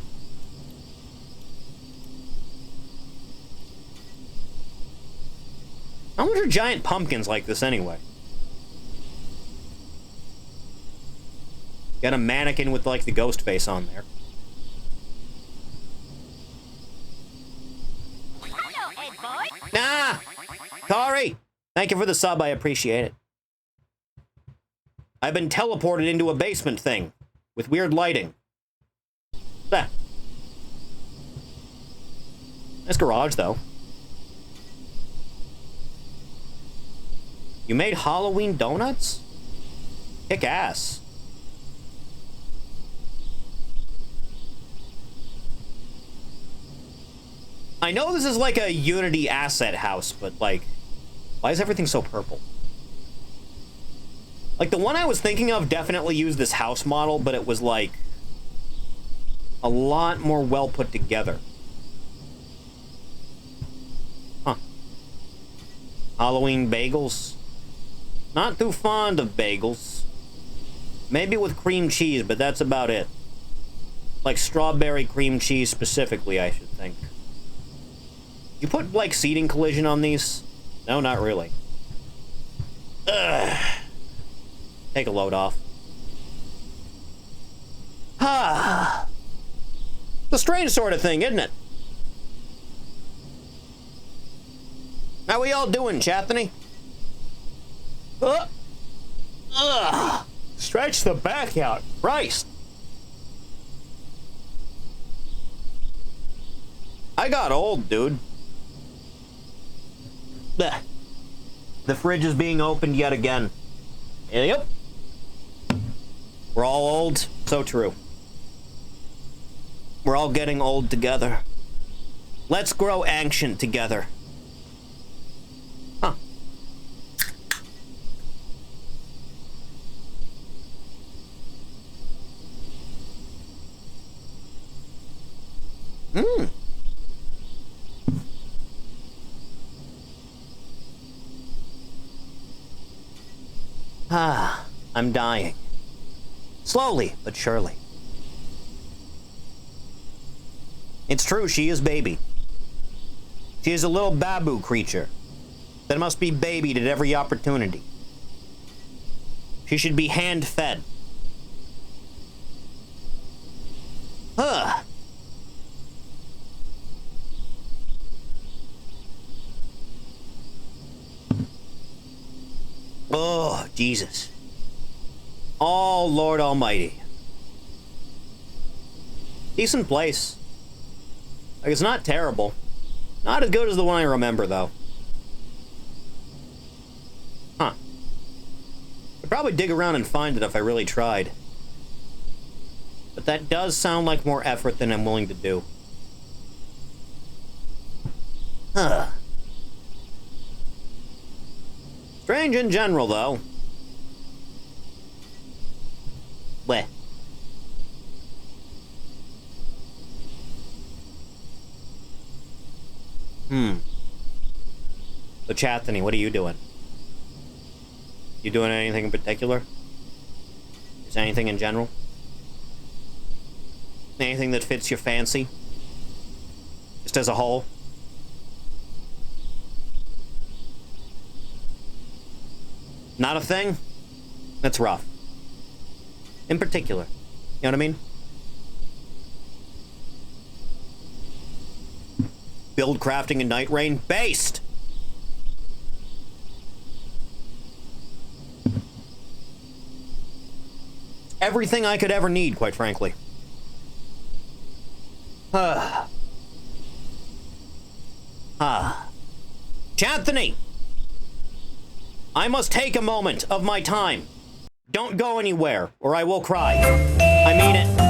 How much are giant pumpkins like this, anyway? Got a mannequin with, like, the ghost face on there. Nah! Kari! Thank you for the sub, I appreciate it. I've been teleported into a basement thing with weird lighting. Ah. Nice garage, though. You made Halloween donuts? Kick ass. I know this is like a Unity asset house, but like, why is everything so purple? Like, the one I was thinking of definitely used this house model, but it was like a lot more well put together. Huh. Halloween bagels. Not too fond of bagels. Maybe with cream cheese, but that's about it. Like strawberry cream cheese specifically, I should think. You put, like, seating collision on these? No, not really. Ugh. Take a load off. Ah. It's a strange sort of thing, isn't it? How we all doing, Chathany? Stretch the back out. Christ. I got old, dude. Blech. The fridge is being opened yet again. Yep. We're all old. So true. We're all getting old together. Let's grow ancient together. Huh. Hmm. Ah, I'm dying. Slowly, but surely. It's true, she is baby. She is a little babu creature that must be babied at every opportunity. She should be hand-fed. Huh. Oh, Jesus. Oh, Lord Almighty. Decent place. Like, it's not terrible. Not as good as the one I remember, though. Huh. I'd probably dig around and find it if I really tried. But that does sound like more effort than I'm willing to do. Huh. Strange in general, though. Where? So, Chathany, what are you doing? You doing anything in particular? Is anything in general? Anything that fits your fancy? Just as a whole? Not a thing? That's rough. In particular. You know what I mean? Build crafting and night rain? Based! Everything I could ever need, quite frankly. Chanthony! I must take a moment of my time. Don't go anywhere, or I will cry. I mean it.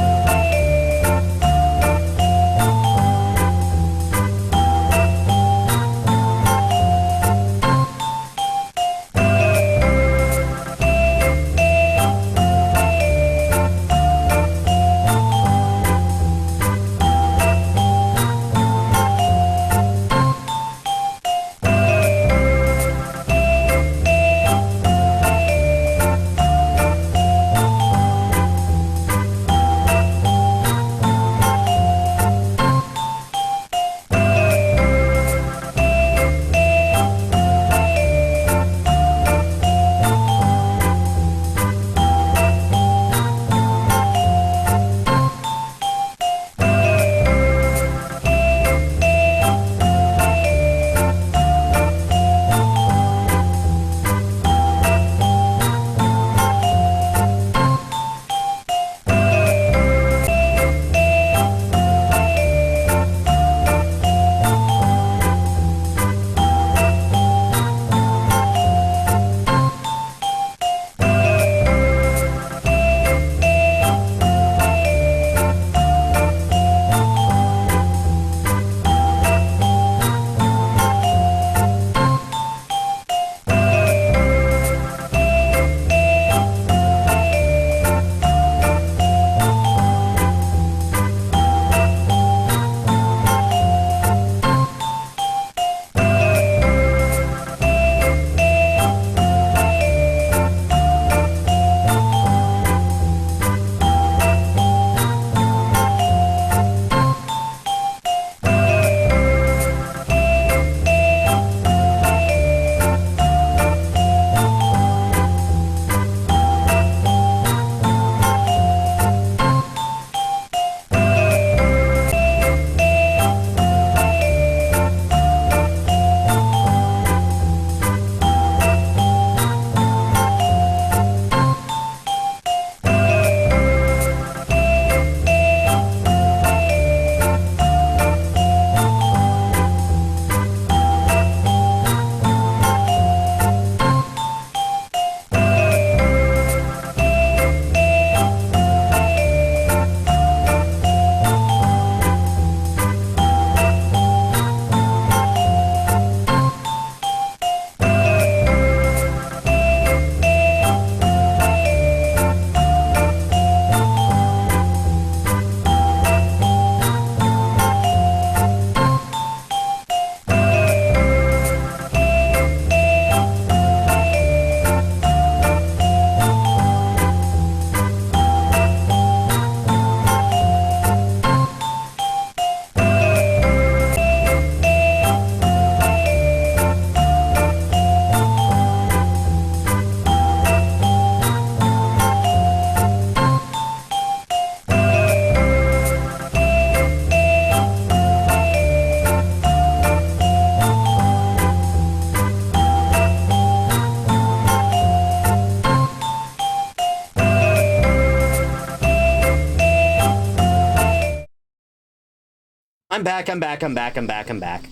I'm back.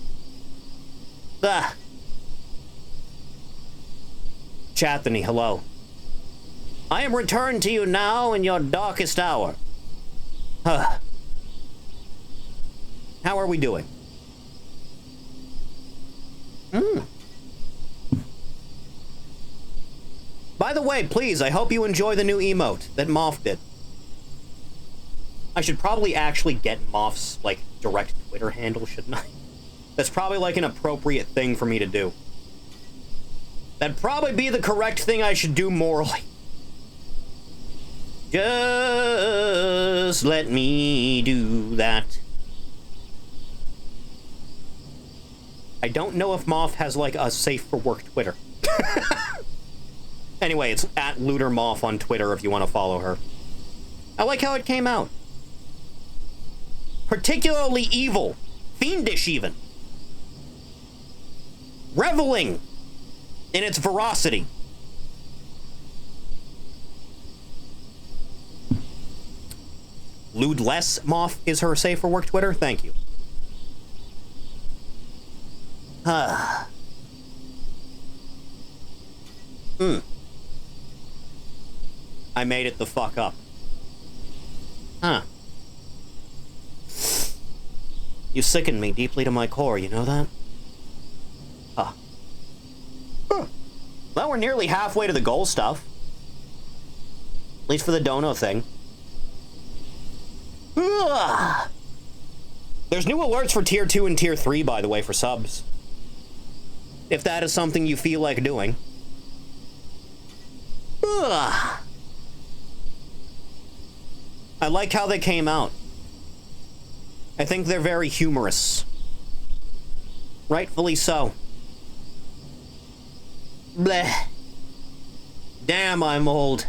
Ugh. Chathany, hello. I am returned to you now in your darkest hour. Huh. How are we doing? By the way, please, I hope you enjoy the new emote that Moff did. I should probably actually get Moff's, like, direct Twitter handle, shouldn't I? That's probably, like, an appropriate thing for me to do. That'd probably be the correct thing I should do morally. Just let me do that. I don't know if Moff has, like, a safe-for-work Twitter. Anyway, it's at LooterMoff on Twitter if you want to follow her. I like how it came out. Particularly evil. Fiendish, even. Reveling in its veracity. Lewd-less Moff is her safe-for-work Twitter? Thank you. I made it the fuck up. Huh. You sicken me deeply to my core, you know that? Huh. Well, we're nearly halfway to the goal stuff. At least for the dono thing. There's new alerts for Tier 2 and Tier 3, by the way, for subs. If that is something you feel like doing. I like how they came out. I think they're very humorous. Rightfully so. Bleh. Damn, I'm old.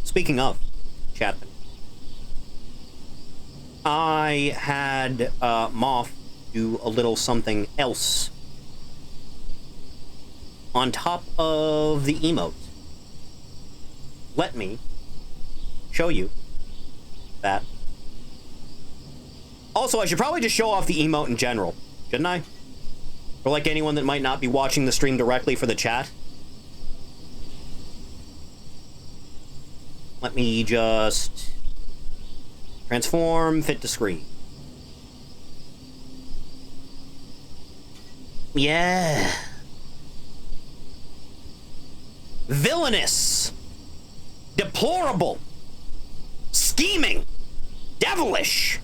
Speaking of, Chapman, I had Moff do a little something else on top of the emote. Let me show you that. Also, I should probably just show off the emote in general, shouldn't I? For like anyone that might not be watching the stream directly for the chat. Let me just transform, fit to screen. Yeah. Villainous. Deplorable. Scheming. Devilish.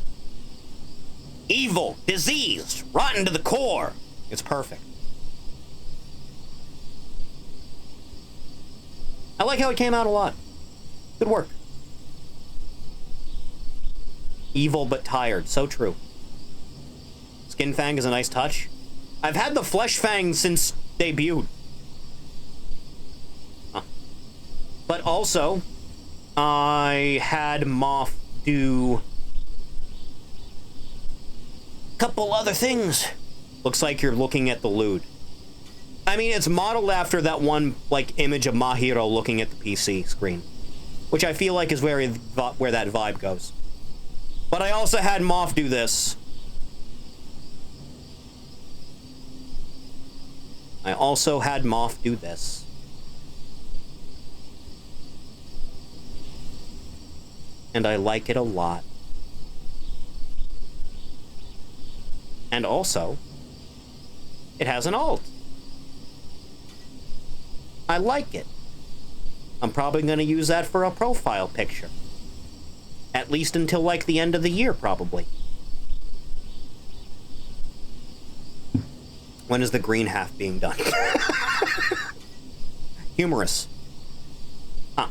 Evil. Diseased. Rotten to the core. It's perfect. I like how it came out a lot. Good work. Evil but tired. So true. Skin Fang is a nice touch. I've had the Flesh Fang since debuted. Huh. But also, I had Moff do a couple other things. Looks like you're looking at the lewd. I mean, it's modeled after that one, like, image of Mahiro looking at the PC screen. Which I feel like is where that vibe goes. But I also had Moff do this. I also had Moff do this. And I like it a lot. And also, it has an alt. I like it. I'm probably going to use that for a profile picture. At least until, like, the end of the year, probably. When is the green half being done? Humorous. Huh.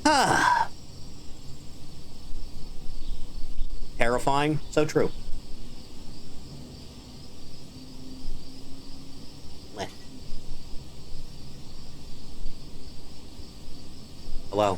Ah. Terrifying. So true. Leh. Hello.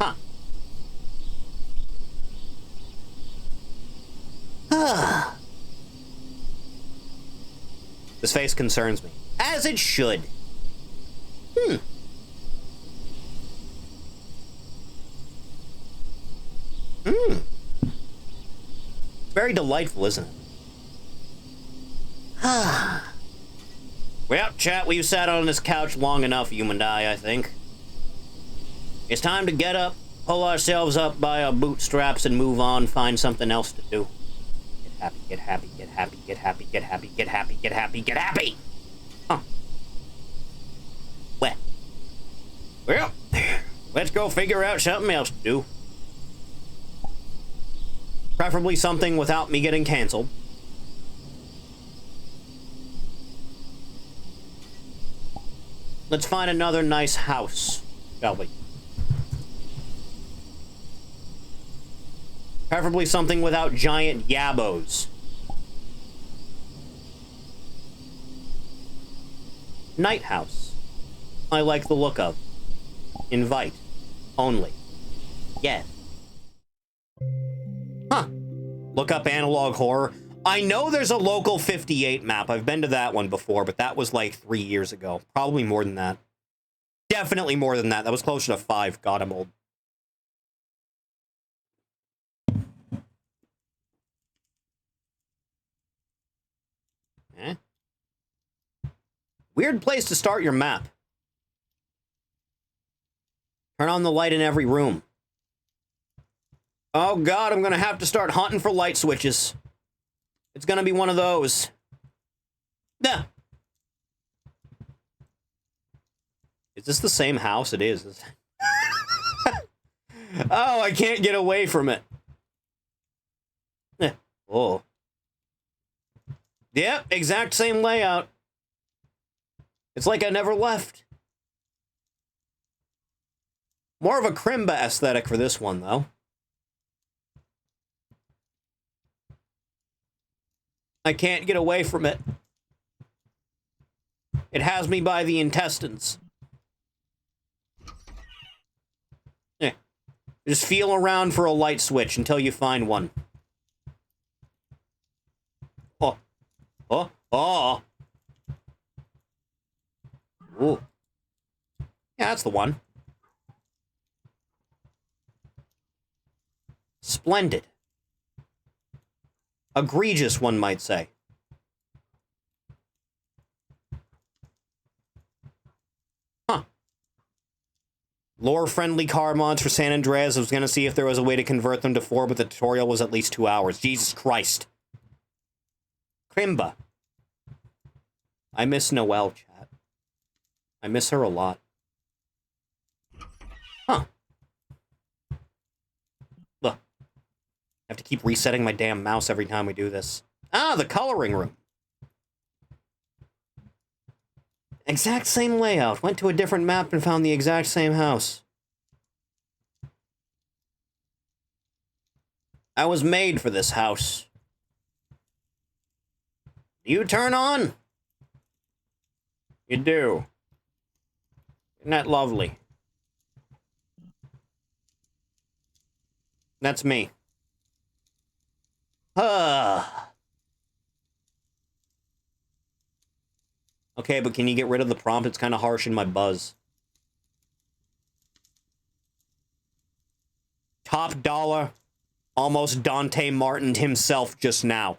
Huh. This face concerns me. As it should. It's very delightful, isn't it? Well, chat, we've sat on this couch long enough, you and I think. It's time to get up, pull ourselves up by our bootstraps, and move on, find something else to do. Get happy, get happy, get happy, get happy, get happy, get happy, get happy, get happy! Huh. Well, let's go figure out something else to do. Preferably something without me getting canceled. Let's find another nice house, shall we? Preferably something without giant yabos. Night house. I like the look of. Invite. Only. Yes. Huh. Look up analog horror. I know there's a local 58 map. I've been to that one before, but that was like 3 years ago. Probably more than that. Definitely more than that. That was closer to 5. God, I'm old. Eh? Weird place to start your map. Turn on the light in every room. Oh God, I'm gonna have to start hunting for light switches. It's gonna be one of those. Nah. Is this the same house? It is. Oh, I can't get away from it. Oh. Yep, exact same layout. It's like I never left. More of a Crimba aesthetic for this one, though. I can't get away from it. It has me by the intestines. Yeah. Just feel around for a light switch until you find one. Oh. Oh. Oh. Ooh. Yeah, that's the one. Splendid. Egregious, one might say. Huh. Lore-friendly car mods for San Andreas. I was going to see if there was a way to convert them to 4, but the tutorial was at least 2 hours. Jesus Christ. Crimba. I miss Noelle, chat. I miss her a lot. Huh. Look. I have to keep resetting my damn mouse every time we do this. Ah, the coloring room. Exact same layout. Went to a different map and found the exact same house. I was made for this house. You turn on? You do. Isn't that lovely? That's me. Okay, but can you get rid of the prompt? It's kind of harsh in my buzz. Top dollar. Almost Dante Martin'd himself just now.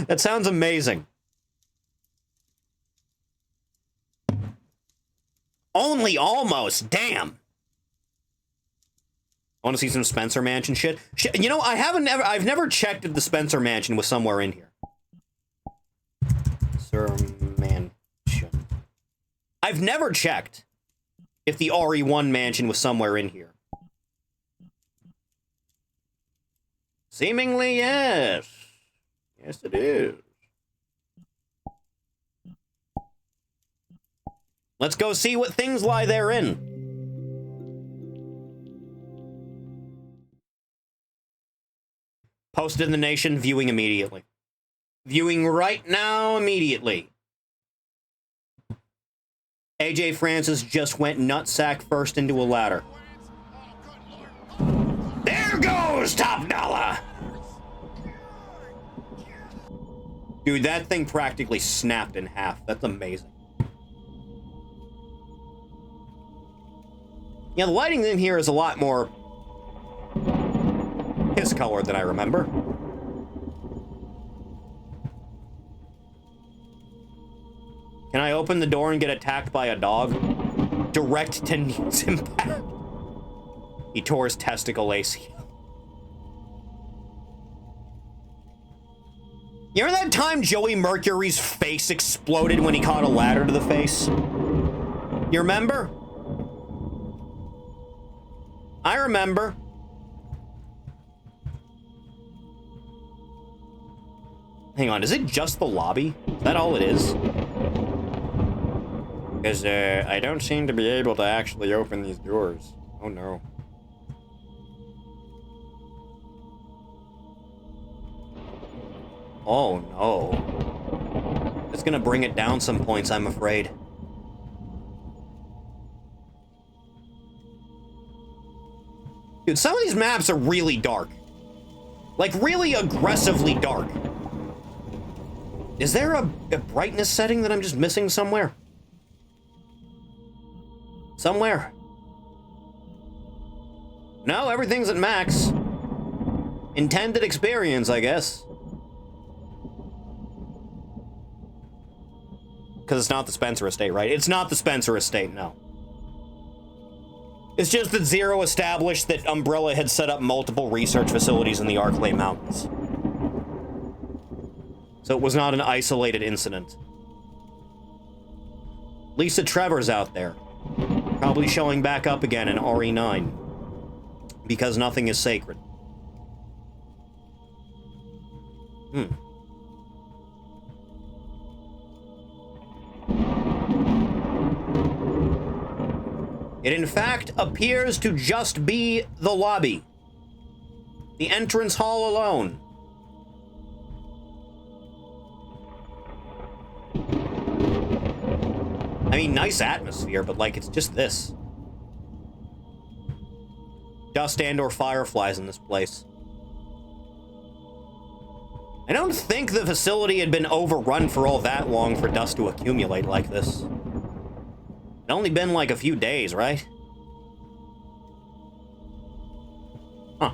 That sounds amazing. Only almost, damn. I want to see some Spencer Mansion shit. You know, I've never checked if the Spencer Mansion was somewhere in here. Spencer Mansion. I've never checked if the RE1 mansion was somewhere in here. Seemingly, yes. Yes, it is. Let's go see what things lie therein. Posted in the nation, viewing immediately. Viewing right now, immediately. AJ Francis just went nutsack first into a ladder. There goes Top Dollar! Dude, that thing practically snapped in half. That's amazing. Yeah, the lighting in here is a lot more piss colored than I remember. Can I open the door and get attacked by a dog? Direct to knees impact. He tore his testicle ACL. You remember that time Joey Mercury's face exploded when he caught a ladder to the face? You remember? I remember. Hang on, is it just the lobby? Is that all it is? Because, I don't seem to be able to actually open these doors. Oh, no. Oh, no. It's gonna bring it down some points, I'm afraid. Dude, some of these maps are really dark. Like, really aggressively dark. Is there a brightness setting that I'm just missing somewhere? Somewhere. No, everything's at max. Intended experience, I guess. Because it's not the Spencer estate, right? It's not the Spencer estate, no. It's just that Zero established that Umbrella had set up multiple research facilities in the Arklay Mountains. So it was not an isolated incident. Lisa Trevor's out there. Probably showing back up again in RE9. Because nothing is sacred. It in fact appears to just be the lobby. The entrance hall alone. I mean, nice atmosphere, but like, it's just this. Dust and or fireflies in this place. I don't think the facility had been overrun for all that long for dust to accumulate like this. It's only been like a few days, right? Huh.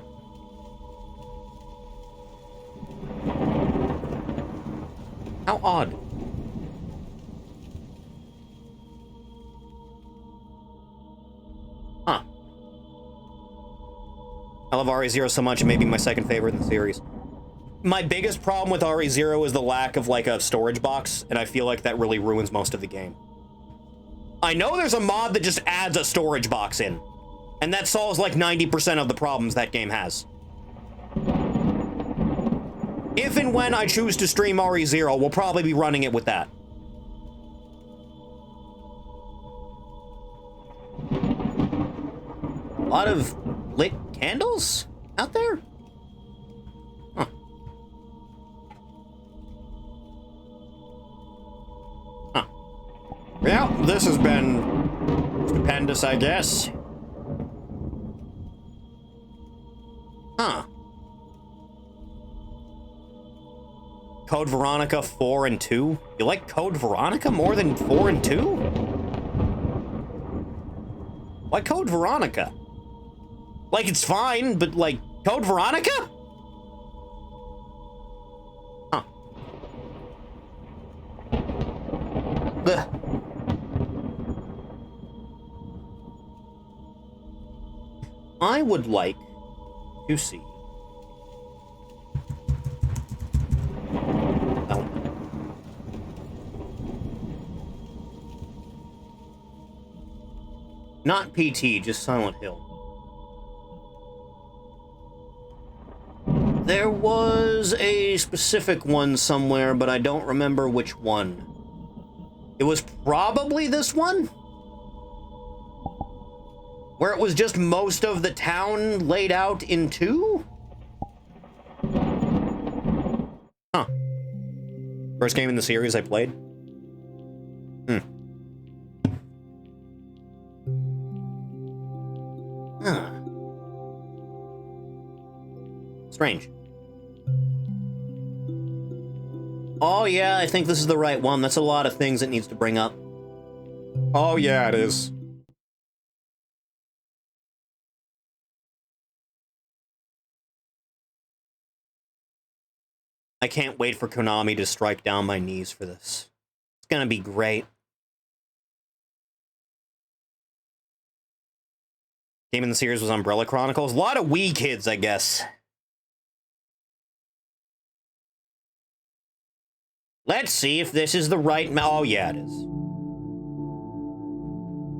How odd. Huh. I love RE0 so much, it may be my second favorite in the series. My biggest problem with RE0 is the lack of, like, a storage box, and I feel like that really ruins most of the game. I know there's a mod that just adds a storage box in, and that solves, like, 90% of the problems that game has. If and when I choose to stream RE0, we'll probably be running it with that. A lot of lit candles out there? Huh. Huh. Well, this has been stupendous, I guess. Huh. Code Veronica 4 and 2? You like Code Veronica more than 4 and 2? Why Code Veronica? Like, it's fine, but, like, Code Veronica? Huh. Ugh. I would like to see... Oh. Not PT, just Silent Hill. There was a specific one somewhere, but I don't remember which one. It was probably this one? Where it was just most of the town laid out in two? Huh. First game in the series I played? Huh. Strange. Oh yeah, I think this is the right one. That's a lot of things it needs to bring up. Oh yeah, it is. I can't wait for Konami to strike down my knees for this. It's gonna be great. Game in the series was Umbrella Chronicles. A lot of Wii kids, I guess. Let's see if this is the right... Oh, yeah, it is.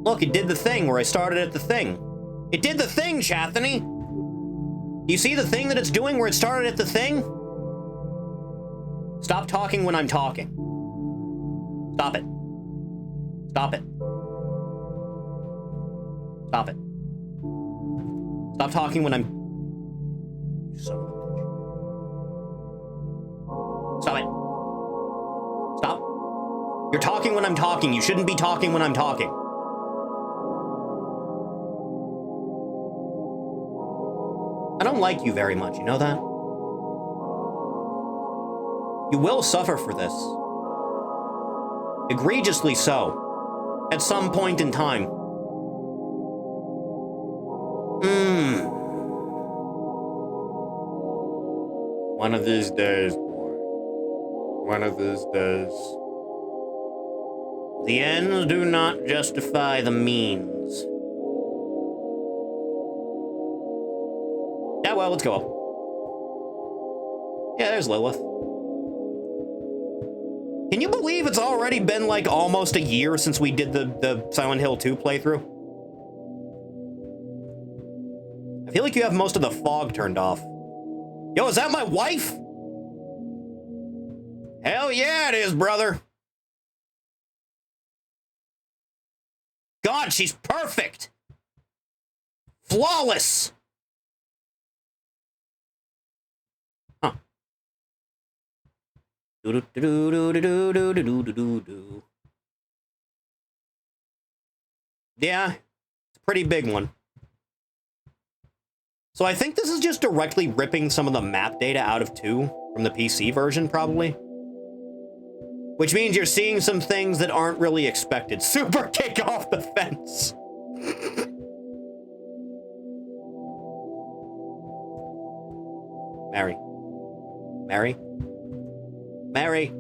Look, it did the thing where I started at the thing. It did the thing, Chathany! You see the thing that it's doing where it started at the thing? Stop talking when I'm talking. Stop it. Stop it. Stop it. Stop talking when I'm... You son of a bitch. Stop it. Stop. You're talking when I'm talking. You shouldn't be talking when I'm talking. I don't like you very much, you know that? You will suffer for this. Egregiously so. At some point in time. One of these days, boy. One of these days. The ends do not justify the means. Yeah, well, let's go. Yeah, there's Lilith. Can you believe it's already been like almost a year since we did the Silent Hill 2 playthrough? I feel like you have most of the fog turned off. Yo, is that my wife? Hell yeah, it is, brother. God, she's perfect. Flawless. Huh. Yeah, it's a pretty big one. So I think this is just directly ripping some of the map data out of 2 from the PC version, probably. Which means you're seeing some things that aren't really expected. Super kick off the fence. Mary. Mary? Mary?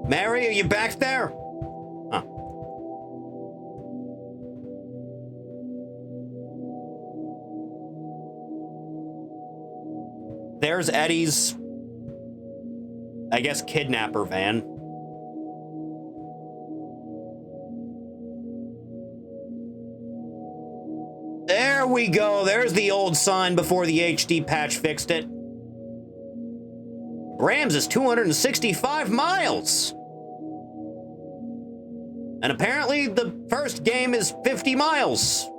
Mary, are you back there? Huh. There's Eddie's, I guess, kidnapper van. There we go. There's the old sign before the HD patch fixed it. Rams is 265 miles. And apparently the first game is 50 miles.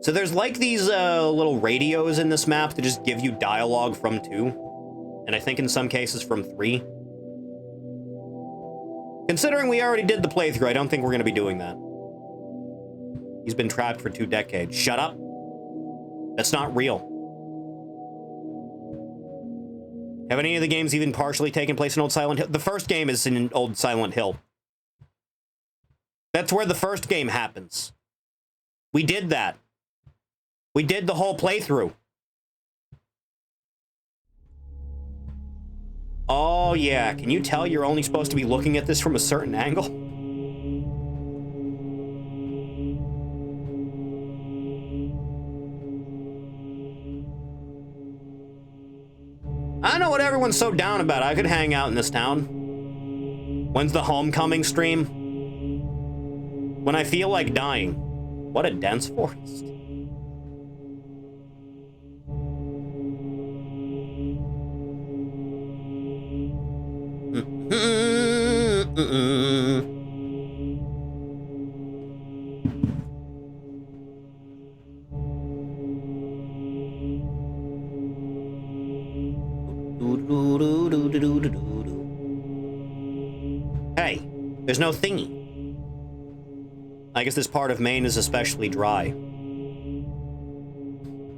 So there's like these little radios in this map that just give you dialogue from 2. And I think in some cases from 3. Considering we already did the playthrough, I don't think we're going to be doing that. He's been trapped for 2 decades. Shut up. That's not real. Have any of the games even partially taken place in Old Silent Hill? The first game is in Old Silent Hill. That's where the first game happens. We did that. We did the whole playthrough. Oh, yeah. Can you tell you're only supposed to be looking at this from a certain angle? I know what everyone's so down about. I could hang out in this town. When's the homecoming stream? When I feel like dying. What a dense forest. Hey, there's no thingy. I guess this part of Maine is especially dry. You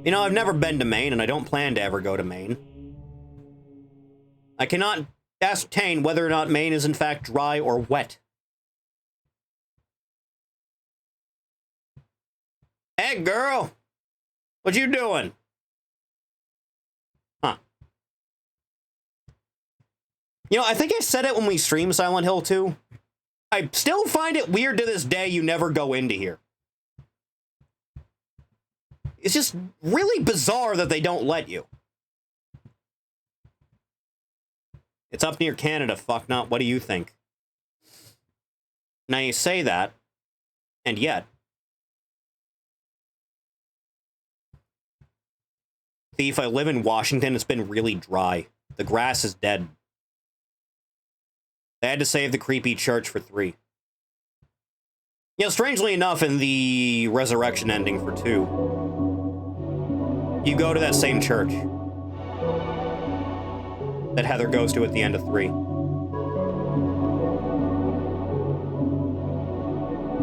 know, I've never been to Maine, and I don't plan to ever go to Maine. I cannot ascertain whether or not Maine is in fact dry or wet. Hey, girl! What you doing? Huh. You know, I think I said it when we streamed Silent Hill 2. I still find it weird to this day you never go into here. It's just really bizarre that they don't let you. It's up near Canada, fuck not. What do you think? Now you say that, and yet... Thief, I live in Washington. It's been really dry. The grass is dead. They had to save the creepy church for 3. You know, strangely enough, in the resurrection ending for 2, you go to that same church that Heather goes to at the end of 3.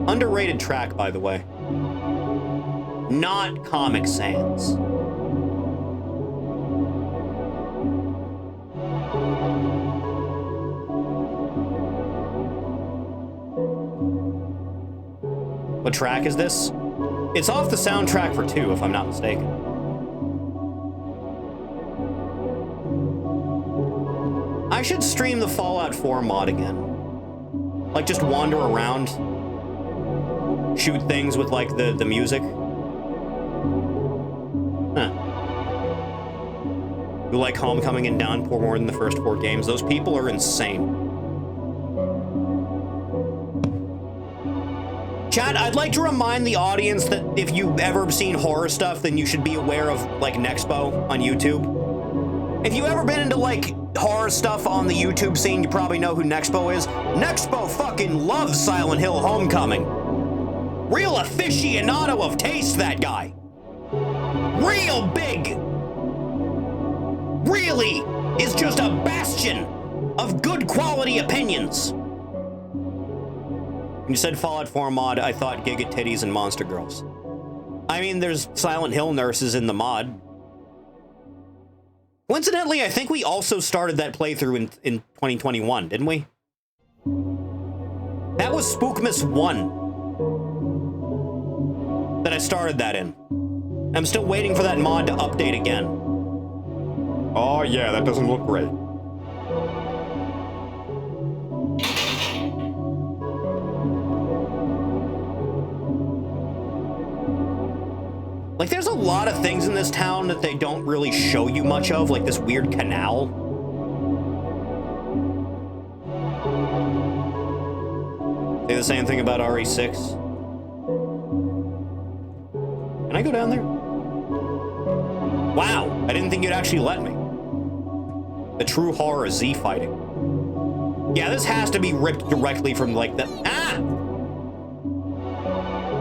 Underrated track, by the way. Not Comic Sans. What track is this? It's off the soundtrack for 2, if I'm not mistaken. I should stream the Fallout 4 mod again. Like, just wander around. Shoot things with, like, the music. Huh. Who like Homecoming and Downpour more than the first 4 games? Those people are insane. Chat, I'd like to remind the audience that if you've ever seen horror stuff, then you should be aware of, like, Nexpo on YouTube. If you've ever been into, like, horror stuff on the YouTube scene, you probably know who Nexpo is. Nexpo fucking loves Silent Hill Homecoming. Real aficionado of taste, that guy. Real big. Really is just a bastion of good quality opinions. When you said Fallout 4 mod, I thought Giga Titties and Monster Girls. I mean, there's Silent Hill nurses in the mod. Coincidentally, I think we also started that playthrough in 2021, didn't we? That was Spookmas 1 that I started that in. I'm still waiting for that mod to update again. Oh yeah, that doesn't look great. Like, there's a lot of things in this town that they don't really show you much of, like this weird canal. Say the same thing about RE6. Can I go down there? Wow, I didn't think you'd actually let me. The true horror of Z fighting. Yeah, this has to be ripped directly from, like, the... Ah!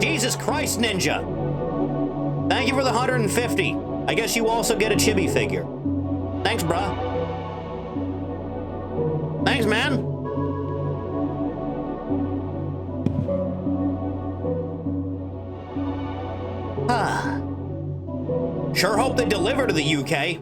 Jesus Christ, Ninja! Thank you for the 150. I guess you also get a chibi figure. Thanks, bruh. Thanks, man. Ah. Sure hope they deliver to the UK.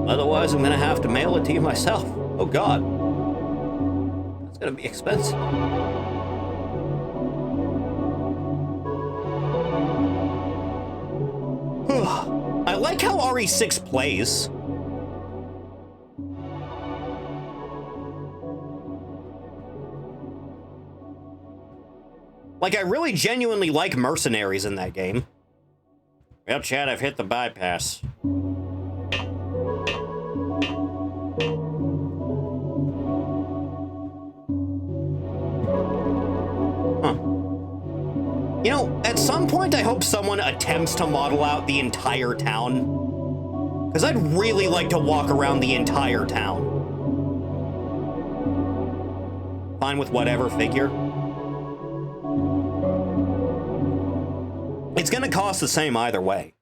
Otherwise, I'm gonna have to mail it to you myself. Oh God, that's gonna be expensive. I like how RE6 plays. Like, I really genuinely like mercenaries in that game. Well, Chad, I've hit the bypass. You know, at some point I hope someone attempts to model out the entire town. Because I'd really like to walk around the entire town. Fine with whatever figure. It's gonna cost the same either way.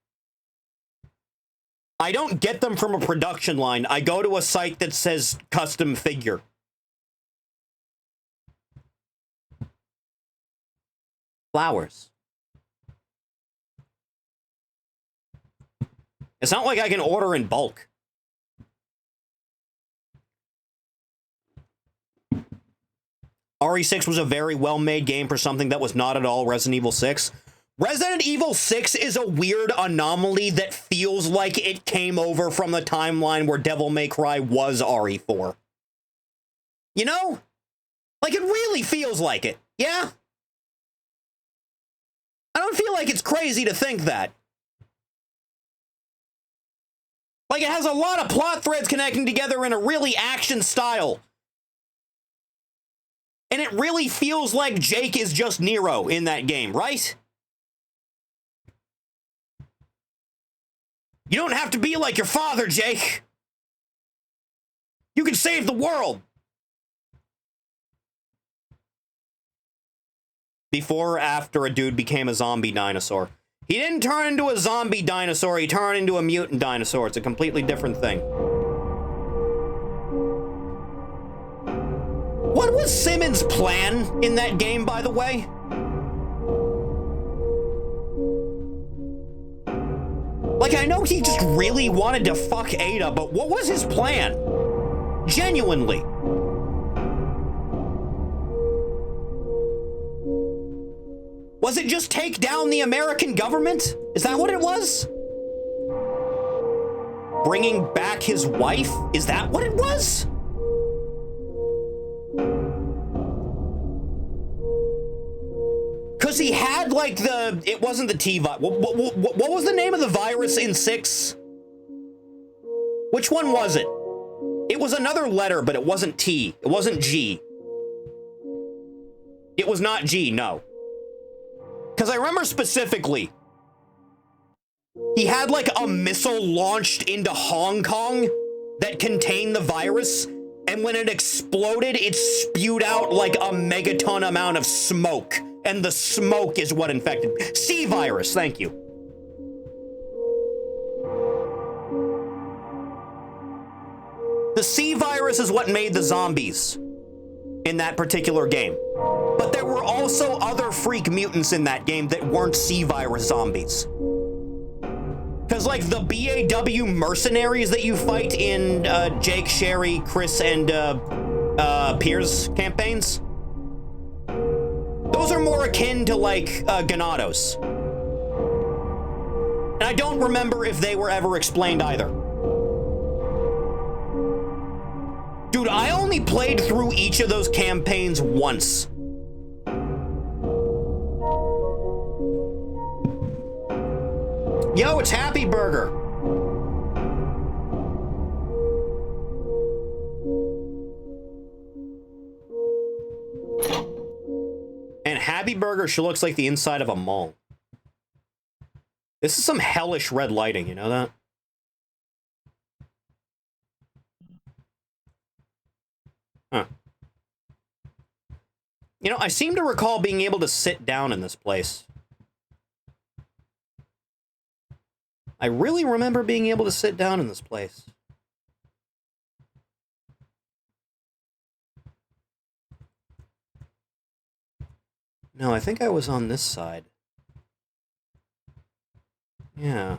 I don't get them from a production line. I go to a site that says custom figure. Flowers. It's not like I can order in bulk. RE6 was a very well-made game for something that was not at all Resident Evil 6. Resident Evil 6 is a weird anomaly that feels like it came over from the timeline where Devil May Cry was RE4. You know? Like, it really feels like it. Yeah? I don't feel like it's crazy to think that. Like, it has a lot of plot threads connecting together in a really action style. And it really feels like Jake is just Nero in that game, right? You don't have to be like your father, Jake. You can save the world. Before or after a dude became a zombie dinosaur? He didn't turn into a zombie dinosaur, he turned into a mutant dinosaur. It's a completely different thing. What was Simmons' plan in that game, by the way? Like, I know he just really wanted to fuck Ada, but what was his plan? Genuinely. Was it just take down the American government? Is that what it was? Bringing back his wife? Is that what it was? Because he had, like, it wasn't the T-virus. What was the name of the virus in 6? Which one was it? It was another letter, but it wasn't T. It wasn't G. It was not G, no. Because I remember specifically, he had, like, a missile launched into Hong Kong that contained the virus, and when it exploded, it spewed out, like, a megaton amount of smoke. And the smoke is what infected. C-virus, thank you. The C-virus is what made the zombies in that particular game. But there were also other freak mutants in that game that weren't C-virus zombies. Because, like, the BAW mercenaries that you fight in Jake, Sherry, Chris, and Piers campaigns, those are more akin to, like, Ganados. And I don't remember if they were ever explained either. Dude, I only played through each of those campaigns once. Yo, it's Happy Burger. And Happy Burger sure looks like the inside of a mall. This is some hellish red lighting, you know that? Huh. You know, I seem to recall being able to sit down in this place. I really remember being able to sit down in this place. No, I think I was on this side. Yeah.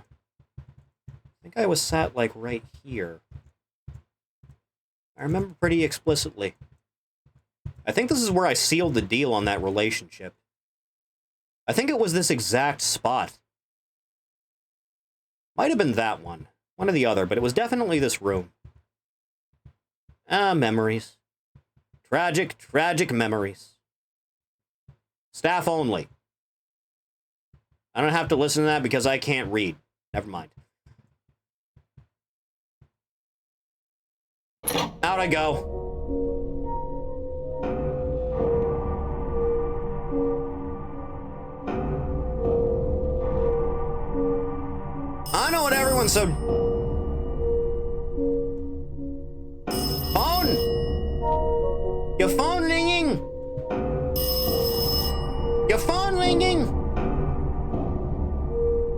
I think I was sat, like, right here. I remember pretty explicitly. I think this is where I sealed the deal on that relationship. I think it was this exact spot. Might have been that one. One or the other, but it was definitely this room. Ah, memories. Tragic, tragic memories. Staff only. I don't have to listen to that because I can't read. Never mind. Out I go. I know what everyone's so... Phone! Your phone ringing! Your phone ringing!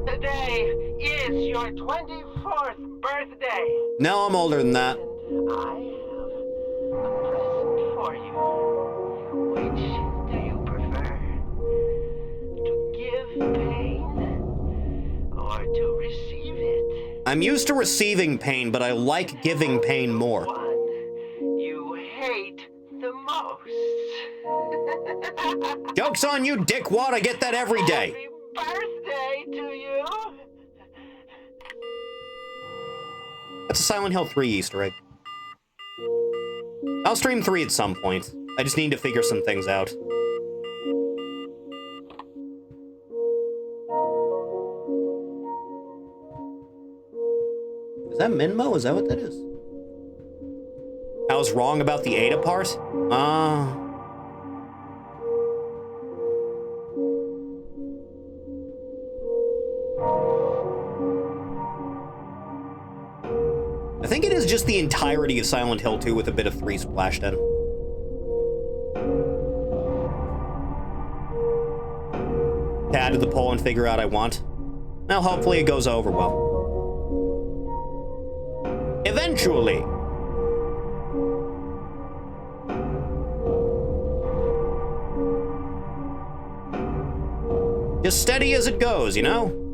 Today is your 24th birthday. No, I'm older than that. And I have a present for you. Which do you prefer? To give pain or to receive it? I'm used to receiving pain, but I like giving pain more. One you hate the most. Joke's on you, dickwad. I get that every day. Happy birthday to you. That's a Silent Hill 3 Easter egg. I'll stream 3 at some point. I just need to figure some things out. Is that Minmo? Is that what that is? I was wrong about the Ada part? I think it is just the entirety of Silent Hill 2 with a bit of 3 splashed in. To add to the poll and figure out I want. Now, hopefully it goes over well. Eventually. Just steady as it goes, you know?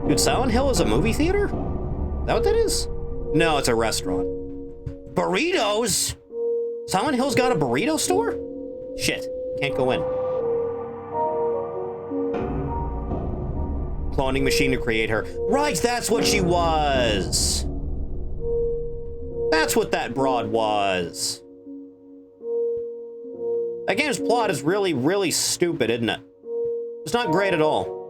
Dude, Silent Hill is a movie theater? Is that what that is? No, it's a restaurant. Burritos? Silent Hill's got a burrito store? Shit, can't go in. Cloning machine to create her. Right, that's what she was. That's what that broad was. That game's plot is really, really stupid, isn't it? It's not great at all.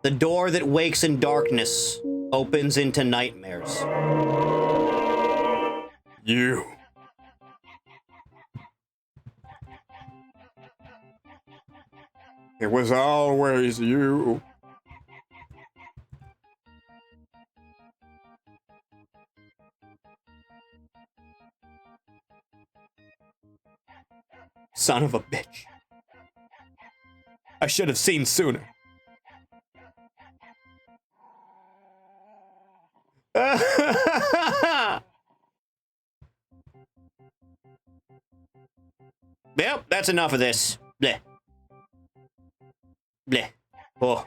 The door that wakes in darkness opens into nightmares. You. It was always you. Son of a bitch. I should have seen sooner. Yep, that's enough of this. Bleh. Bleh. Oh.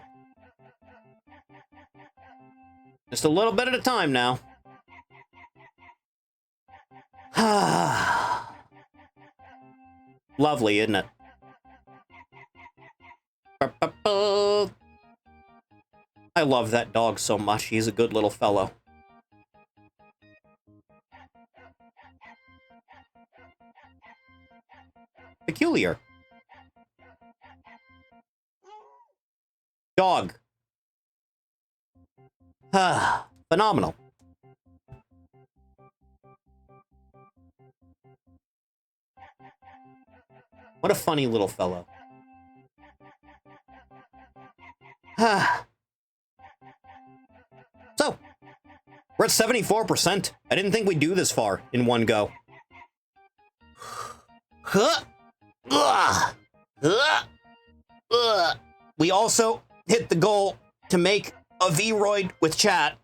Just a little bit at a time now. Lovely, isn't it? I love that dog so much. He's a good little fellow. Peculiar. Dog. Phenomenal. What a funny little fellow. So, we're at 74%. I didn't think we'd do this far in one go. We also hit the goal to make a Vroid with chat.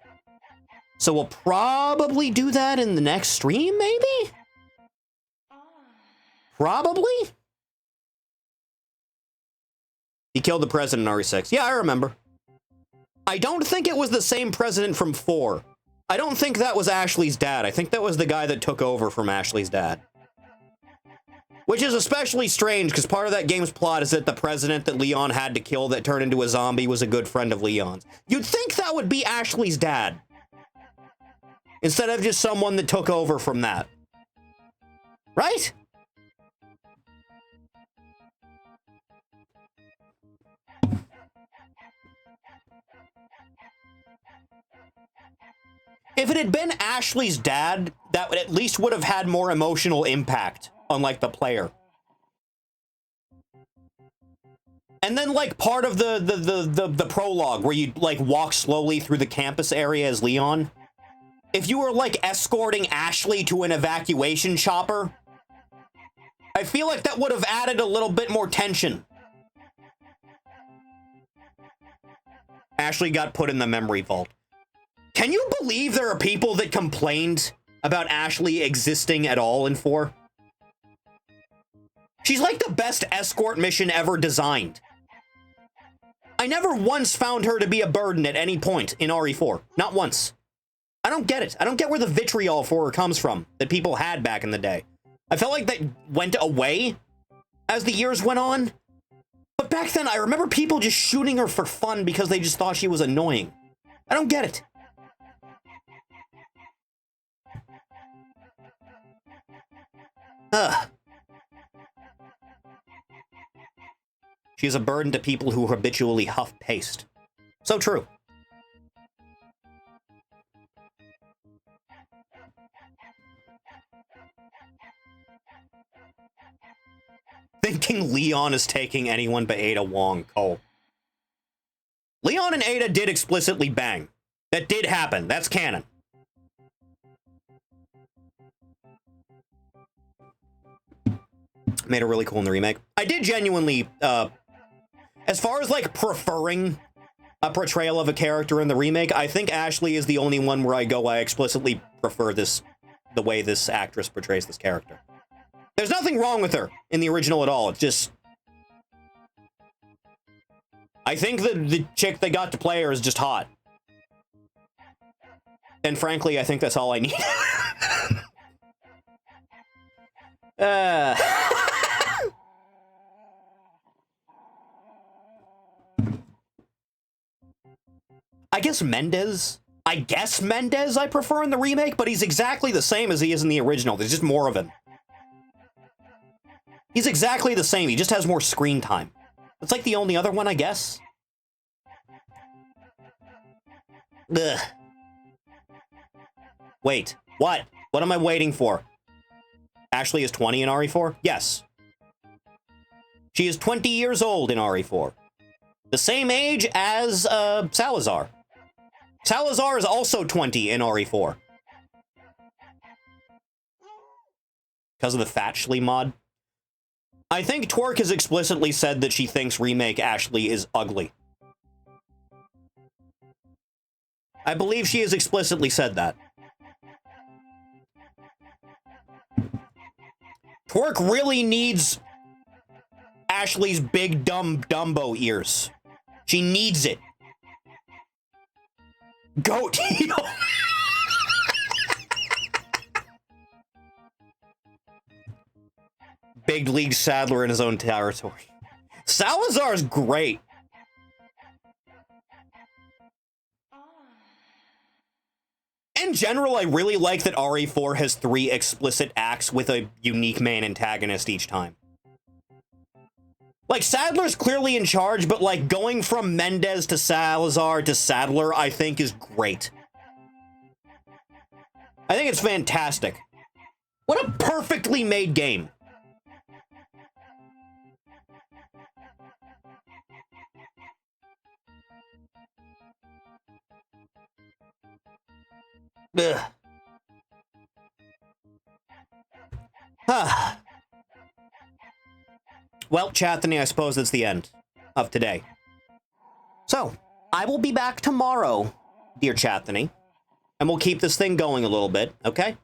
So we'll probably do that in the next stream, maybe? Probably? He killed the president in RE6. Yeah, I remember. I don't think it was the same president from 4. I don't think that was Ashley's dad. I think that was the guy that took over from Ashley's dad. Which is especially strange, because part of that game's plot is that the president that Leon had to kill that turned into a zombie was a good friend of Leon's. You'd think that would be Ashley's dad, instead of just someone that took over from that. Right? If it had been Ashley's dad, that would at least would have had more emotional impact on, like, the player. And then, like, part of the prologue where you, like, walk slowly through the campus area as Leon. If you were, like, escorting Ashley to an evacuation chopper, I feel like that would have added a little bit more tension. Ashley got put in the memory vault. Can you believe there are people that complained about Ashley existing at all in 4? She's like the best escort mission ever designed. I never once found her to be a burden at any point in RE4. Not once. I don't get it. I don't get where the vitriol for her comes from that people had back in the day. I felt like that went away as the years went on. But back then, I remember people just shooting her for fun because they just thought she was annoying. I don't get it. Ugh. She's a burden to people who habitually huff paste. So true. Thinking Leon is taking anyone but Ada Wong, Cole. Leon and Ada did explicitly bang. That did happen. That's canon. Made her really cool in the remake. I did genuinely, as far as, like, preferring a portrayal of a character in the remake, I think Ashley is the only one where I explicitly prefer this, the way this actress portrays this character. There's nothing wrong with her in the original at all. It's just, I think the chick they got to play her is just hot. And frankly, I think that's all I need. I guess Mendez I prefer in the remake, but he's exactly the same as he is in the original. There's just more of him. He's exactly the same. He just has more screen time. It's like the only other one, I guess. Ugh. Wait, what? What am I waiting for? Ashley is 20 in RE4? Yes. She is 20 years old in RE4. The same age as, Salazar. Salazar is also 20 in RE4. Because of the Fatchley mod. I think Twerk has explicitly said that she thinks remake Ashley is ugly. I believe she has explicitly said that. Twerk really needs Ashley's big dumb Dumbo ears. She needs it. Goat. Big League Sadler in his own territory. Salazar's great. In general, I really like that RE4 has 3 explicit acts with a unique main antagonist each time. Like, Sadler's clearly in charge, but, like, going from Mendez to Salazar to Sadler, I think, is great. I think it's fantastic. What a perfectly made game. Ugh. Well, Chathany, I suppose that's the end of today. So, I will be back tomorrow, dear Chathany, and we'll keep this thing going a little bit, okay?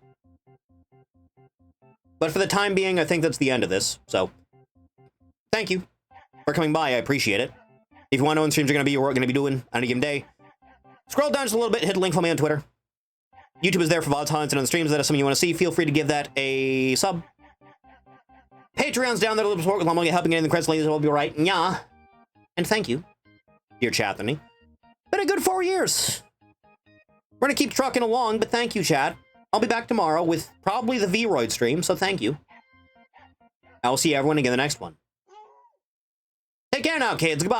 But for the time being, I think that's the end of this, so thank you for coming by. I appreciate it. If you want to know when streams are going to be, or what we're going to be doing on any given day, scroll down just a little bit, hit a link for me on Twitter. YouTube is there for VODs, highlights, and on the streams. That is something you want to see. Feel free to give that a sub. Patreon's down there a little bit support. I'm only helping getting the credits. Ladies will be right. Yeah. And thank you, dear Chathany. Been a good 4 years. We're going to keep trucking along, but thank you, Chad. I'll be back tomorrow with probably the V-Roid stream, so thank you. I will see everyone again in the next one. Take care now, kids. Goodbye.